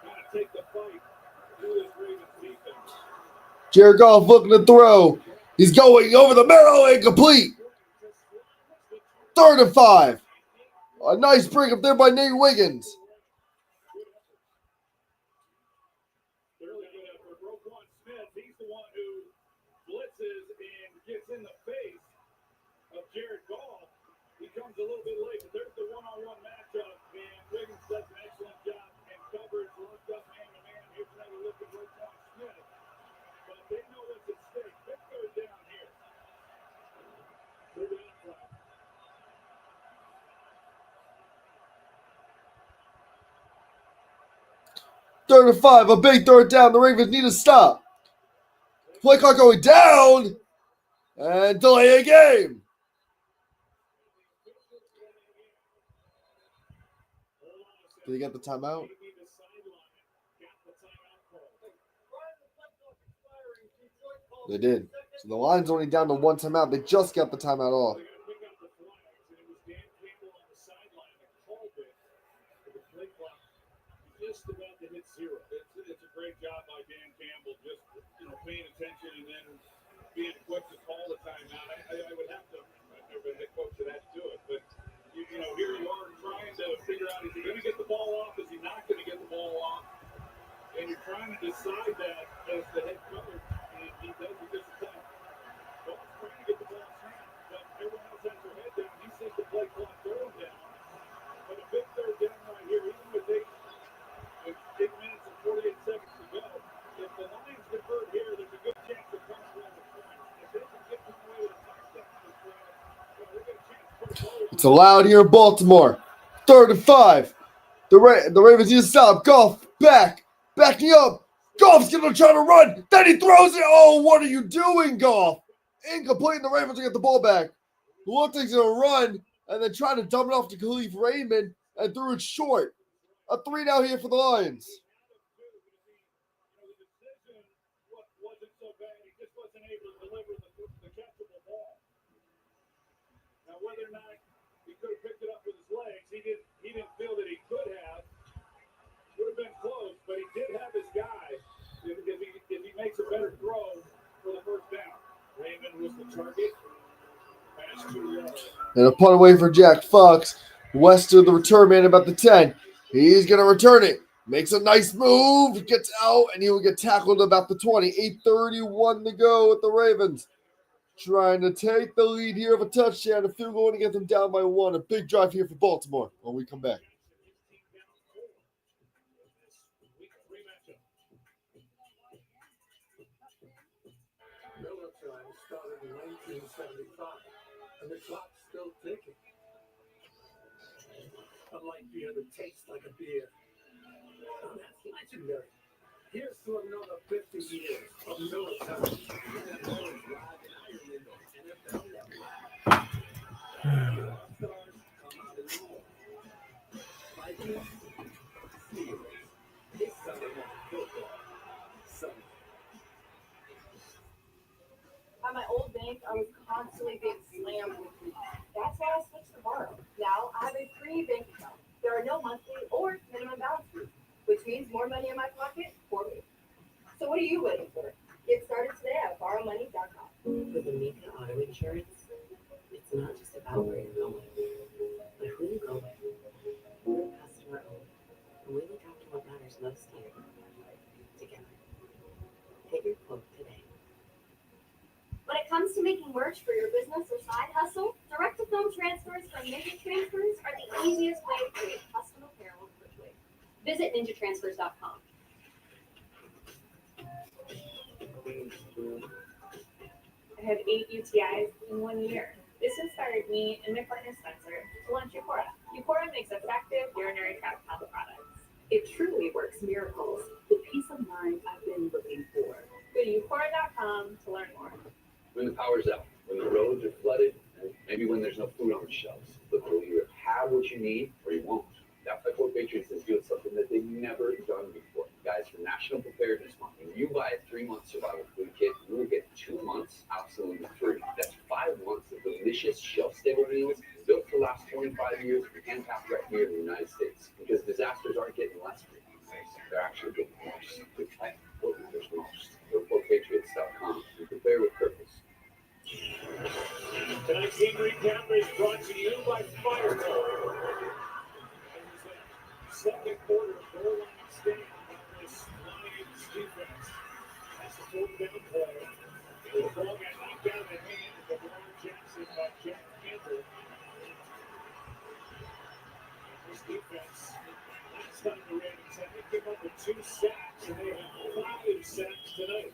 kind of take the fight through this Ravens defense. Jared Goff looking to throw. He's going over the middle, incomplete. 3rd and 5. A nice break up there by Nate Wiggins. Really good effort. Roquan Smith, he's the one who blitzes and gets in the face of Jared Goff. He comes a little bit late, but there's the one-on-one matchup, and Wiggins does an excellent job in coverage, looked up man-to-man. Here's another look at Roquan Smith. But they know what's at stake. Big third down here. Third down flag. Third and 5, a big third down. The Ravens need to stop. Play clock going down. And delay a game. Did he get the timeout? They did. So the Lions only down to 1 timeout. They just got the timeout off. Just about to hit 0. It's a great job by Dan Campbell, just paying attention and then being quick to call the timeout. I would have to. I've never been head coach that had to do it, but here you are trying to figure out: is he going to get the ball off? Is he not going to get the ball off? And you're trying to decide that as the head coach, and he does it just the time. Well, he's trying to get the ball snapped, but everyone else has their head down. He sees the play clock going down, but a big third down right here, even with 8 minutes and 48 seconds to go. If the Lions convert here, there's a good chance of coming away with points. If they can get one away with a touchdown this way, they get a chance to put a goal. It's allowed here in Baltimore. 3rd and 5. The Ravens need to stop. Goff backing up. Goff's going to try to run. Then he throws it. Oh, what are you doing, Goff? Incomplete. The Ravens will get the ball back. Looked like he's going to run and then try to dump it off to Khalif Raymond and threw it short. A 3 now here for the Lions. The decision wasn't so bad. He just wasn't able to deliver the catchable ball. Now, whether or not he could have picked it up with his legs, he didn't feel that he could have. Would have been close, but he did have his guy. If he makes a better throw for the first down. Raymond was the target. Pass 2 yards. And a punt away for Jack Fox. West of the return man about the 10. He's going to return it. Makes a nice move. Gets out, and he will get tackled about the 20. 8:31 to go with the Ravens. Trying to take the lead here of a touchdown. A field goal to get them down by 1. A big drive here for Baltimore when we come back. Miller time started in 1975, and the clock's still ticking. Unlike beer that tastes like a beer. Oh, that's legendary. Here's to another 50 years of Miller time. Miller's live in Ireland on NFL Network. Stars come out in the morning. Vikings, Steelers. It's Sunday Night Football. Sunday. I was constantly being slammed with fees. That's why I switched to Borrow. Now I have a free bank account. There are no monthly or minimum balance fees, which means more money in my pocket for me. So what are you waiting for? Get started today at borrowmoney.com. With Amica Auto Insurance, it's not just about where you're going, but who you go with. We're customer owned, and we look after what matters most to you. Together. Get your quote today. When it comes to making merch for your business or side hustle, direct-to-film transfers from Ninja Transfers are the easiest way to create custom apparel quickly. Visit ninjatransfers.com. I had 8 UTIs in 1 year. This inspired me and my partner Spencer to launch Eupora. Eupora makes effective urinary tract health products. It truly works miracles. The peace of mind I've been looking for. Go to eupora.com to learn more. When the power's out, when the roads are flooded, maybe when there's no food on the shelves, but you'll either have what you need or you won't. That's why Core Patriots is doing something that they've never done before. Guys, for National Preparedness Month, when you buy a 3-month survival food kit, you will get 2 months absolutely free. That's 5 months of delicious shelf-stable meals built to last 25 years and packed right here in the United States. Because disasters aren't getting less free. They're actually getting worse. There's most. Go to CorePatriots.com and prepare with purpose. Tonight's game recap is brought to you by Fireball. Second quarter, goal line stand on this Lions defense. That's the fourth down play. The ball got knocked out of the hand of Lamar Jackson by Jack Campbell. This defense, last time the Ravens had to give up with 2 sacks, and they have 5 sacks tonight.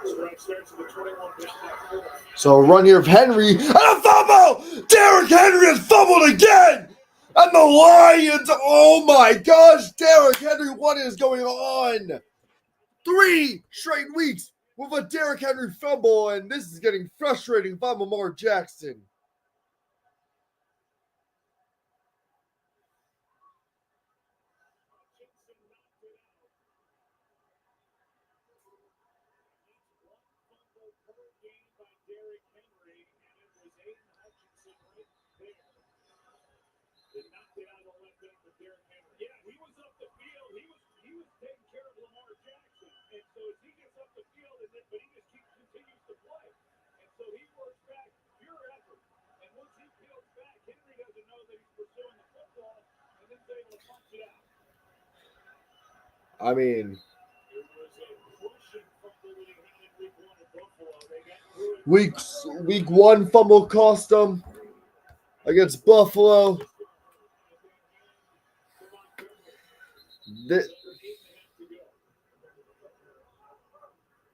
Strike starts at the 21-yard line. So a run here of Henry and a fumble! Derrick Henry has fumbled again! And the Lions, oh my gosh, Derrick Henry, what is going on? 3 straight weeks with a Derrick Henry fumble, and this is getting frustrating by Lamar Jackson. Yeah, he was up the field. He was taking care of Lamar Jackson. And so as he gets up the field, but he just continues to play. And so he works back, pure effort. And once he peels back, Henry doesn't know that he's pursuing the football and then he's able to punch it out. I mean, It was a crushing fumble that he had in week 1 at Buffalo. They got through it. week 1 fumble cost them against Buffalo.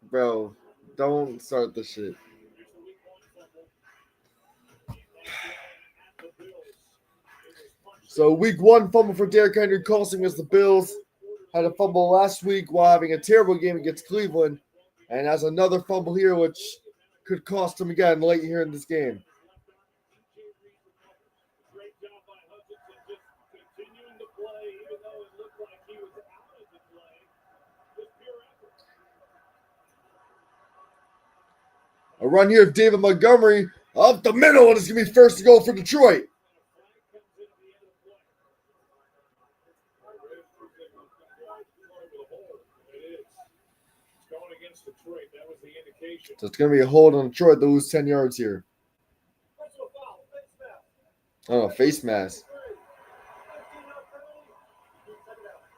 Bro, don't start this shit. So week 1 fumble for Derrick Henry costing us the Bills. Had a fumble last week while having a terrible game against Cleveland. And has another fumble here, which could cost him again late here in this game. Great job by Hutchinson just continuing to play, even though it looked like he was out of the play. Just pure effort. A run here of David Montgomery up the middle, and it's going to be first to go for Detroit. Detroit, that was the indication. So it's going to be a hold on Detroit to lose 10 yards here. Oh, face mask.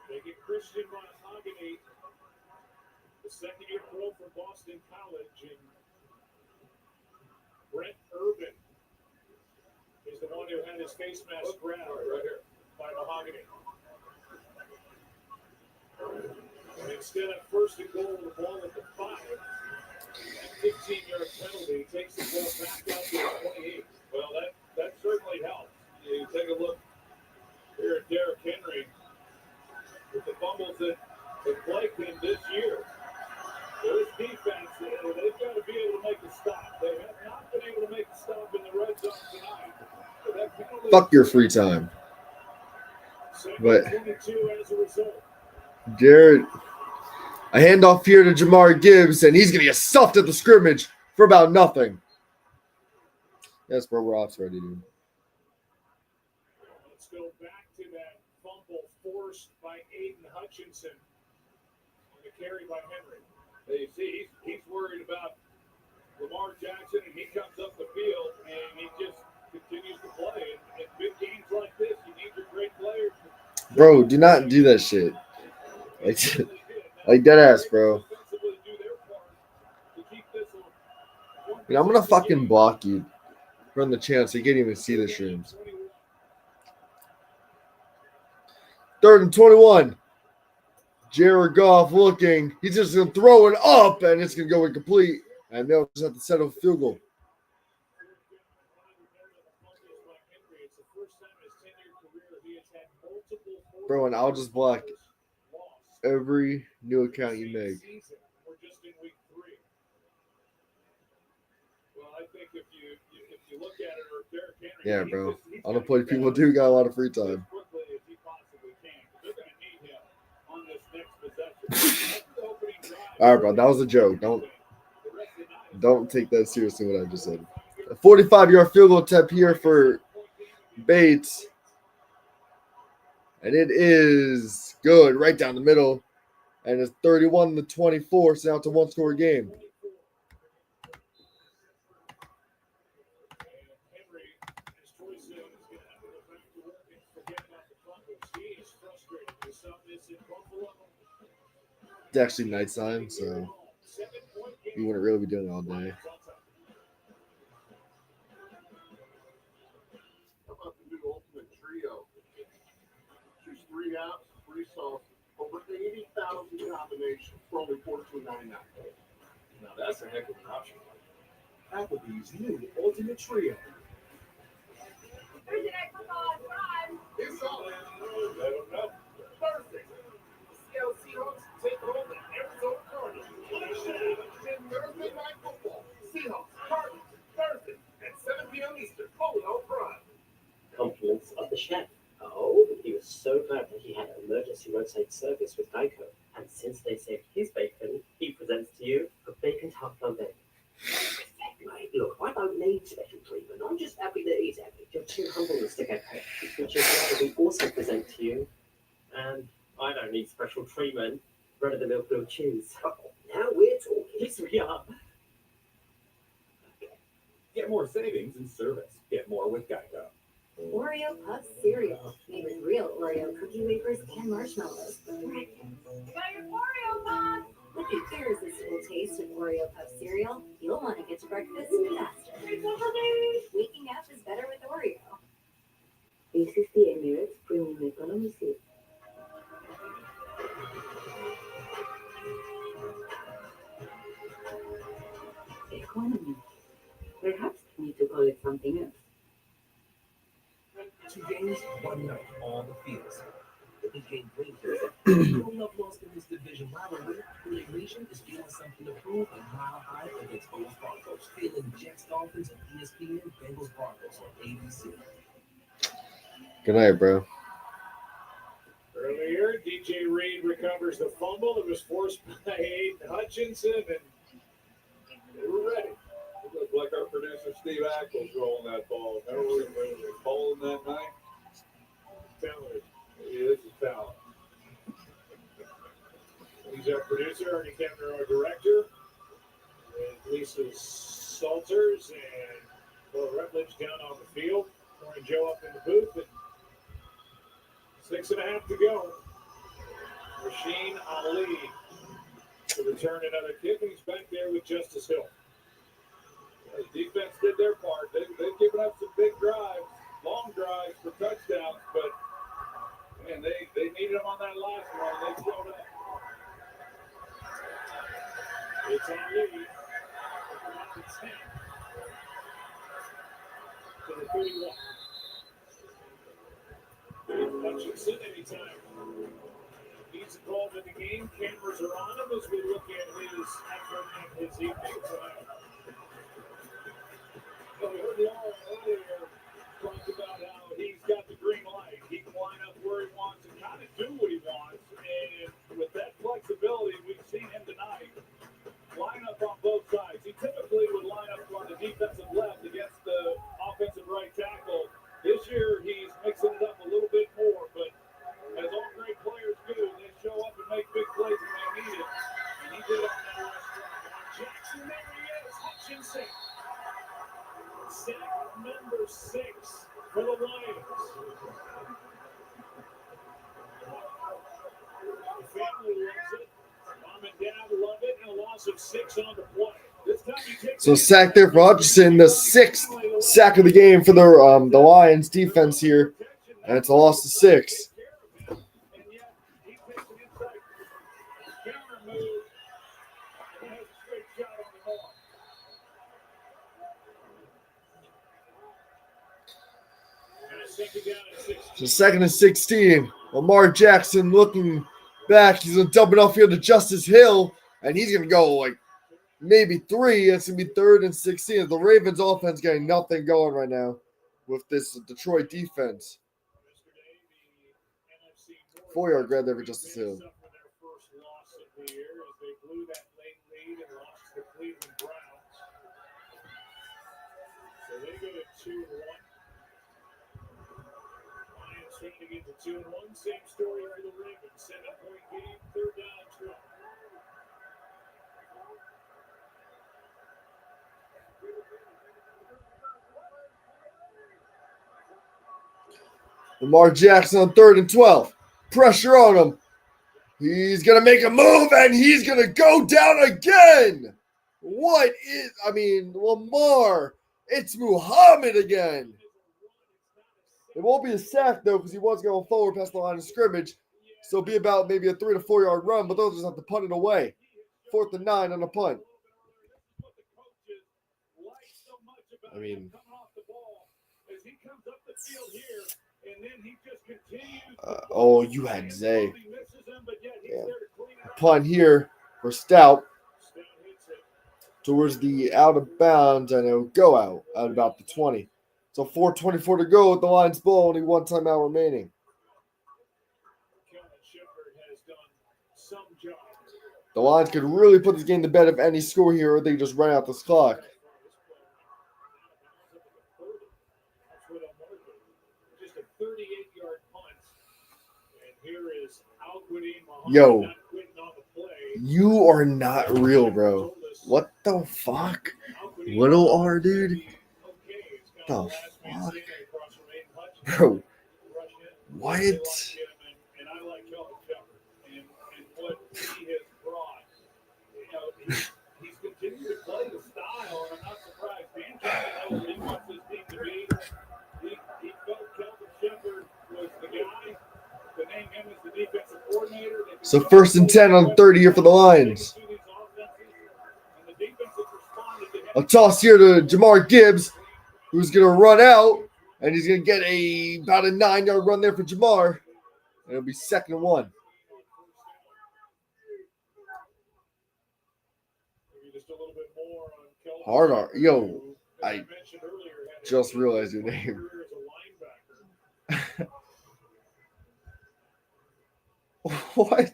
They get Christian Mahogany, the second-year pro from Boston College, and Brent Urban is the one who had his face mask grabbed right here by Mahogany. And instead of first and goal, the ball at the 5, that 15-yard penalty takes the ball back out to the 28. Well, that certainly helps. You take a look here at Derrick Henry with the fumbles that plagued him this year. This defense, they've got to be able to make a stop. They have not been able to make a stop in the red zone tonight. But that penalty, Fuck your free time. But 22 as a result. Jared, A handoff here to Jamar Gibbs, and he's going to get stuffed at the scrimmage for about nothing. Yes, bro, we're off already, dude. Let's go back to that fumble forced by Aiden Hutchinson. And the carry by Henry. You see, he's worried about Lamar Jackson, and he comes up the field, and he just continues to play. And in big games like this, you need your great players. Bro, do not do that shit. Like dead ass, bro. I'm gonna fucking block you from the chance so you can't even see the streams. 3rd and 21. Jared Goff looking. He's just gonna throw it up, and it's gonna go incomplete. And they'll just have to settle a field goal. Bro, and I'll just block every new account you make. Yeah, bro. Unemployed people do got a lot of free time. All right, bro. That was a joke. Don't take that seriously what I just said. A 45-yard field goal attempt here for Bates. And it is good right down the middle. And it's 31-24. So now it's a one-score game. It's actually nighttime, so you wouldn't really be doing it all day. How about the new Ultimate Trio? Choose 3 apps, 3 sauces, over 80,000 combinations for only $14.99. Now that's a heck of an option. Applebee's new Ultimate Trio. Thursday night football is live. It's on. Thursday, the Seattle Seahawks take on the Arizona Cardinals. Thursday night football. Seahawks, Cardinals, Thursday at 7 p.m. Eastern. Polo Prime. Compliments of the chef. Oh, he was so glad that he had emergency roadside service with Geico. And since they saved his bacon, he presents to you a bacon tart flambé. Mate, look, I don't need special treatment. I'm just happy that he's happy. You're too humble, Mr. Gecko, which is why we also present to you. And I don't need special treatment. Run-of-the-mill grilled cheese. Oh, now we're talking. Yes, we are. Get more savings in service. Get more with Geico. Oreo Puff cereal, made with real Oreo cookie wafers and marshmallows. Got your Oreo Puff. With an irresistible taste of Oreo Puff cereal, you'll want to get to breakfast faster. Waking up is better with Oreo. This is the Emirates Premium Economy Seat. Economy. Perhaps you need to call it something else. 2 games, 1 night, all the fields. The big game brings no love lost in this division rivalry. The nation is feeling something to prove and Mile High against both Broncos. Feeling Jets Dolphins and ESPN Bengals Broncos on ABC. Good night, bro. Earlier, DJ Reed recovers the fumble that was forced by Aiden Hutchinson, and they were ready. It looked like our producer Steve Ackles rolling that ball. Remember we were bowling that night? Talented. Yeah, this is talent. He's our producer, Ernie Kemner, our director, with Lisa Salters and Bill Rutledge down on the field. Corey and Joe up in the booth, and 6.5 to go. Rasheen Ali to return another kick, and he's back there with Justice Hill. The defense did their part. They've given up some big drives, long drives for touchdowns, but man, they needed them on that last one. They showed up. It's Ali at the 10 to the 31. Hutchinson, anytime he's involved in the game, cameras are on him as we look at his effort and his evening tonight. We heard Laura earlier talk about how he's got the green light. He can line up where he wants and kind of do what he wants. And with that flexibility, we've seen So sack there for Hutchinson, the 6th sack of the game for the Lions defense here, and it's a loss to 6. So 2nd and 16. Lamar Jackson looking back. He's going to dump it off here to Justice Hill, and he's going to go like maybe 3. It's going to be 3rd and 16. The Ravens offense getting nothing going right now with this Detroit defense. 4-yard grab there for Justice Hill. So they go to 2-1. Lions trying to get to 2-1. Same story for the Ravens. 7-point game, 3rd down and 12. Lamar Jackson on 3rd and 12. Pressure on him. He's going to make a move, and he's going to go down again. Lamar. It's Muhammad again. It won't be a sack, though, because he was going forward past the line of scrimmage. So it'll be about maybe a 3 to 4 yard run, but they'll just have to punt it away. 4th and 9 on a punt. You had Zay. Yeah. Punt here for Stout. Towards the out of bounds, and it'll go out at about the 20. So 4:24 to go with the Lions ball, only 1 timeout remaining. The Lions could really put this game to bed if any score here, or they just run out this clock. Just a 38-yard punt. And here is Yo, you are not real, bro. What the fuck? Little R, dude? The fuck? Bro, what? And I like Kelvin Shepard and what he has brought. He's continued to play the style, and I'm not surprised. Dan Campbell knows what he wants this team to be. He felt Kelvin Shepard was the guy to name him as the defensive coordinator. So 1st and 10 on 30 here for the Lions. A toss here to Jamar Gibbs, who's going to run out, and he's going to get about a 9-yard run there for Jamar. And it'll be 2nd and 1. Hard R. Yo, I just realized your name. What?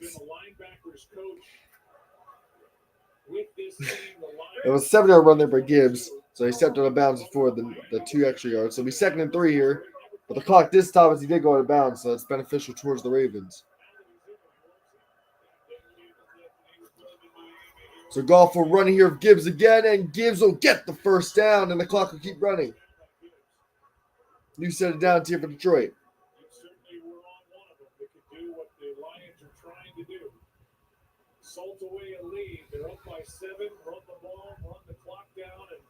It was a 7-yard run there for Gibbs, so he stepped out of bounds before the 2 extra yards. So it'll be 2nd and 3 here. But the clock did stop as he did go out of bounds, so that's beneficial towards the Ravens. So Goff will run here of Gibbs again, and Gibbs will get the 1st down, and the clock will keep running. New set of downs here for Detroit. Salt away a lead. They're up by 7. Run the ball, run the clock down, and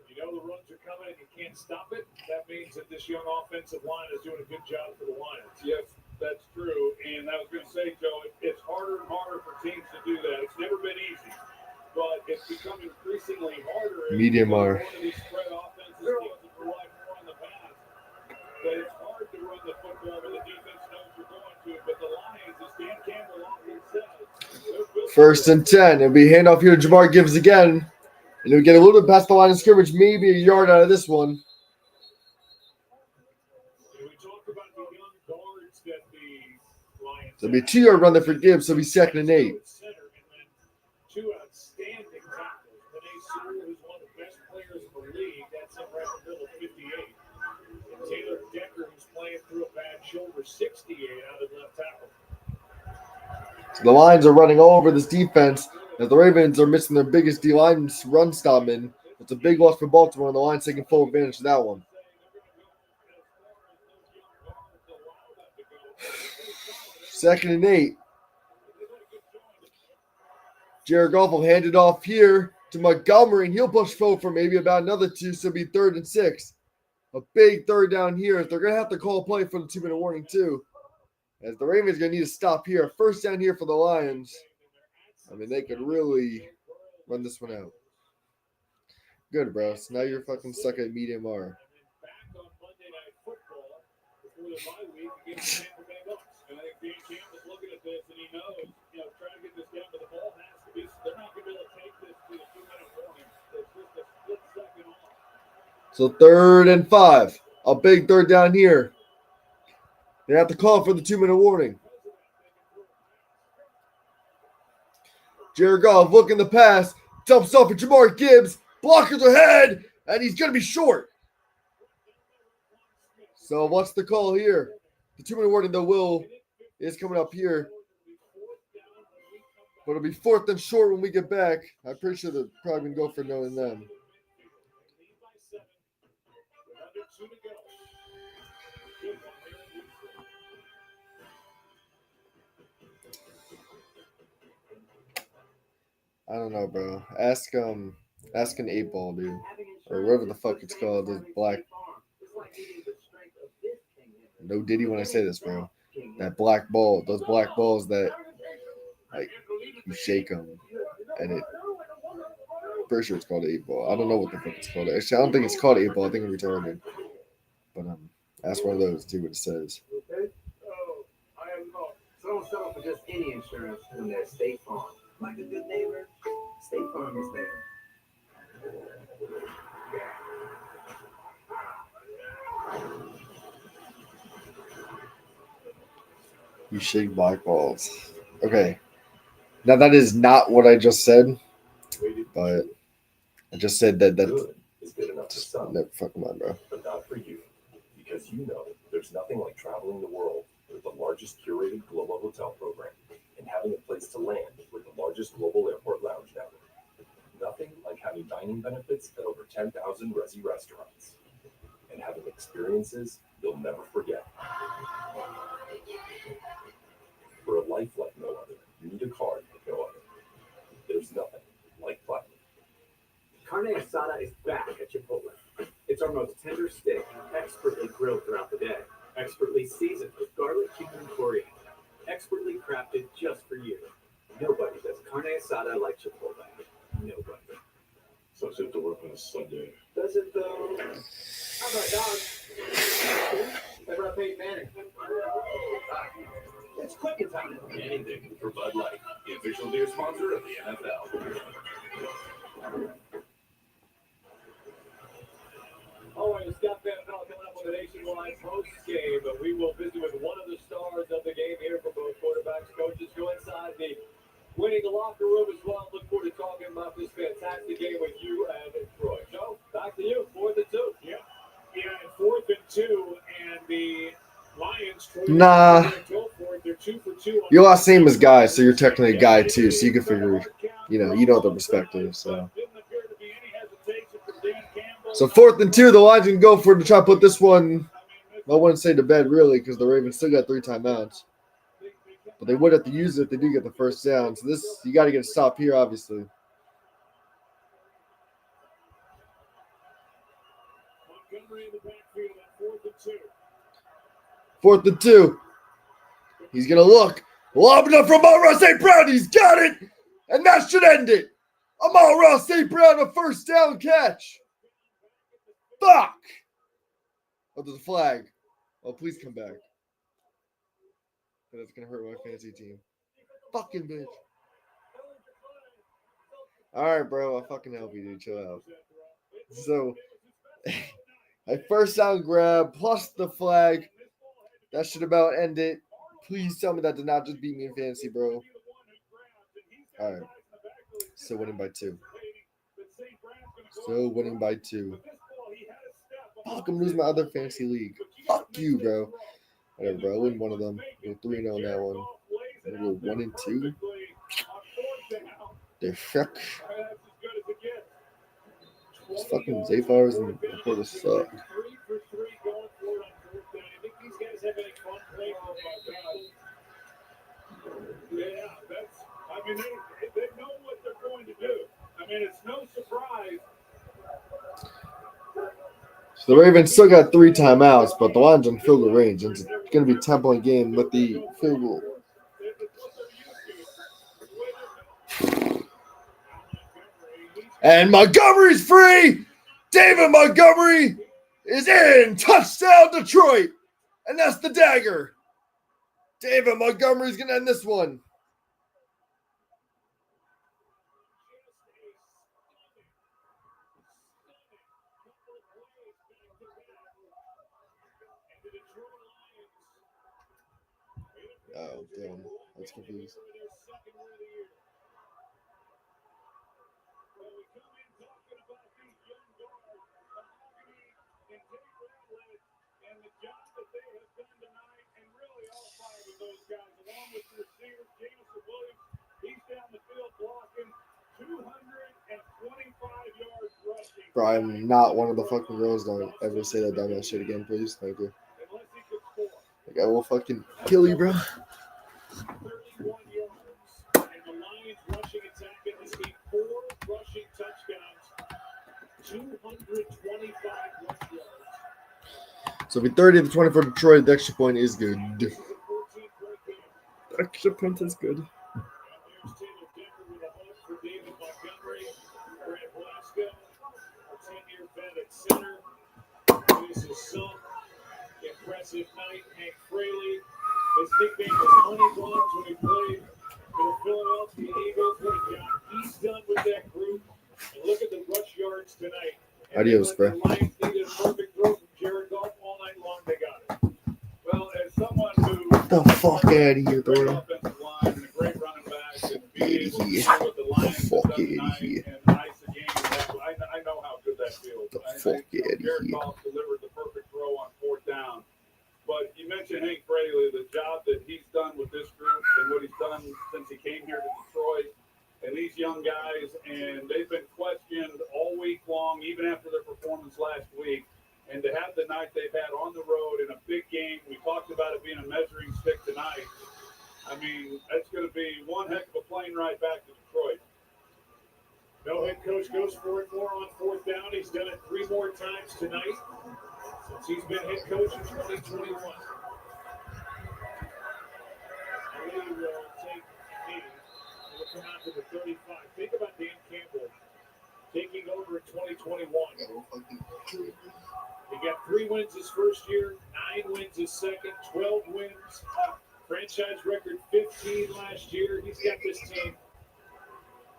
you know the runs are coming and you can't stop it. That means that this young offensive line is doing a good job for the Lions. Yes, that's true. And I was going to say, Joe, it's harder and harder for teams to do that. It's never been easy, but it's become increasingly harder. Medium R. One of these spread offenses teams that rely more on the pass. But it's hard to run the football when the defense knows you're going to. But the Lions, as Dan Campbell often says, 1st and 10. It'll be handoff here to Jamar Gibbs again. And he'll get a little bit past the line of scrimmage, maybe a yard out of this one. So it'll be a 2-yard run there for Gibbs, so it'll be 2nd and 8. 2 outstanding tackles. Vinay Sewell, who's one of the best players in the league, that's up right in the middle of 58. And Taylor Decker, who's playing through a bad shoulder, 68 out of left tackle. So the Lions are running all over this defense as the Ravens are missing their biggest D-line run stopping. It's a big loss for Baltimore, and the Lions taking full advantage of that one. Second and 8. Jared Goff will hand it off here to Montgomery, and he'll push forward for maybe about another 2, so it'll be 3rd and 6. A big third down here. They're going to have to call a play for the 2-minute warning, too. As the Ravens are going to need to stop here. First down here for the Lions. I mean, they could really run this one out. Good, bro. So now you're fucking stuck at medium R. So 3rd and 5. A big third down here. They have to call for the 2-minute warning. Jared Goff looking the pass. Jumps off at Jamar Gibbs. Blockers ahead. And he's going to be short. So what's the call here? The 2-minute warning, though, is coming up here. But it'll be 4th and short when we get back. I'm pretty sure they're probably going to go for knowing them. I don't know, bro. Ask an 8-ball, dude. Or whatever the fuck it's called. Those black. No Diddy when I say this, bro. That black ball. Those black balls that, like, you shake them. And it. Pretty sure it's called an 8-ball. I don't know what the fuck it's called. Actually, I don't think it's called an 8-ball. I think it's retarded. But ask one of those. See what it says. Okay. Oh, I am not. So don't settle for just any insurance when there's State Farm. Like a good neighbor, State Farm is there. You shake black balls. Okay. Now that is not what I just said, but I just said that Good is good enough for some, never fucking mind, bro. but not for you, because you know there's nothing like traveling the world with the largest curated global hotel program and having a place to land with the largest global airport lounge network. Nothing like having dining benefits at over 10,000 Resi restaurants and having experiences you'll never forget. For a life like no other, you need a card like no other. There's nothing like Platinum. Carne asada is back at Chipotle. It's our most tender steak, expertly grilled throughout the day, expertly seasoned with garlic, cumin, and coriander, expertly crafted just for you. Nobody does carne asada like Chipotle. Nobody. Sucks it to work on a Sunday. Does it though? How about dogs? Ever a Peyton Manning? It's quick time. Anything for Bud Light, the official beer sponsor of the NFL. Always Scott Van Pelt coming up with a nationwide post game, but we will visit with one of the stars of the game here for both quarterbacks. Coaches go inside the winning locker room as well. Look forward to talking about this fantastic game with you and Troy. Joe, back to you. 4th and 2. Yeah, and 4th and 2, and the Lions. Nah. Go for it. They're 2 for 2. You're all same as guys, so you're technically a guy too, so you can figure, you know the perspective. So 4th and 2, the Lions can go for it to try to put this one, I wouldn't say to bed really, because the Ravens still got 3 timeouts. But they would have to use it if they do get the first down. So this, you got to get a stop here, obviously. Montgomery in the backfield at 4th and 2. 4th and 2. He's going to look. Lob it up from Amon-Ra St. Brown. He's got it. And that should end it. Amon-Ra St. Brown, a first down catch. Fuck. Oh, there's a flag. Oh, please come back. That's going to hurt my fantasy team. Fucking bitch. All right, bro. I'll fucking help you, dude. Chill out. So, a first down grab plus the flag. That should about end it. Please tell me that did not just beat me in fantasy, bro. All right. Still winning by 2. Still winning by 2. Fuck, I'm losing my other fantasy league. Fuck you, bro. Whatever, bro. I win one of them. Go 3-0 on that one. I'm gonna go 1 and 2. The fuck. These fucking Zayfires and Porter suck. Yeah, that's. I mean, they know what So the Ravens still got 3 timeouts, but the Lions on field goal range. It's going to be a 10-point game with the field goal. And Montgomery's free. David Montgomery is in. Touchdown, Detroit. And that's the dagger. David Montgomery's going to end this one. Oh, damn. I was confused. Bro, I'm not one of the fucking girls. Don't ever say that dumbass shit again, please. Thank you. Like, I will fucking kill you, bro. 31 yards. And the Lions rushing attack in this game, 4 rushing touchdowns, 225 rush yards. So it'll be 30-20 for Detroit. The extra point is good. The extra point is good. Impressive night, Hank Fraley. His nickname was Honey Buns when he played for the Philadelphia Eagles. What a job he's done with that group. And look at the rush yards tonight. Adios, bro. The Lions needed a perfect throw from Jared Goff all night long. They got it. Well, as someone who Get the fuck out of here, bro. offensive line and a great running back and being able to Here. do what the Lions Fuck have done out of here. tonight and ice the game, I know how good that feels. The fuck out of Jared here. Goff delivered the perfect throw on 4th down. But you mentioned Hank Fraley, the job that he's done with this group and what he's done since he came here to Detroit, and these young guys, and they've been questioned all week long, even after their performance last week. And to have the night they've had on the road in a big game, we talked about it being a measuring stick tonight. I mean, that's going to be one heck of a plane ride back to Detroit. No head coach goes for it more on 4th down. He's done it 3 more times tonight since he's been head coach in 2021. Ali will take me. We'll come out to the 35. Think about Dan Campbell taking over in 2021. He got 3 wins his first year, 9 wins his second, 12 wins. Franchise record 15 last year. He's got this team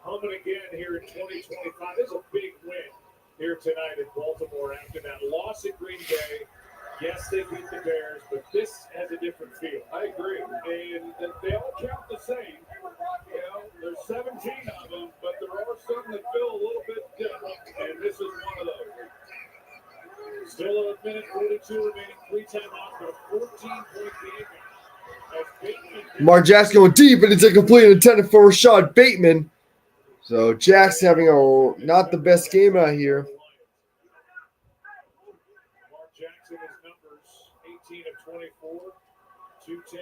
humming again here in 2025. This is a big win here tonight in Baltimore after that loss at Green Bay. Yes, they beat the Bears, but this has a different feel. I agree. And they all count the same. You know, there's 17 of them, but there are some that feel a little bit different, and this is one of those. Still a minute 42 remaining, 3 timeouts, but a 14-point game. Lamar Jackson going deep, and it's a complete intended for Rashad Bateman. So Jack's having not the best game out here. Lamar Jackson, his numbers 18 of 24, 210.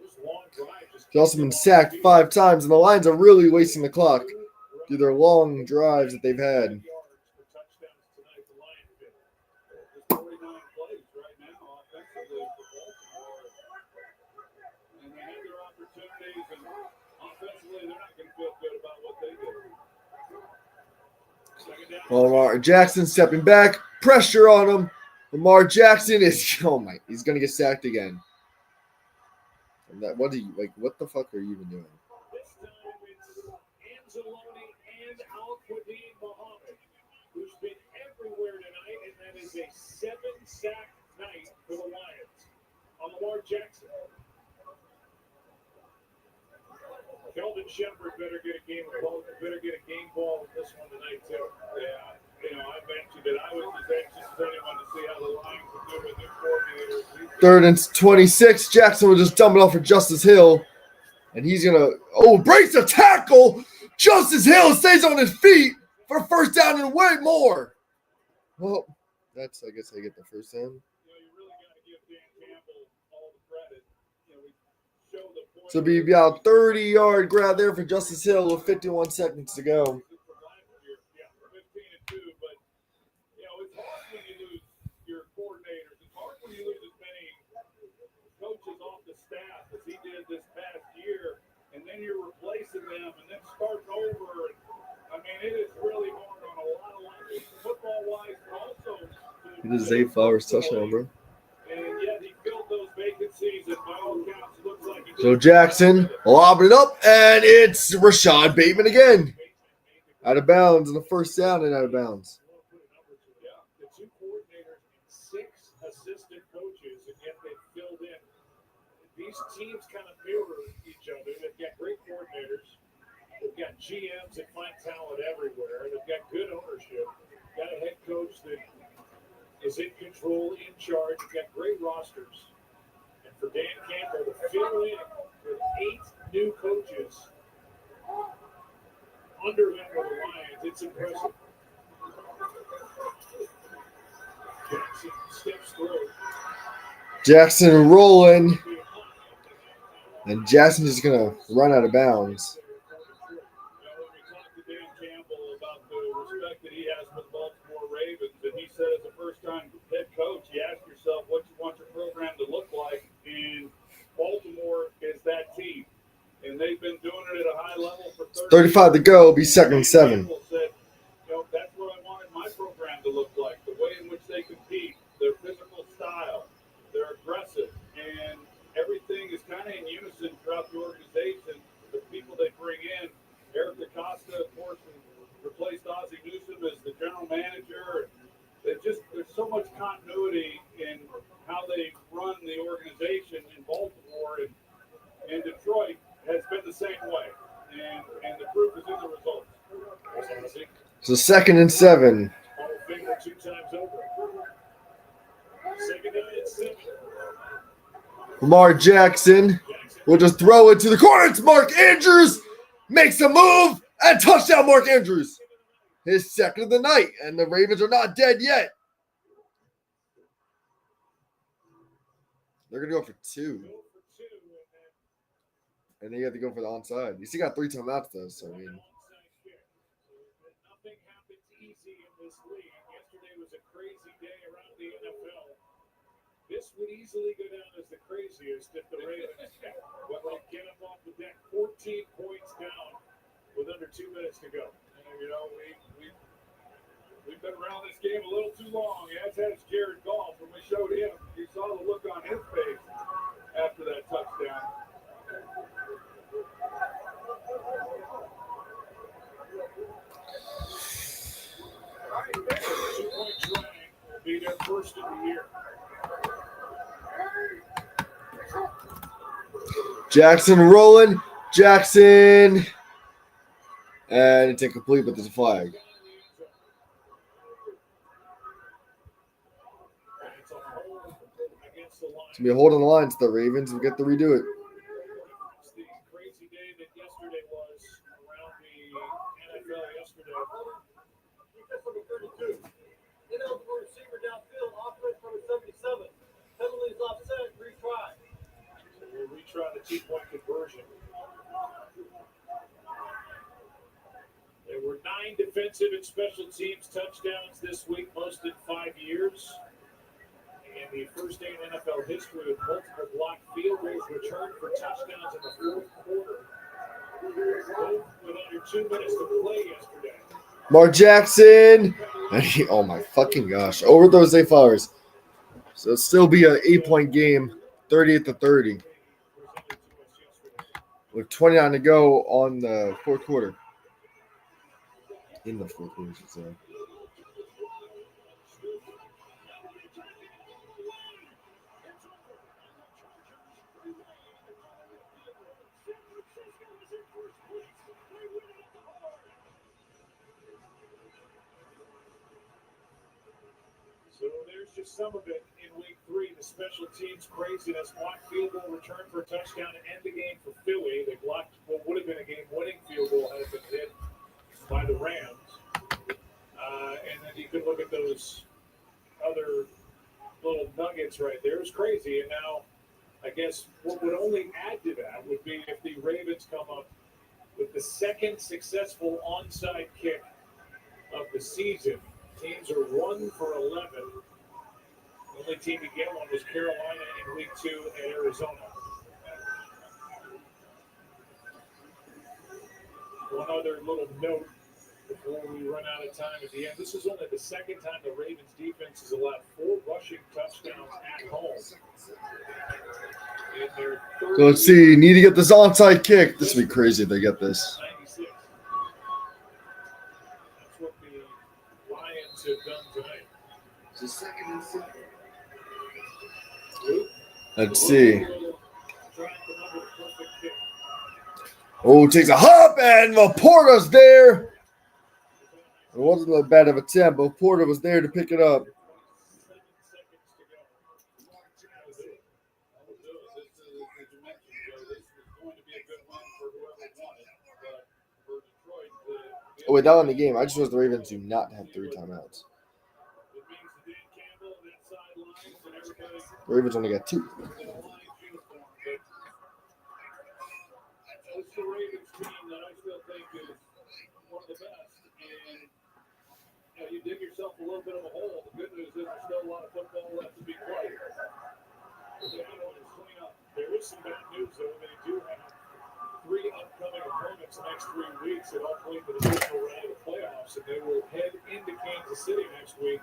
This long drive just He's also been sacked 5 times, and the Lions are really wasting the clock through their long drives that they've had. 49 plays right now offensively for Baltimore. And they have their opportunities, and offensively, they're not going to feel good about what they did. Lamar Jackson stepping back, pressure on him. Lamar Jackson is he's going to get sacked again. And that what the fuck are you even doing? This time it's Anzalone and Al-Quadin Muhammad, who's been everywhere tonight, and that is a 7-sack night for the Lions on Lamar Jackson. Kelvin Shepard better get a game ball in this one tonight too. Yeah, I mentioned it. I was as anxious as anyone to see how the Lions would do with new coordinators. 3rd and 26. Jackson will just dump it off for Justice Hill. And he's going to, breaks a tackle. Justice Hill stays on his feet for 1st down and way more. Well, I guess I get the 1st down. So it'll be about 30-yard grab there for Justice Hill with 51 seconds to go. then you're replacing them and then starting over. I mean, it is really hard on a lot of levels, football-wise, but also He does Zay Flowers touchdown, bro. and yet he filled those vacancies, and by all accounts, it looks like he So Jackson lobbing it up, and it's Rashad Bateman again. Out of bounds in the first down and out of bounds. the two coordinators and 6 assistant coaches, and yet they filled in. These teams kind of mirror each other. They've got great coordinators. They've got GMs that find talent everywhere. They've got good ownership. Got a head coach that is in control, in charge. They've got great rosters. And for Dan Campbell to fill in with 8 new coaches under him with the Lions, it's impressive. Jackson steps through. Jackson rolling. And Jackson is going to run out of bounds. When we talked to Dan Campbell about the respect that he has for the Baltimore Ravens, and he said as a first-time head coach, you ask yourself what you want your program to look like, and Baltimore is that team. And they've been doing it at a high level for 35 to go, be second and 7. Campbell said, that's what I wanted my program to look like, the way in which they compete, their physical style, they're aggressive, and everything is kind of in unison throughout the organization. The people they bring in, Eric DaCosta, of course, replaced Ozzie Newsome as the general manager. There's so much continuity in how they run the organization in Baltimore, and Detroit has been the same way, and the proof is in the results. So second and 7. Hall of Famer 2 times over. Second down and 7. Lamar Jackson will just throw it to the corner. It's Mark Andrews. Makes a move. And touchdown, Mark Andrews. His second of the night. And the Ravens are not dead yet. They're going to go for 2. And then you have to go for the onside. You still got 3 timeouts, though. So, I mean. Nothing happens easy in this league. Yesterday was a crazy day around the NFL. This would easily go down as the craziest if the Ravens would get up off the deck 14 points down with under 2 minutes to go. And, we've been around this game a little too long, as has Jared Goff. When we showed him, you saw the look on his face after that touchdown. Two-point try will be their first of the year. Jackson rolling. Jackson. And it's incomplete, but there's a flag. It's going to be a hold on the lines. The Ravens will get to redo it. It's the crazy day that yesterday was around the NFL yesterday. Defense number 32. Ineligible receiver downfield, offense number 77. Penalties offset, retry. So we'll retry the 2-point conversion. There were 9 defensive and special teams touchdowns this week, most in 5 years. And the first day in NFL history with multiple blocked field goals returned for touchdowns in the 4th quarter. Both with under 2 minutes to play yesterday. Mark Jackson. Oh, my fucking gosh. Overthrows Zay Flowers. So it'll still be an 8-point game, 38-30. With 29 to go on the 4th quarter. In the 4th quarter, I should say. So there's just some of it in week 3. The special teams craziness. Blocked field goal return for a touchdown to end the game for Philly. They blocked what would have been a game-winning field goal had it been hit by the Rams. And then you could look at those other little nuggets right there. It was crazy. And now I guess what would only add to that would be if the Ravens come up with the second successful onside kick of the season. Teams are 1 for 11. The only team to get one was Carolina in week 2 at Arizona. one other little note before we run out of time at the end. This is only the second time the Ravens defense has allowed 4 rushing touchdowns at home. So let's see. Need to get this onside kick. This would be crazy if they get this. 96. That's what the Lions have done tonight. It's a 2nd and 7. Let's see. Oh, takes a hop, and Laporta's there. It wasn't a bad of a attempt, but Laporta was there to pick it up. Oh, wait, that won the game. I just was the Ravens do not have 3 timeouts. The Ravens only got 2. It's the Ravens team that I still think is one of the best. And you dig yourself a little bit of a hole. The good news is there's still a lot of football left to be played. There is some bad news, though. They do have 3 upcoming opponents next 3 weeks that all play for the divisional round of the playoffs, and they will head into Kansas City next week.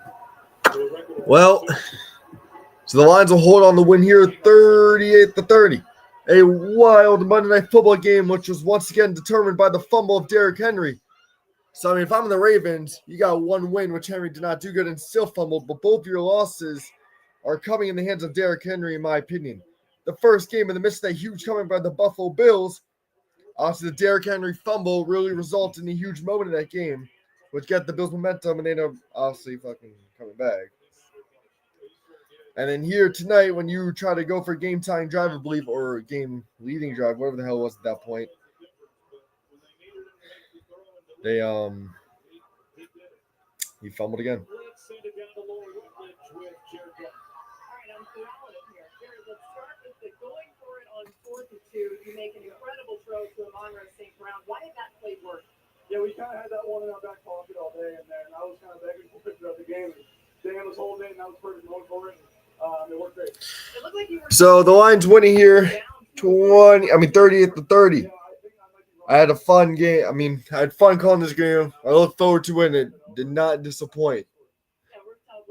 Well, so the Lions will hold on the win here, 38-30. A wild Monday Night Football game, which was once again determined by the fumble of Derrick Henry. So, I mean, if I'm the Ravens, you got 1 win, which Henry did not do good and still fumbled, but both your losses are coming in the hands of Derrick Henry, in my opinion. The first game in the midst of that huge coming by the Buffalo Bills, obviously the Derrick Henry fumble really resulted in a huge moment in that game, which got the Bills momentum, and they end up obviously fucking coming back. And then here tonight, when you try to go for a game-tying drive, I believe, or game-leading drive, whatever the hell it was at that point, he fumbled again. Let's send it down to Lower Woodbridge with Jared Goff. All right, I'm corralling him here. Jared, let's start with the going for it on 4th and 2. You make an incredible throw to Amon-Ra St. Brown. Why did that play work? Yeah, we kind of had that one in our back pocket all day, and then I was kind of begging for it throughout the game. And Dan was holding it, and I was perfect going for it. It worked great. It looked like you were So the Lions winning here, 30-30. I had a fun game. I mean, I had fun calling this game. I look forward to winning it. Did not disappoint.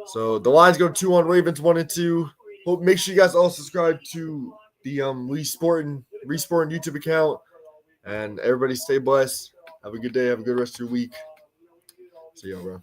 So the Lions go 2-1, Ravens 1-2. Hope make sure you guys all subscribe to the Resportin YouTube account. And everybody stay blessed. Have a good day. Have a good rest of your week. See y'all, bro.